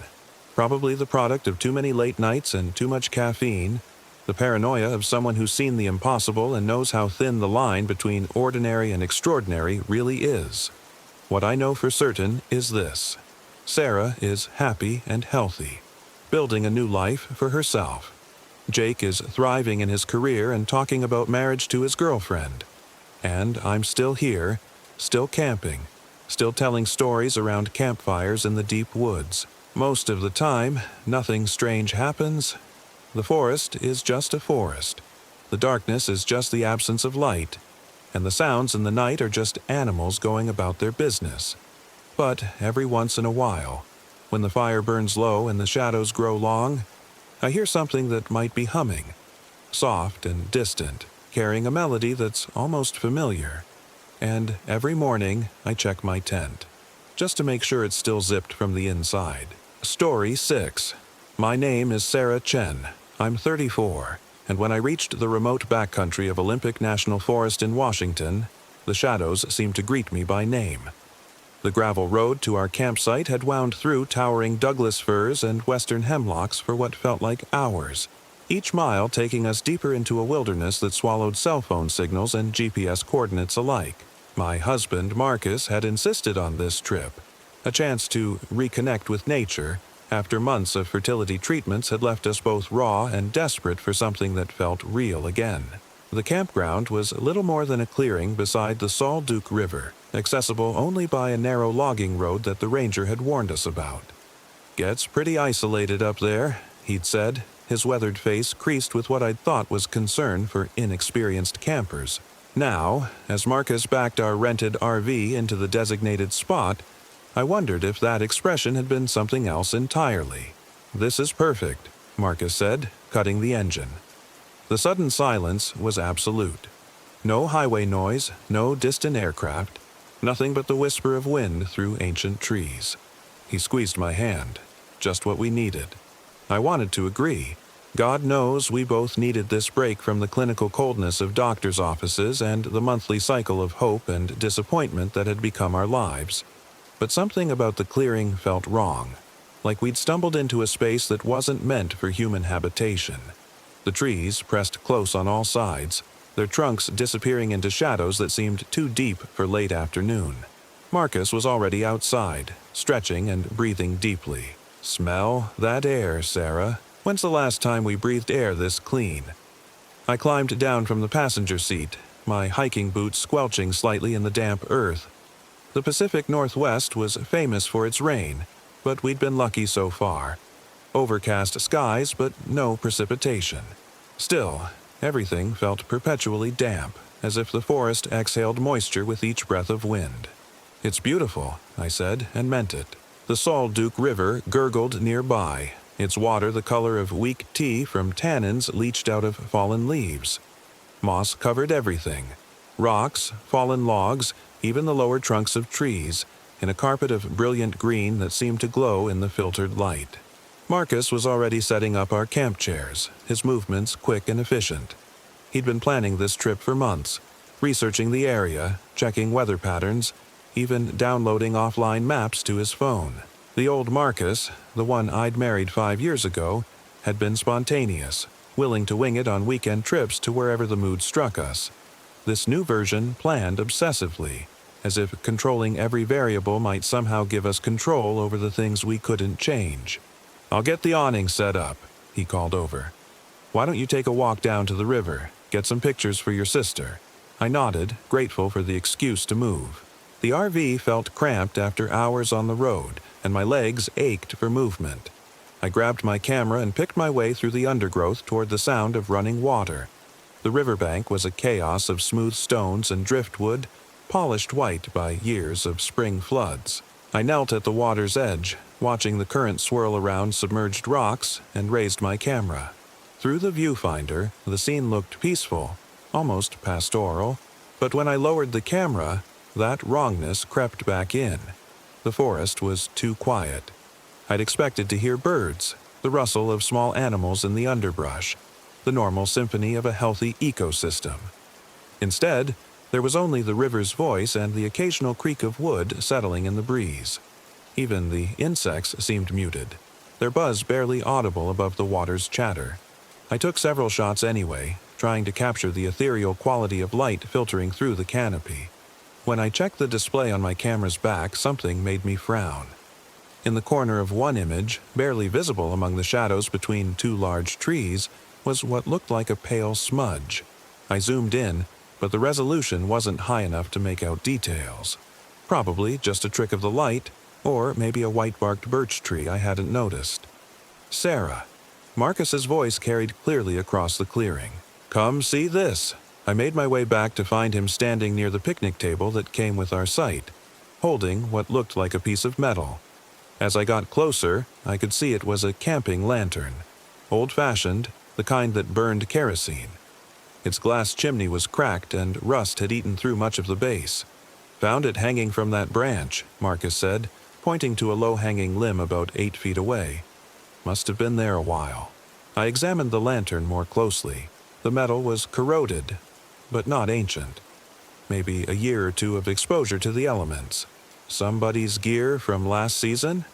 Probably the product of too many late nights and too much caffeine, the paranoia of someone who's seen the impossible and knows how thin the line between ordinary and extraordinary really is. What I know for certain is this: Sarah is happy and healthy, building a new life for herself. Jake is thriving in his career and talking about marriage to his girlfriend. And I'm still here, still camping, still telling stories around campfires in the deep woods. Most of the time, nothing strange happens. The forest is just a forest. The darkness is just the absence of light, and the sounds in the night are just animals going about their business. But every once in a while, when the fire burns low and the shadows grow long, I hear something that might be humming, soft and distant, carrying a melody that's almost familiar. And every morning, I check my tent, just to make sure it's still zipped from the inside. Story 6. My name is Sarah Chen. I'm 34, and when I reached the remote backcountry of Olympic National Forest in Washington, the shadows seemed to greet me by name. The gravel road to our campsite had wound through towering Douglas firs and western hemlocks for what felt like hours, each mile taking us deeper into a wilderness that swallowed cell phone signals and GPS coordinates alike. My husband, Marcus, had insisted on this trip, a chance to reconnect with nature after months of fertility treatments had left us both raw and desperate for something that felt real again. The campground was little more than a clearing beside the Salt Duke River, accessible only by a narrow logging road that the ranger had warned us about. "Gets pretty isolated up there," he'd said, his weathered face creased with what I'd thought was concern for inexperienced campers. Now, as Marcus backed our rented RV into the designated spot, I wondered if that expression had been something else entirely. "This is perfect," Marcus said, cutting the engine. The sudden silence was absolute. No highway noise, no distant aircraft, nothing but the whisper of wind through ancient trees. He squeezed my hand. Just what we needed. I wanted to agree. God knows we both needed this break from the clinical coldness of doctors' offices and the monthly cycle of hope and disappointment that had become our lives. But something about the clearing felt wrong, like we'd stumbled into a space that wasn't meant for human habitation. The trees pressed close on all sides, their trunks disappearing into shadows that seemed too deep for late afternoon. Marcus was already outside, stretching and breathing deeply. "Smell that air, Sarah. When's the last time we breathed air this clean?" I climbed down from the passenger seat, my hiking boots squelching slightly in the damp earth. The Pacific Northwest was famous for its rain, but we'd been lucky so far. Overcast skies, but no precipitation. Still, everything felt perpetually damp, as if the forest exhaled moisture with each breath of wind. "It's beautiful," I said, and meant it. The Salt Duke River gurgled nearby, its water the color of weak tea from tannins leached out of fallen leaves. Moss covered everything. Rocks, fallen logs, even the lower trunks of trees, in a carpet of brilliant green that seemed to glow in the filtered light. Marcus was already setting up our camp chairs, his movements quick and efficient. He'd been planning this trip for months, researching the area, checking weather patterns, even downloading offline maps to his phone. The old Marcus, the one I'd married 5 years ago, had been spontaneous, willing to wing it on weekend trips to wherever the mood struck us. This new version planned obsessively, as if controlling every variable might somehow give us control over the things we couldn't change. "I'll get the awning set up," he called over. "Why don't you take a walk down to the river, get some pictures for your sister?" I nodded, grateful for the excuse to move. The RV felt cramped after hours on the road, and my legs ached for movement. I grabbed my camera and picked my way through the undergrowth toward the sound of running water. The riverbank was a chaos of smooth stones and driftwood, polished white by years of spring floods. I knelt at the water's edge, watching the current swirl around submerged rocks, and raised my camera. Through the viewfinder, the scene looked peaceful, almost pastoral, but when I lowered the camera, that wrongness crept back in. The forest was too quiet. I'd expected to hear birds, the rustle of small animals in the underbrush, the normal symphony of a healthy ecosystem. Instead, there was only the river's voice and the occasional creak of wood settling in the breeze. Even the insects seemed muted, their buzz barely audible above the water's chatter. I took several shots anyway, trying to capture the ethereal quality of light filtering through the canopy. When I checked the display on my camera's back, something made me frown. In the corner of one image, barely visible among the shadows between two large trees, was what looked like a pale smudge. I zoomed in, but the resolution wasn't high enough to make out details. Probably just a trick of the light, or maybe a white-barked birch tree I hadn't noticed. Sarah. Marcus's voice carried clearly across the clearing. "Come see this." I made my way back to find him standing near the picnic table that came with our site, holding what looked like a piece of metal. As I got closer, I could see it was a camping lantern, old-fashioned, the kind that burned kerosene. Its glass chimney was cracked and rust had eaten through much of the base. "Found it hanging from that branch," Marcus said, pointing to a low-hanging limb about 8 feet away. Must have been there a while. I examined the lantern more closely. The metal was corroded, but not ancient. Maybe a year or two of exposure to the elements. Somebody's gear from last season?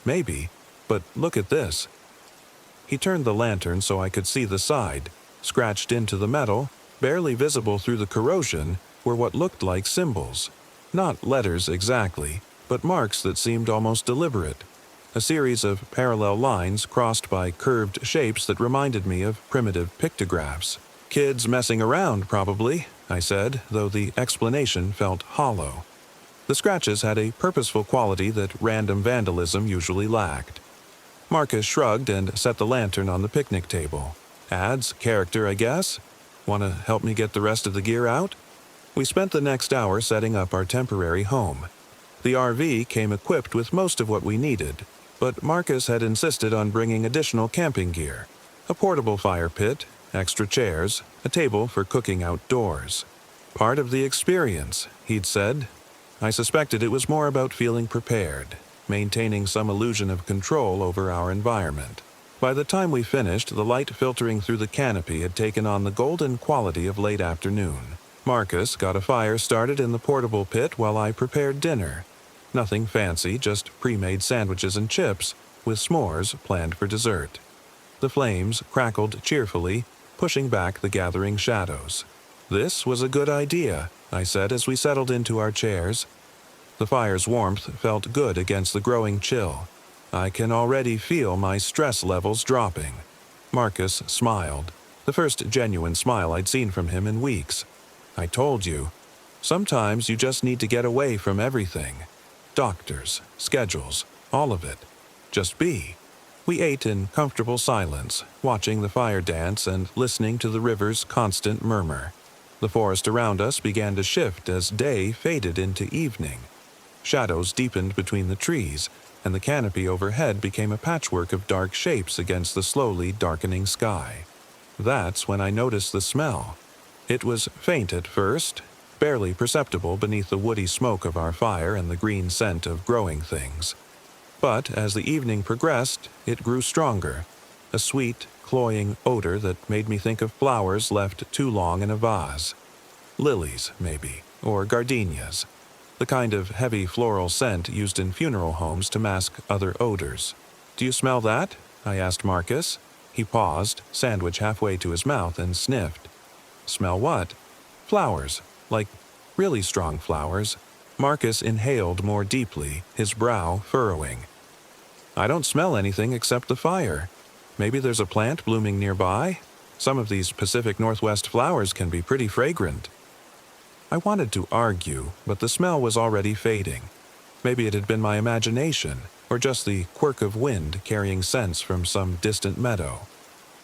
Maybe, but look at this. He turned the lantern so I could see the side. Scratched into the metal, barely visible through the corrosion, were what looked like symbols. Not letters exactly, but marks that seemed almost deliberate. A series of parallel lines crossed by curved shapes that reminded me of primitive pictographs. "Kids messing around, probably," I said, though the explanation felt hollow. The scratches had a purposeful quality that random vandalism usually lacked. Marcus shrugged and set the lantern on the picnic table. "Adds character, I guess. Want to help me get the rest of the gear out?" We spent the next hour setting up our temporary home. The RV came equipped with most of what we needed, but Marcus had insisted on bringing additional camping gear: a portable fire pit, extra chairs, a table for cooking outdoors. "Part of the experience," he'd said. I suspected it was more about feeling prepared, maintaining some illusion of control over our environment. By the time we finished, the light filtering through the canopy had taken on the golden quality of late afternoon. Marcus got a fire started in the portable pit while I prepared dinner. Nothing fancy, just pre-made sandwiches and chips, with s'mores planned for dessert. The flames crackled cheerfully, pushing back the gathering shadows. "This was a good idea," I said as we settled into our chairs. The fire's warmth felt good against the growing chill. I can already feel my stress levels dropping. Marcus smiled, the first genuine smile I'd seen from him in weeks. "I told you, sometimes you just need to get away from everything. Doctors, schedules, all of it. Just be." We ate in comfortable silence, watching the fire dance and listening to the river's constant murmur. The forest around us began to shift as day faded into evening. Shadows deepened between the trees, and the canopy overhead became a patchwork of dark shapes against the slowly darkening sky. That's when I noticed the smell. It was faint at first, barely perceptible beneath the woody smoke of our fire and the green scent of growing things. But as the evening progressed, it grew stronger, a sweet, cloying odor that made me think of flowers left too long in a vase. Lilies, maybe, or gardenias, the kind of heavy floral scent used in funeral homes to mask other odors. "Do you smell that?" I asked Marcus. He paused, sandwich halfway to his mouth, and sniffed. "Smell what?" "Flowers, like really strong flowers." Marcus inhaled more deeply, his brow furrowing. "I don't smell anything except the fire. Maybe there's a plant blooming nearby? Some of these Pacific Northwest flowers can be pretty fragrant." I wanted to argue, but the smell was already fading. Maybe it had been my imagination, or just the quirk of wind carrying scents from some distant meadow.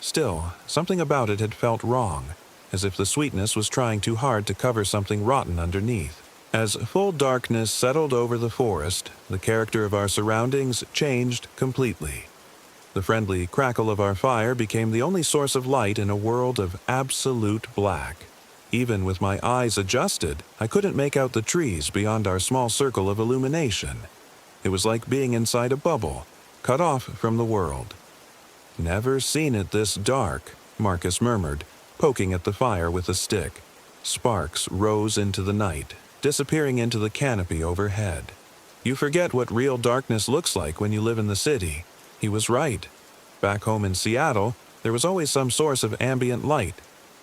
Still, something about it had felt wrong, as if the sweetness was trying too hard to cover something rotten underneath. As full darkness settled over the forest, the character of our surroundings changed completely. The friendly crackle of our fire became the only source of light in a world of absolute black. Even with my eyes adjusted, I couldn't make out the trees beyond our small circle of illumination. It was like being inside a bubble, cut off from the world. "Never seen it this dark," Marcus murmured, poking at the fire with a stick. Sparks rose into the night, disappearing into the canopy overhead. "You forget what real darkness looks like when you live in the city." He was right. Back home in Seattle, there was always some source of ambient light.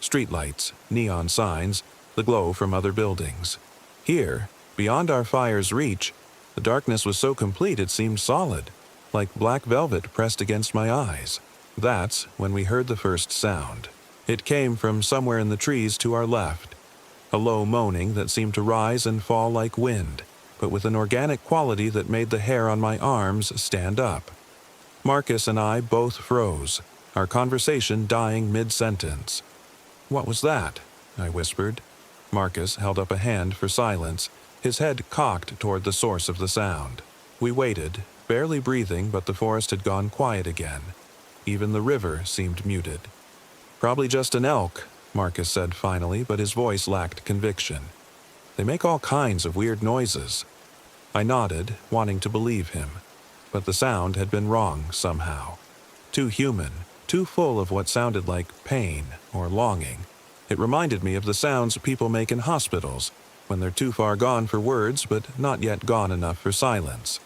Streetlights, neon signs, the glow from other buildings. Here, beyond our fire's reach, the darkness was so complete it seemed solid, like black velvet pressed against my eyes. That's when we heard the first sound. It came from somewhere in the trees to our left. A low moaning that seemed to rise and fall like wind, but with an organic quality that made the hair on my arms stand up. Marcus and I both froze, our conversation dying mid-sentence. "What was that?" I whispered. Marcus held up a hand for silence, his head cocked toward the source of the sound. We waited, barely breathing, but the forest had gone quiet again. Even the river seemed muted. "Probably just an elk," Marcus said finally, but his voice lacked conviction. "They make all kinds of weird noises." I nodded, wanting to believe him. But the sound had been wrong somehow. Too human, too full of what sounded like pain or longing. It reminded me of the sounds people make in hospitals, when they're too far gone for words but not yet gone enough for silence.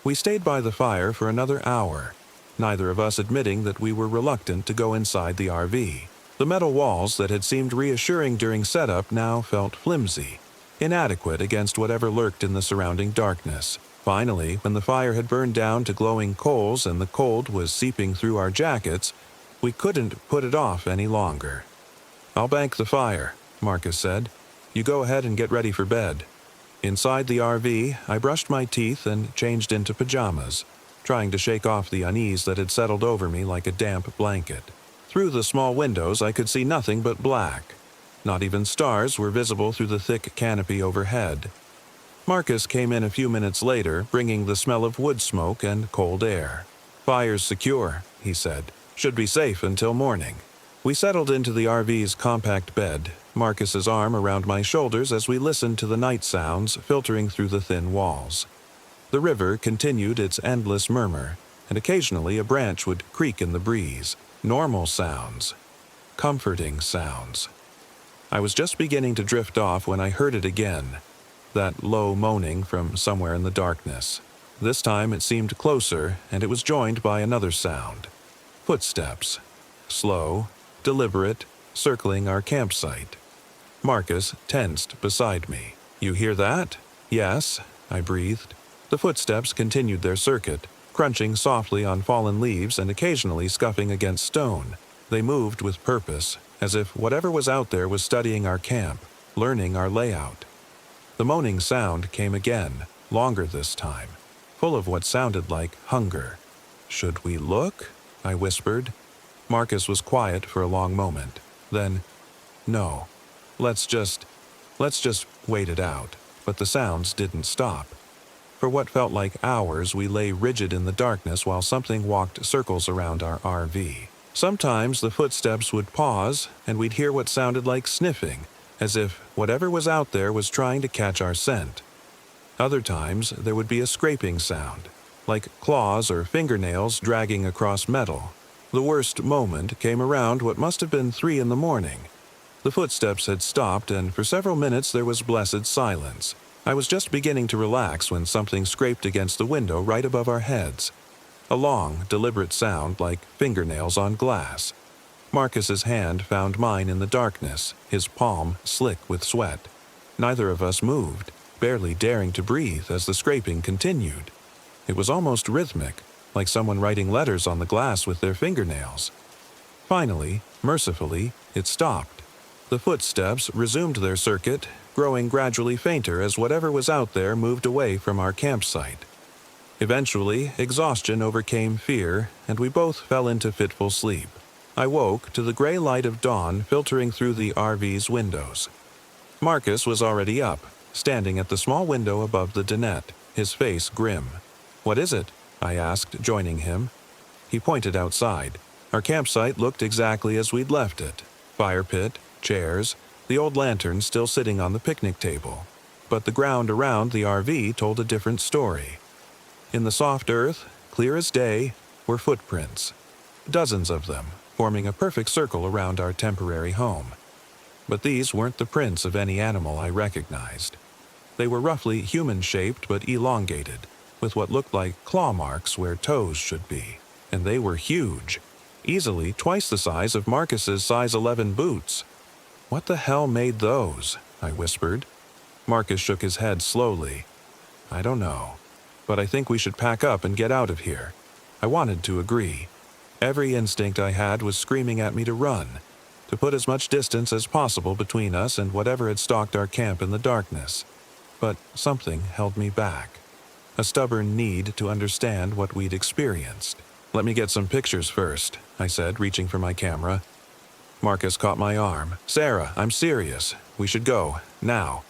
We stayed by the fire for another hour, neither of us admitting that we were reluctant to go inside the RV. The metal walls that had seemed reassuring during setup now felt flimsy, inadequate against whatever lurked in the surrounding darkness. Finally, when the fire had burned down to glowing coals and the cold was seeping through our jackets, we couldn't put it off any longer. "I'll bank the fire," Marcus said. "You go ahead and get ready for bed." Inside the RV, I brushed my teeth and changed into pajamas, trying to shake off the unease that had settled over me like a damp blanket. Through the small windows, I could see nothing but black. Not even stars were visible through the thick canopy overhead. Marcus came in a few minutes later, bringing the smell of wood smoke and cold air. "Fire's secure," he said. "Should be safe until morning." We settled into the RV's compact bed, Marcus's arm around my shoulders as we listened to the night sounds filtering through the thin walls. The river continued its endless murmur, and occasionally a branch would creak in the breeze. Normal sounds. Comforting sounds. I was just beginning to drift off when I heard it again. That low moaning from somewhere in the darkness. This time it seemed closer, and it was joined by another sound. Footsteps. Slow, deliberate, circling our campsite. Marcus tensed beside me. "You hear that?" "Yes," I breathed. The footsteps continued their circuit, crunching softly on fallen leaves and occasionally scuffing against stone. They moved with purpose, as if whatever was out there was studying our camp, learning our layout. The moaning sound came again, longer this time, full of what sounded like hunger. "Should we look?" I whispered. Marcus was quiet for a long moment. Then, "No, let's just wait it out." But the sounds didn't stop. For what felt like hours, we lay rigid in the darkness while something walked circles around our RV. Sometimes the footsteps would pause, and we'd hear what sounded like sniffing, as if whatever was out there was trying to catch our scent. Other times, there would be a scraping sound, like claws or fingernails dragging across metal. The worst moment came around what must have been 3 in the morning. The footsteps had stopped, and for several minutes there was blessed silence. I was just beginning to relax when something scraped against the window right above our heads. A long, deliberate sound like fingernails on glass. Marcus's hand found mine in the darkness, his palm slick with sweat. Neither of us moved, barely daring to breathe as the scraping continued. It was almost rhythmic, like someone writing letters on the glass with their fingernails. Finally, mercifully, it stopped. The footsteps resumed their circuit, growing gradually fainter as whatever was out there moved away from our campsite. Eventually, exhaustion overcame fear, and we both fell into fitful sleep. I woke to the gray light of dawn filtering through the RV's windows. Marcus was already up, standing at the small window above the dinette, his face grim. "What is it?" I asked, joining him. He pointed outside. Our campsite looked exactly as we'd left it. Fire pit, chairs, the old lantern still sitting on the picnic table. But the ground around the RV told a different story. In the soft earth, clear as day, were footprints. Dozens of them, forming a perfect circle around our temporary home. But these weren't the prints of any animal I recognized. They were roughly human-shaped but elongated, with what looked like claw marks where toes should be. And they were huge, easily twice the size of Marcus's size 11 boots. "What the hell made those?" I whispered. Marcus shook his head slowly. "I don't know, but I think we should pack up and get out of here." I wanted to agree. Every instinct I had was screaming at me to run, to put as much distance as possible between us and whatever had stalked our camp in the darkness. But something held me back. A stubborn need to understand what we'd experienced. "Let me get some pictures first," I said, reaching for my camera. Marcus caught my arm. "Sarah, I'm serious. We should go, now.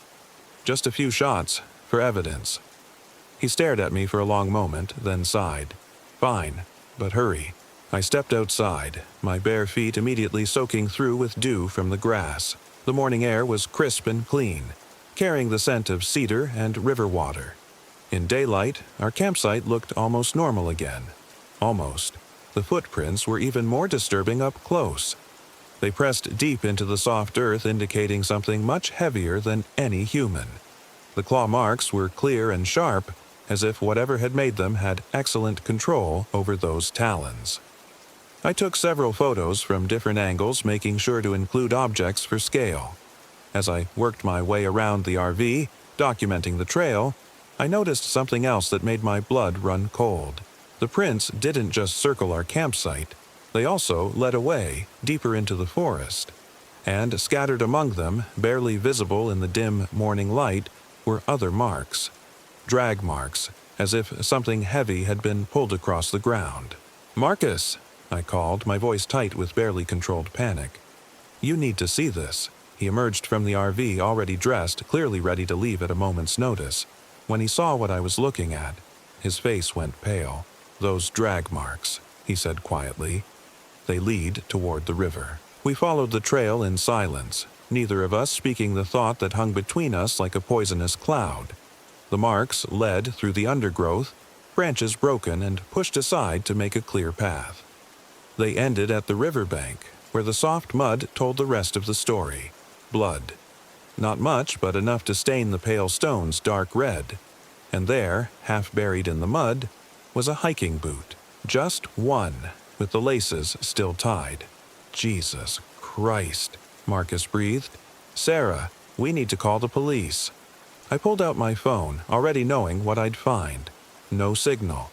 Just a few shots, for evidence." He stared at me for a long moment, then sighed. "Fine, but hurry." I stepped outside, my bare feet immediately soaking through with dew from the grass. The morning air was crisp and clean, carrying the scent of cedar and river water. In daylight, our campsite looked almost normal again. Almost. The footprints were even more disturbing up close. They pressed deep into the soft earth, indicating something much heavier than any human. The claw marks were clear and sharp, as if whatever had made them had excellent control over those talons. I took several photos from different angles, making sure to include objects for scale. As I worked my way around the RV, documenting the trail, I noticed something else that made my blood run cold. The prints didn't just circle our campsite, they also led away, deeper into the forest. And scattered among them, barely visible in the dim morning light, were other marks. Drag marks, as if something heavy had been pulled across the ground. "Marcus!" I called, my voice tight with barely controlled panic. "You need to see this." He emerged from the RV already dressed, clearly ready to leave at a moment's notice. When he saw what I was looking at, his face went pale. "Those drag marks," he said quietly. "They lead toward the river." We followed the trail in silence, neither of us speaking the thought that hung between us like a poisonous cloud. The marks led through the undergrowth, branches broken and pushed aside to make a clear path. They ended at the riverbank, where the soft mud told the rest of the story. Blood. Not much, but enough to stain the pale stones dark red. And there, half buried in the mud, was a hiking boot. Just one, with the laces still tied. "Jesus Christ," Marcus breathed. "Sarah, we need to call the police." I pulled out my phone, already knowing what I'd find. No signal.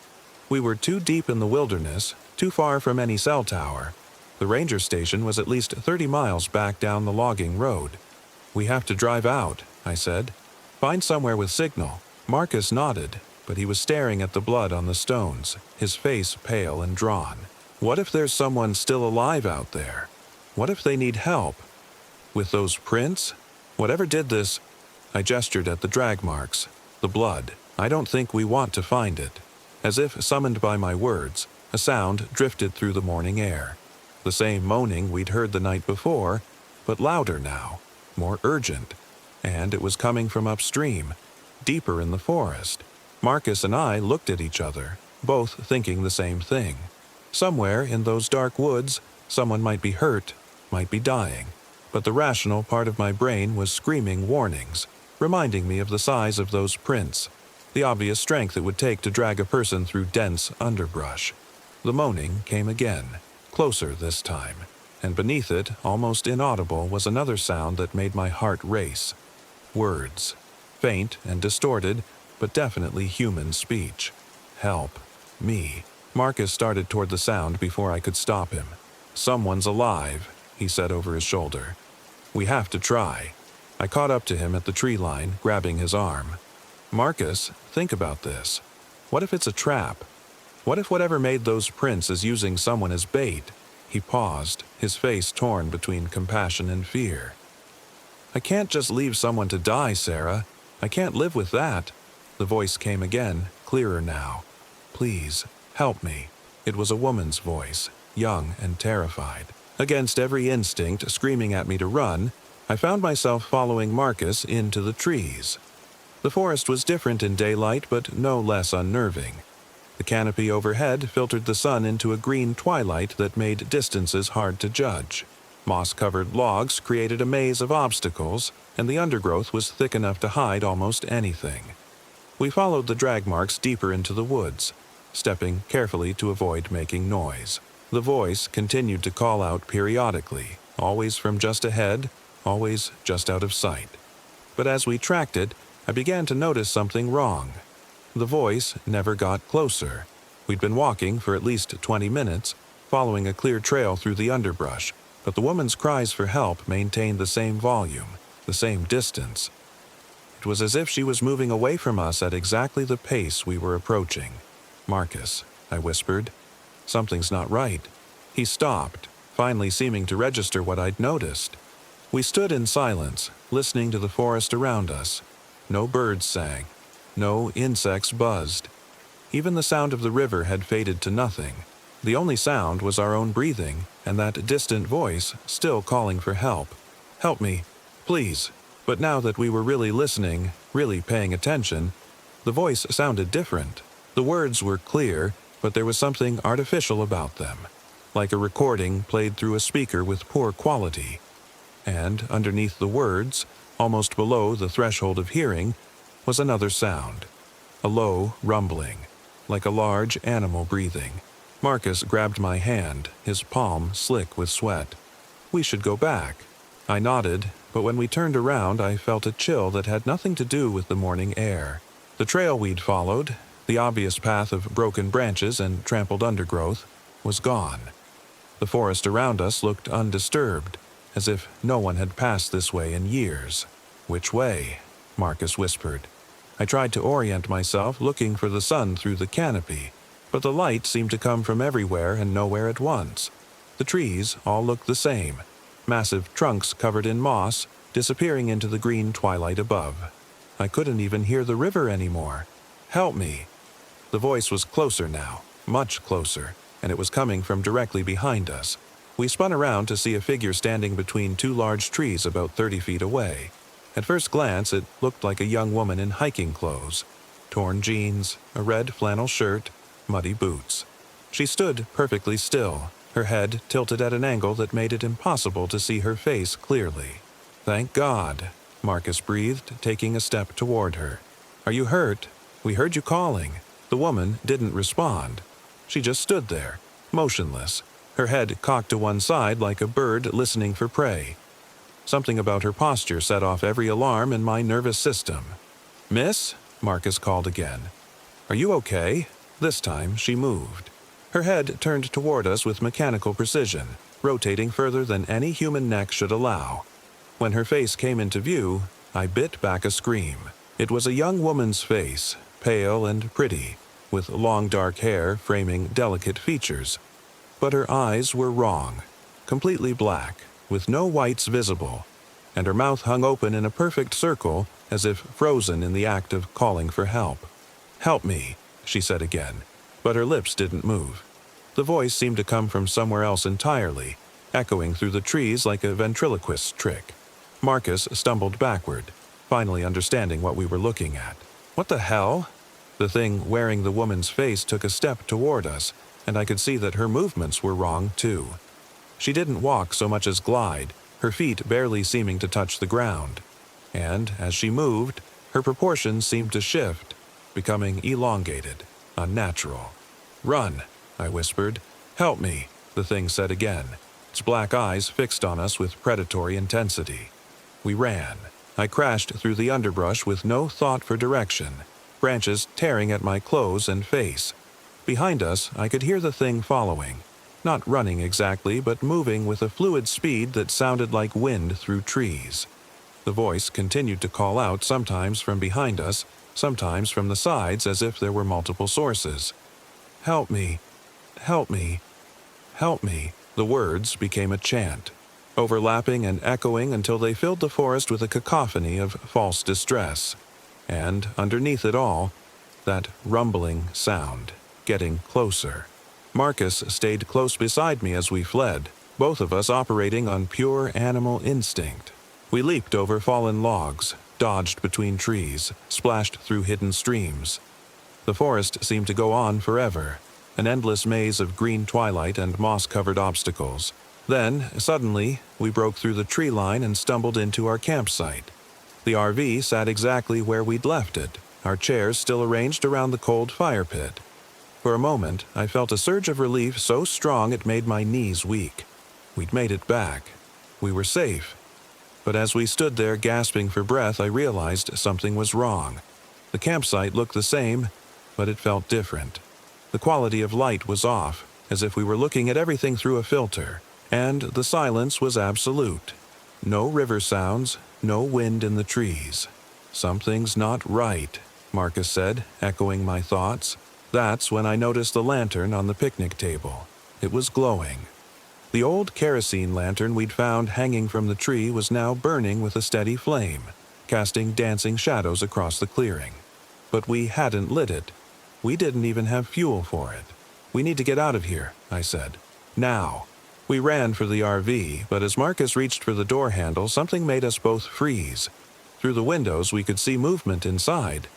We were too deep in the wilderness, too far from any cell tower. The ranger station was at least 30 miles back down the logging road. "We have to drive out," I said. "Find somewhere with signal." Marcus nodded, but he was staring at the blood on the stones, his face pale and drawn. "What if there's someone still alive out there? What if they need help? With those prints? Whatever did this..." I gestured at the drag marks, the blood. "I don't think we want to find it." As if summoned by my words, a sound drifted through the morning air. The same moaning we'd heard the night before, but louder now, more urgent. And it was coming from upstream, deeper in the forest. Marcus and I looked at each other, both thinking the same thing. Somewhere in those dark woods, someone might be hurt, might be dying. But the rational part of my brain was screaming warnings, reminding me of the size of those prints, the obvious strength it would take to drag a person through dense underbrush. The moaning came again, closer this time, and beneath it, almost inaudible, was another sound that made my heart race. Words. Faint and distorted, but definitely human speech. "Help. Me." Marcus started toward the sound before I could stop him. "Someone's alive," he said over his shoulder. "We have to try." I caught up to him at the tree line, grabbing his arm. "Marcus, think about this. What if it's a trap? What if whatever made those prints is using someone as bait? He paused, his face torn between compassion and fear. I can't just leave someone to die, Sarah. I can't live with that. The voice came again, clearer now. Please, help me. It was a woman's voice, young and terrified. Against every instinct screaming at me to run, I found myself following Marcus into the trees. The forest was different in daylight, but no less unnerving. The canopy overhead filtered the sun into a green twilight that made distances hard to judge. Moss-covered logs created a maze of obstacles, and the undergrowth was thick enough to hide almost anything. We followed the drag marks deeper into the woods, stepping carefully to avoid making noise. The voice continued to call out periodically, always from just ahead, always just out of sight. But as we tracked it, I began to notice something wrong. The voice never got closer. We'd been walking for at least 20 minutes, following a clear trail through the underbrush, but the woman's cries for help maintained the same volume, the same distance. It was as if she was moving away from us at exactly the pace we were approaching. "Marcus," I whispered. "Something's not right." He stopped, finally seeming to register what I'd noticed. We stood in silence, listening to the forest around us. No birds sang. No insects buzzed. Even the sound of the river had faded to nothing. The only sound was our own breathing, and that distant voice still calling for help. "Help me, please." But now that we were really listening, really paying attention, the voice sounded different. The words were clear, but there was something artificial about them, like a recording played through a speaker with poor quality. And underneath the words, almost below the threshold of hearing, was another sound, a low rumbling, like a large animal breathing. Marcus grabbed my hand, his palm slick with sweat. "We should go back." I nodded, but when we turned around I felt a chill that had nothing to do with the morning air. The trail we'd followed, the obvious path of broken branches and trampled undergrowth, was gone. The forest around us looked undisturbed, as if no one had passed this way in years. "Which way?" Marcus whispered. I tried to orient myself, looking for the sun through the canopy, but the light seemed to come from everywhere and nowhere at once. The trees all looked the same, massive trunks covered in moss, disappearing into the green twilight above. I couldn't even hear the river anymore. "Help me!" The voice was closer now, much closer, and it was coming from directly behind us. We spun around to see a figure standing between two large trees about 30 feet away. At first glance, it looked like a young woman in hiking clothes, torn jeans, a red flannel shirt, muddy boots. She stood perfectly still, her head tilted at an angle that made it impossible to see her face clearly. "Thank God," Marcus breathed, taking a step toward her. "Are you hurt? We heard you calling." The woman didn't respond. She just stood there, motionless, her head cocked to one side like a bird listening for prey. Something about her posture set off every alarm in my nervous system. "Miss?" Marcus called again. "Are you okay?" This time she moved. Her head turned toward us with mechanical precision, rotating further than any human neck should allow. When her face came into view, I bit back a scream. It was a young woman's face, pale and pretty, with long dark hair framing delicate features. But her eyes were wrong, completely black, with no whites visible, and her mouth hung open in a perfect circle as if frozen in the act of calling for help. "Help me," she said again, but her lips didn't move. The voice seemed to come from somewhere else entirely, echoing through the trees like a ventriloquist's trick. Marcus stumbled backward, finally understanding what we were looking at. "What the hell?" The thing wearing the woman's face took a step toward us, and I could see that her movements were wrong too. She didn't walk so much as glide, her feet barely seeming to touch the ground. And as she moved, her proportions seemed to shift, becoming elongated, unnatural. "Run," I whispered. "Help me," the thing said again, its black eyes fixed on us with predatory intensity. We ran. I crashed through the underbrush with no thought for direction, branches tearing at my clothes and face. Behind us, I could hear the thing following, not running exactly, but moving with a fluid speed that sounded like wind through trees. The voice continued to call out sometimes from behind us, sometimes from the sides as if there were multiple sources. "Help me, help me, help me." The words became a chant, overlapping and echoing until they filled the forest with a cacophony of false distress. And underneath it all, that rumbling sound, getting closer. Marcus stayed close beside me as we fled, both of us operating on pure animal instinct. We leaped over fallen logs, dodged between trees, splashed through hidden streams. The forest seemed to go on forever, an endless maze of green twilight and moss-covered obstacles. Then, suddenly, we broke through the tree line and stumbled into our campsite. The RV sat exactly where we'd left it, our chairs still arranged around the cold fire pit. For a moment, I felt a surge of relief so strong it made my knees weak. We'd made it back. We were safe. But as we stood there gasping for breath, I realized something was wrong. The campsite looked the same, but it felt different. The quality of light was off, as if we were looking at everything through a filter, and the silence was absolute. No river sounds, no wind in the trees. "Something's not right," Marcus said, echoing my thoughts. That's when I noticed the lantern on the picnic table. It was glowing. The old kerosene lantern we'd found hanging from the tree was now burning with a steady flame, casting dancing shadows across the clearing. But we hadn't lit it. We didn't even have fuel for it. "We need to get out of here," I said. "Now." We ran for the RV, but as Marcus reached for the door handle, something made us both freeze. Through the windows, we could see movement inside.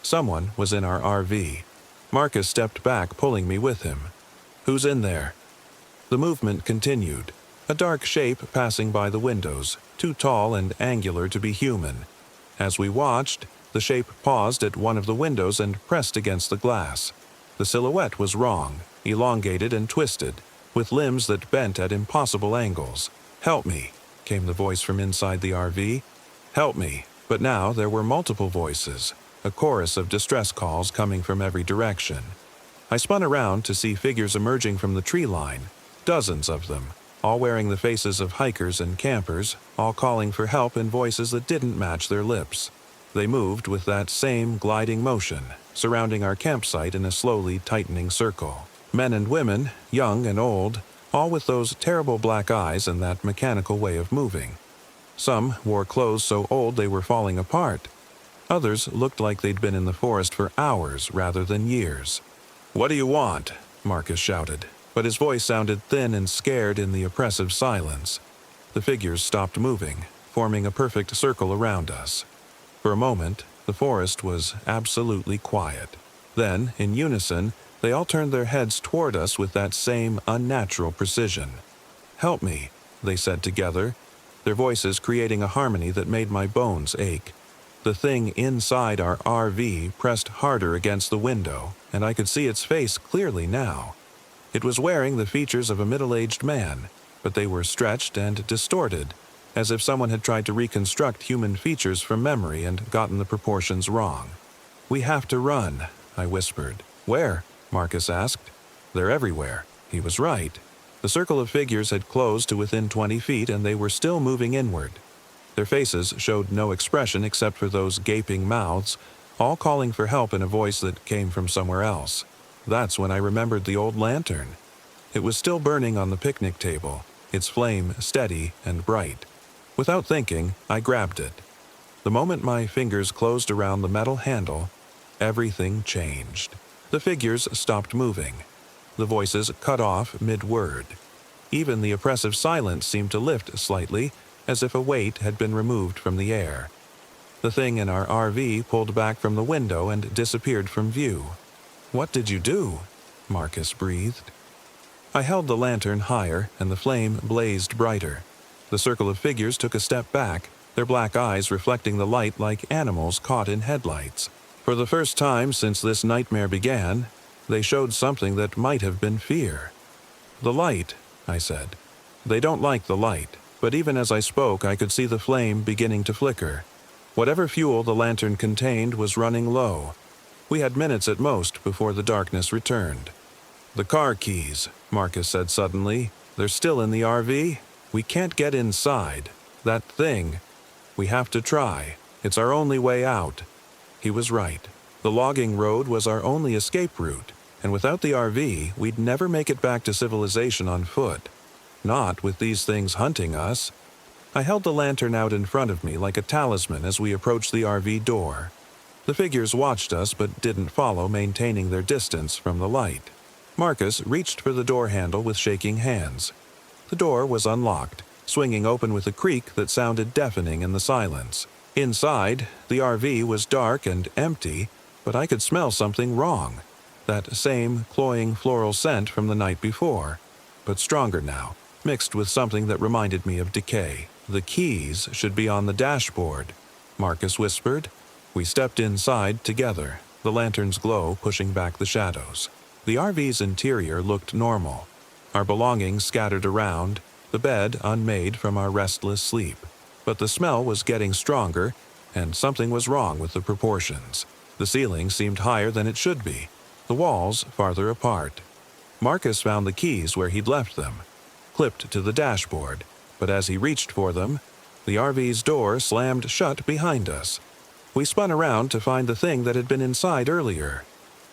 Someone was in our RV. Marcus stepped back, pulling me with him. "Who's in there?" The movement continued, a dark shape passing by the windows, too tall and angular to be human. As we watched, the shape paused at one of the windows and pressed against the glass. The silhouette was wrong, elongated and twisted, with limbs that bent at impossible angles. "Help me," came the voice from inside the RV. "Help me." But now there were multiple voices, a chorus of distress calls coming from every direction. I spun around to see figures emerging from the tree line, dozens of them, all wearing the faces of hikers and campers, all calling for help in voices that didn't match their lips. They moved with that same gliding motion, surrounding our campsite in a slowly tightening circle. Men and women, young and old, all with those terrible black eyes and that mechanical way of moving. Some wore clothes so old they were falling apart. Others looked like they'd been in the forest for hours rather than years. "What do you want?" Marcus shouted, but his voice sounded thin and scared in the oppressive silence. The figures stopped moving, forming a perfect circle around us. For a moment, the forest was absolutely quiet. Then, in unison, they all turned their heads toward us with that same unnatural precision. "Help me," they said together, their voices creating a harmony that made my bones ache. The thing inside our RV pressed harder against the window, and I could see its face clearly now. It was wearing the features of a middle-aged man, but they were stretched and distorted, as if someone had tried to reconstruct human features from memory and gotten the proportions wrong. "We have to run," I whispered. "Where?" Marcus asked. "They're everywhere." He was right. The circle of figures had closed to within 20 feet, and they were still moving inward. Their faces showed no expression except for those gaping mouths, all calling for help in a voice that came from somewhere else. That's when I remembered the old lantern. It was still burning on the picnic table, its flame steady and bright. Without thinking, I grabbed it. The moment my fingers closed around the metal handle, everything changed. The figures stopped moving. The voices cut off mid-word. Even the oppressive silence seemed to lift slightly, as if a weight had been removed from the air. The thing in our RV pulled back from the window and disappeared from view. "What did you do?" Marcus breathed. I held the lantern higher, and the flame blazed brighter. The circle of figures took a step back, their black eyes reflecting the light like animals caught in headlights. For the first time since this nightmare began, they showed something that might have been fear. "The light," I said. "They don't like the light," but even as I spoke I could see the flame beginning to flicker. Whatever fuel the lantern contained was running low. We had minutes at most before the darkness returned. "The car keys," Marcus said suddenly. "They're still in the RV? We can't get inside. That thing. We have to try. It's our only way out." He was right. The logging road was our only escape route, and without the RV, we'd never make it back to civilization on foot. Not with these things hunting us. I held the lantern out in front of me like a talisman as we approached the RV door. The figures watched us but didn't follow, maintaining their distance from the light. Marcus reached for the door handle with shaking hands. The door was unlocked, swinging open with a creak that sounded deafening in the silence. Inside, the RV was dark and empty, but I could smell something wrong. That same cloying floral scent from the night before, but stronger now, mixed with something that reminded me of decay. "The keys should be on the dashboard," Marcus whispered. We stepped inside together, the lantern's glow pushing back the shadows. The RV's interior looked normal. Our belongings scattered around, the bed unmade from our restless sleep. But the smell was getting stronger, and something was wrong with the proportions. The ceiling seemed higher than it should be, the walls farther apart. Marcus found the keys where he'd left them, clipped to the dashboard, but as he reached for them, the RV's door slammed shut behind us. We spun around to find the thing that had been inside earlier.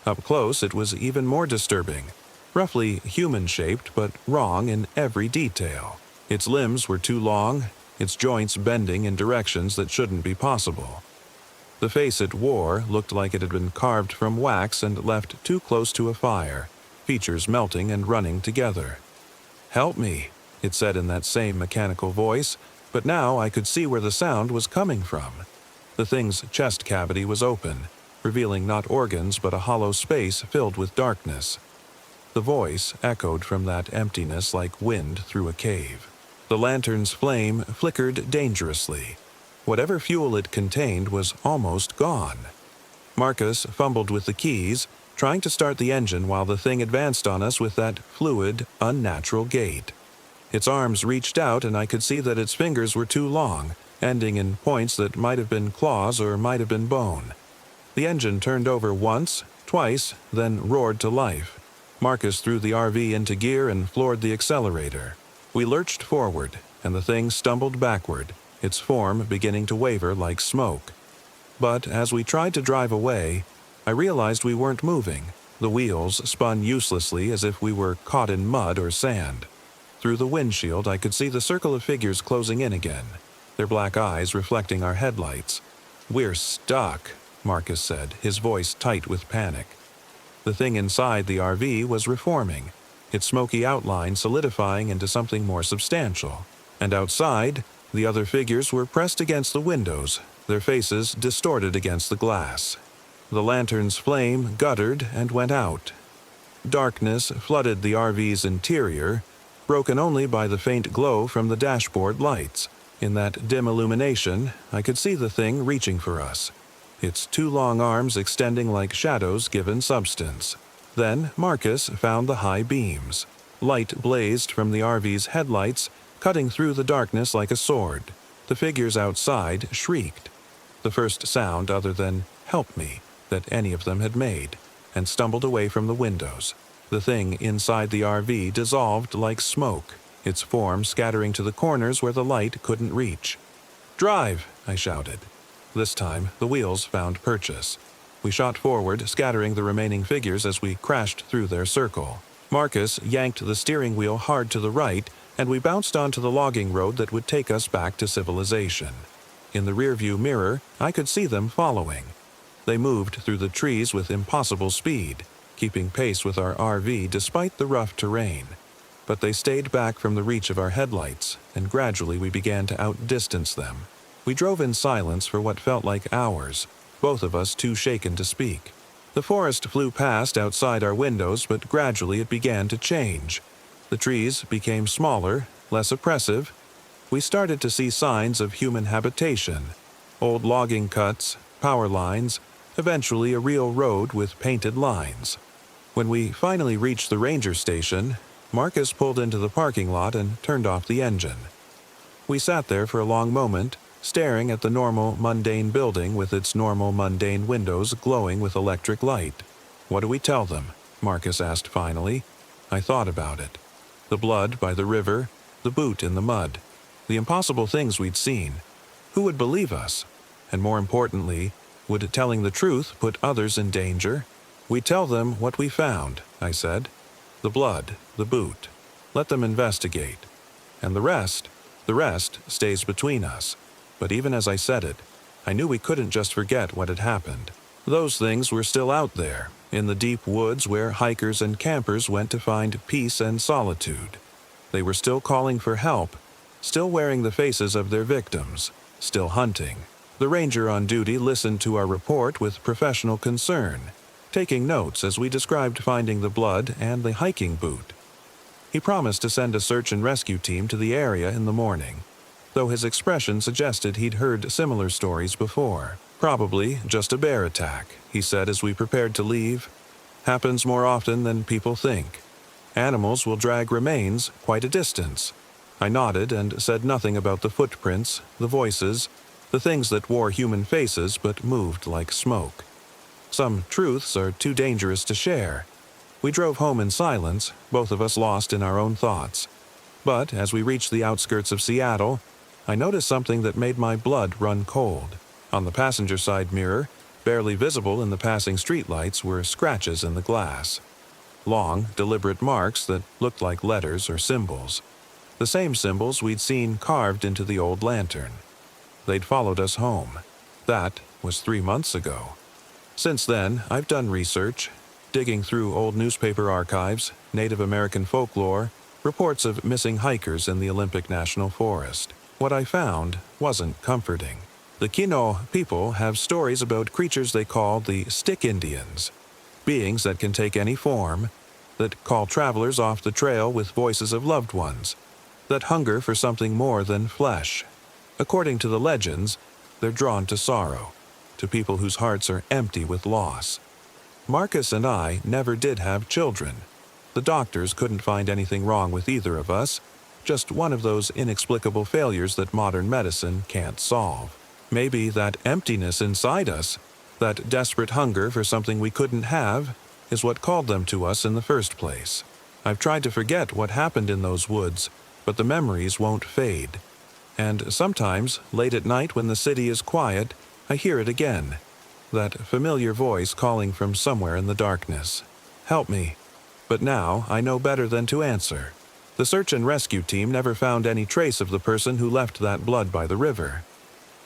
Up close, it was even more disturbing. Roughly human-shaped, but wrong in every detail. Its limbs were too long, its joints bending in directions that shouldn't be possible. The face it wore looked like it had been carved from wax and left too close to a fire, features melting and running together. "Help me," it said in that same mechanical voice, but now I could see where the sound was coming from. The thing's chest cavity was open, revealing not organs but a hollow space filled with darkness. The voice echoed from that emptiness like wind through a cave. The lantern's flame flickered dangerously. Whatever fuel it contained was almost gone. Marcus fumbled with the keys, trying to start the engine while the thing advanced on us with that fluid, unnatural gait. Its arms reached out and I could see that its fingers were too long, ending in points that might have been claws or might have been bone. The engine turned over once, twice, then roared to life. Marcus threw the RV into gear and floored the accelerator. We lurched forward, and the thing stumbled backward, its form beginning to waver like smoke. But as we tried to drive away, I realized we weren't moving. The wheels spun uselessly as if we were caught in mud or sand. Through the windshield, I could see the circle of figures closing in again, their black eyes reflecting our headlights. "We're stuck," Marcus said, his voice tight with panic. The thing inside the RV was reforming, its smoky outline solidifying into something more substantial. And outside, the other figures were pressed against the windows, their faces distorted against the glass. The lantern's flame guttered and went out. Darkness flooded the RV's interior, broken only by the faint glow from the dashboard lights. In that dim illumination, I could see the thing reaching for us, its two long arms extending like shadows given substance. Then Marcus found the high beams. Light blazed from the RV's headlights, cutting through the darkness like a sword. The figures outside shrieked, the first sound other than "help me" that any of them had made, and stumbled away from the windows. The thing inside the RV dissolved like smoke, its form scattering to the corners where the light couldn't reach. "Drive!" I shouted. This time, the wheels found purchase. We shot forward, scattering the remaining figures as we crashed through their circle. Marcus yanked the steering wheel hard to the right, and we bounced onto the logging road that would take us back to civilization. In the rearview mirror, I could see them following. They moved through the trees with impossible speed, keeping pace with our RV despite the rough terrain. But they stayed back from the reach of our headlights, and gradually we began to outdistance them. We drove in silence for what felt like hours, both of us too shaken to speak. The forest flew past outside our windows, but gradually it began to change. The trees became smaller, less oppressive. We started to see signs of human habitation, old logging cuts, power lines, eventually a real road with painted lines. When we finally reached the ranger station, Marcus pulled into the parking lot and turned off the engine. We sat there for a long moment, staring at the normal, mundane building with its normal, mundane windows glowing with electric light. "What do we tell them?" Marcus asked finally. I thought about it. The blood by the river, the boot in the mud, the impossible things we'd seen. Who would believe us? And more importantly, Would telling the truth put others in danger? We tell them what we found, I said. The blood, the boot. Let them investigate. And the rest stays between us. But even as I said it, I knew we couldn't just forget what had happened. Those things were still out there, in the deep woods where hikers and campers went to find peace and solitude. They were still calling for help, still wearing the faces of their victims, still hunting. The ranger on duty listened to our report with professional concern, taking notes as we described finding the blood and the hiking boot. He promised to send a search and rescue team to the area in the morning, though his expression suggested he'd heard similar stories before. Probably just a bear attack, he said as we prepared to leave. Happens more often than people think. Animals will drag remains quite a distance. I nodded and said nothing about the footprints, the voices, the things that wore human faces but moved like smoke. Some truths are too dangerous to share. We drove home in silence, both of us lost in our own thoughts. But as we reached the outskirts of Seattle, I noticed something that made my blood run cold. On the passenger side mirror, barely visible in the passing streetlights, were scratches in the glass. Long, deliberate marks that looked like letters or symbols. The same symbols we'd seen carved into the old lantern. They'd followed us home. That was 3 months ago. Since then, I've done research, digging through old newspaper archives, Native American folklore, reports of missing hikers in the Olympic National Forest. What I found wasn't comforting. The Kino people have stories about creatures they call the Stick Indians, beings that can take any form, that call travelers off the trail with voices of loved ones, that hunger for something more than flesh. According to the legends, they're drawn to sorrow, to people whose hearts are empty with loss. Marcus and I never did have children. The doctors couldn't find anything wrong with either of us, just one of those inexplicable failures that modern medicine can't solve. Maybe that emptiness inside us, that desperate hunger for something we couldn't have, is what called them to us in the first place. I've tried to forget what happened in those woods, but the memories won't fade. And sometimes, late at night when the city is quiet, I hear it again. That familiar voice calling from somewhere in the darkness. Help me. But now I know better than to answer. The search and rescue team never found any trace of the person who left that blood by the river.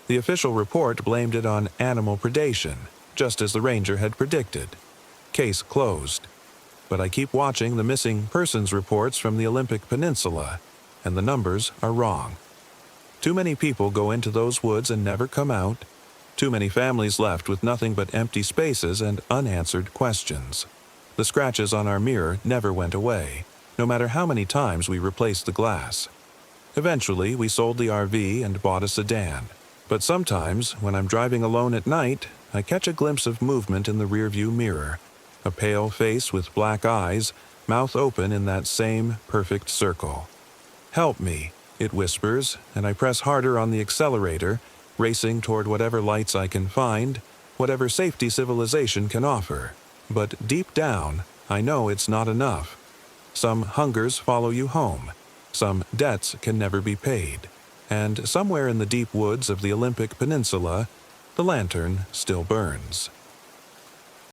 The official report blamed it on animal predation, just as the ranger had predicted. Case closed. But I keep watching the missing persons reports from the Olympic Peninsula, and the numbers are wrong. Too many people go into those woods and never come out. Too many families left with nothing but empty spaces and unanswered questions. The scratches on our mirror never went away, no matter how many times we replaced the glass. Eventually, we sold the RV and bought a sedan. But sometimes, when I'm driving alone at night, I catch a glimpse of movement in the rearview mirror. A pale face with black eyes, mouth open in that same perfect circle. Help me, it whispers, and I press harder on the accelerator, racing toward whatever lights I can find, whatever safety civilization can offer. But deep down, I know it's not enough. Some hungers follow you home. Some debts can never be paid. And somewhere in the deep woods of the Olympic Peninsula, the lantern still burns.